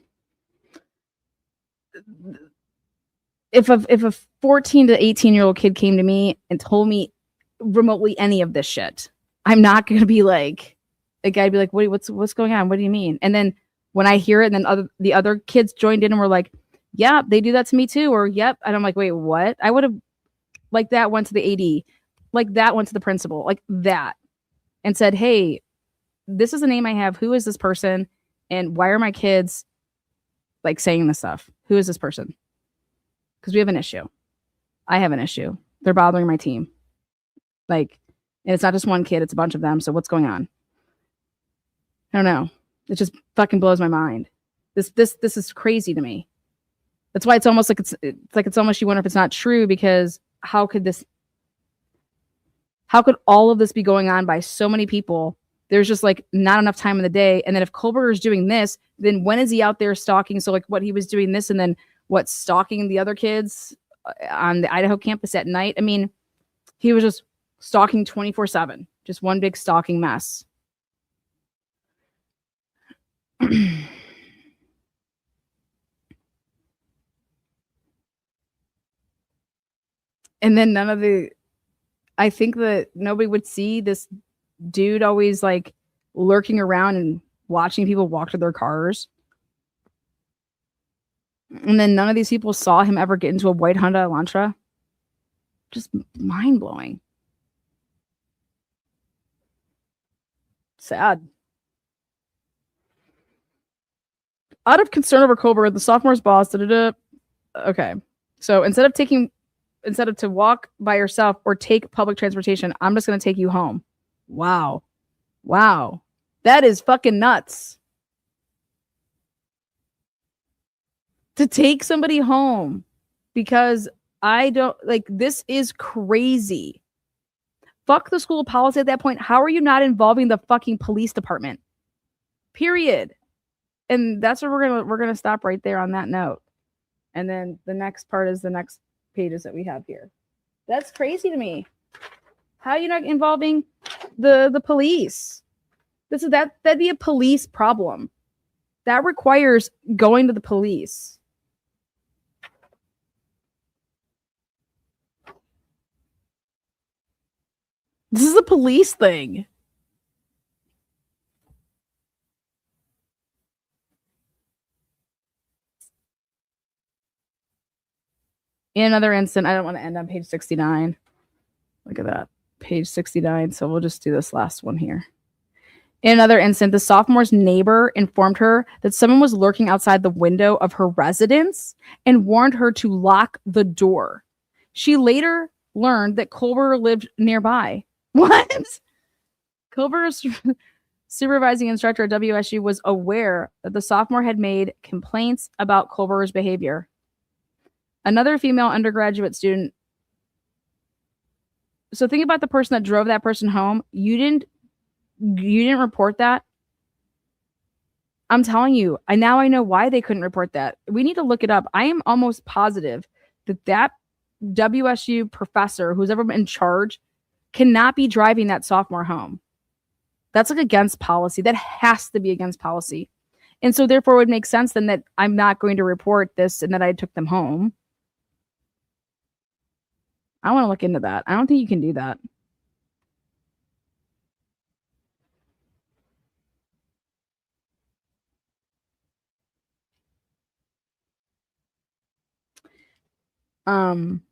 A: If a 14 to 18-year-old kid came to me and told me remotely any of this shit, I'm not going to be like, I'd be like, what's going on? What do you mean? And then when I hear it, and then the other kids joined in and were like, yeah, they do that to me too. Or, yep. And I'm like, wait, what? I would have like that went to the AD, like that went to the principal, like that, and said, hey, this is a name I have. Who is this person? And why are my kids like saying this stuff? Who is this person? Because we have an issue. I have an issue. They're bothering my team. Like, and it's not just one kid, it's a bunch of them. So what's going on? I don't know. It just fucking blows my mind. This is crazy to me. That's why it's almost like it's almost you wonder if it's not true, because how could all of this be going on by so many people? There's just like not enough time in the day. And then if Kohlberger is doing this, then when is he out there stalking? So like what he was doing this and then what, stalking the other kids on the Idaho campus at night? I mean, he was just stalking 24/7, just one big stalking mess. And then I think that nobody would see this dude always like lurking around and watching people walk to their cars. And then none of these people saw him ever get into a white Honda Elantra. Just mind blowing. Sad. Out of concern over Kohlberger, the sophomore's boss. Okay. So instead of to walk by yourself or take public transportation, I'm just going to take you home. Wow. That is fucking nuts. To take somebody home because I don't like, this is crazy. fuck the school policy at that point. How are you not involving the fucking police department? Period. And that's where we're gonna stop right there on that note. And then the next part is the next pages that we have here. That's crazy to me. How are you not involving the police? That'd be a police problem. That requires going to the police. This is a police thing. In another instant, I don't want to end on page 69. Look at that. Page 69. So we'll just do this last one here. In another instant, the sophomore's neighbor informed her that someone was lurking outside the window of her residence and warned her to lock the door. She later learned that Culber lived nearby. What? Culber's supervising instructor at WSU was aware that the sophomore had made complaints about Culber's behavior. Another female undergraduate student. So think about the person that drove that person home. You didn't report that. I'm telling you, I know why they couldn't report that. We need to look it up. I am almost positive that WSU professor who's ever been in charge cannot be driving that sophomore home. That's like against policy. That has to be against policy. And so therefore it would make sense then that I'm not going to report this and that I took them home. I want to look into that. I don't think you can do that.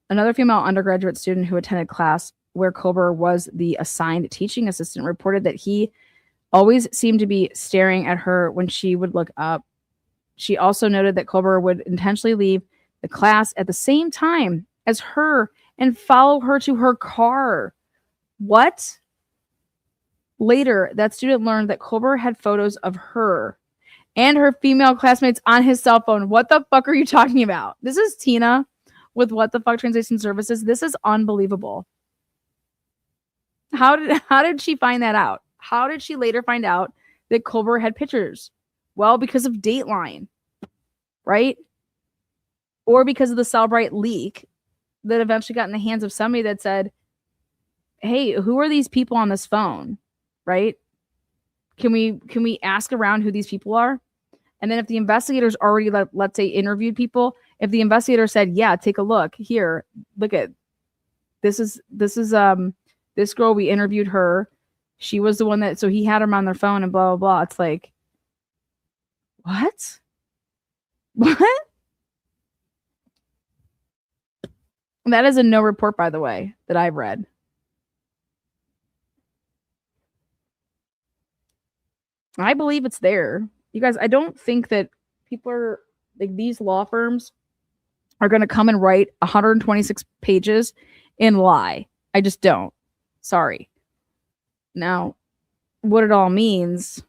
A: Another female undergraduate student who attended class where Culber was the assigned teaching assistant reported that he always seemed to be staring at her when she would look up. She also noted that Culber would intentionally leave the class at the same time as her and follow her to her car. What? Later, that student learned that Culber had photos of her and her female classmates on his cell phone. What the fuck are you talking about? This is Tina with What the Fuck Translation Services. This is unbelievable. How did she find that out? How did she later find out that Culber had pictures? Well, because of Dateline, right? Or because of the Cellbrite leak that eventually got in the hands of somebody that said, hey, who are these people on this phone? Right? Can we ask around who these people are? And then if the investigators already, let's say, interviewed people, if the investigator said, yeah, take a look here, look at this is this girl, we interviewed her. She was the one that, so he had them on their phone and blah, blah, blah. It's like, what? What? That is a no report, by the way, that I've read. I believe it's there. You guys, I don't think that people are, like, these law firms are going to come and write 126 pages and lie. I just don't. Sorry. Now, what it all means,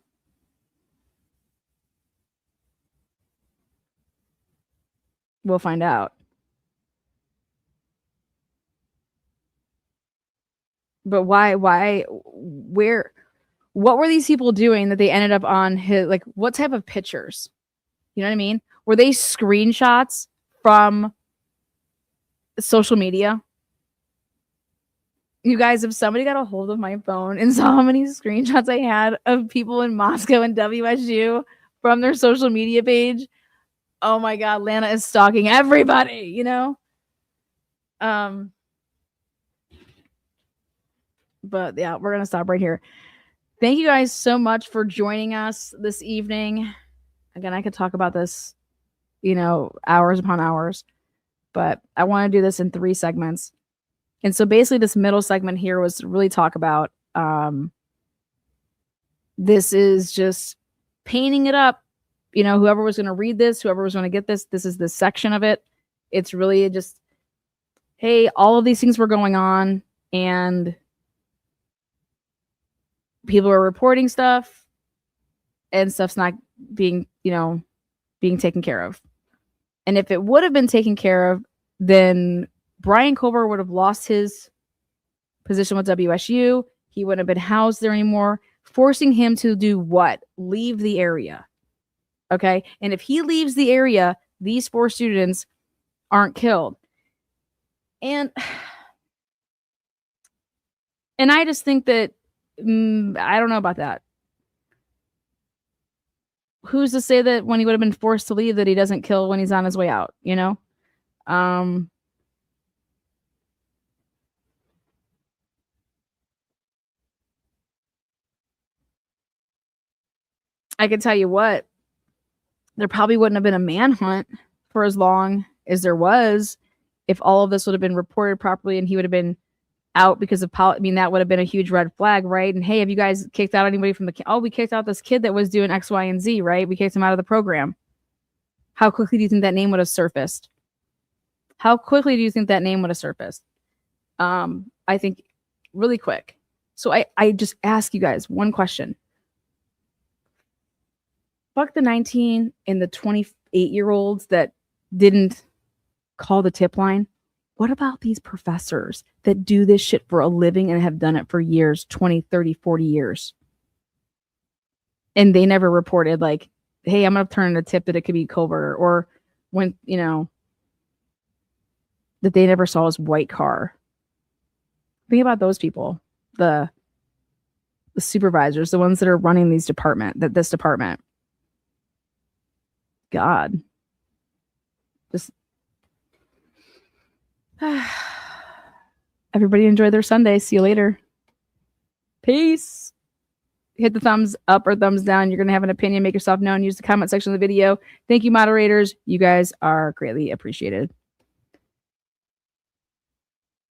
A: we'll find out. But why, where, what were these people doing that they ended up on his, like, what type of pictures? You know what I mean? Were they screenshots from social media? You guys, if somebody got a hold of my phone and saw how many screenshots I had of people in Moscow and WSU from their social media page, oh my God, Lana is stalking everybody, you know? But yeah, we're going to stop right here. Thank you guys so much for joining us this evening. Again, I could talk about this, you know, hours upon hours, but I want to do this in 3 segments. And so basically this middle segment here was to really talk about, this is just painting it up. You know, whoever was going to read this, whoever was going to get this, this is this section of it. It's really just, hey, all of these things were going on and people are reporting stuff and stuff's not being, you know, being taken care of. And if it would have been taken care of, then Brian Culber would have lost his position with WSU. He wouldn't have been housed there anymore, forcing him to do what? Leave the area. Okay. And if he leaves the area, these 4 students aren't killed. And I just think that, I don't know about that. Who's to say that when he would have been forced to leave that he doesn't kill when he's on his way out, you know? I can tell you what, there probably wouldn't have been a manhunt for as long as there was if all of this would have been reported properly and he would have been out because of I mean, that would have been a huge red flag, right? And hey, have you guys kicked out anybody from the we kicked out this kid that was doing X, Y, and Z, right? We kicked him out of the program. How quickly do you think that name would have surfaced? How quickly do you think that name would have surfaced? I think really quick. So I just ask you guys one question. Fuck the 19 and the 28-year-olds that didn't call the tip line. What about these professors that do this shit for a living and have done it for years, 20, 30, 40 years? And they never reported like, hey, I'm going to turn in a tip that it could be covert, or when, you know, that they never saw his white car. Think about those people, the supervisors, the ones that are running this department. God. Just everybody enjoy their Sunday. See you later. Peace. Hit the thumbs up or thumbs down. You're going to have an opinion. Make yourself known. Use the comment section of the video. Thank you, moderators. You guys are greatly appreciated.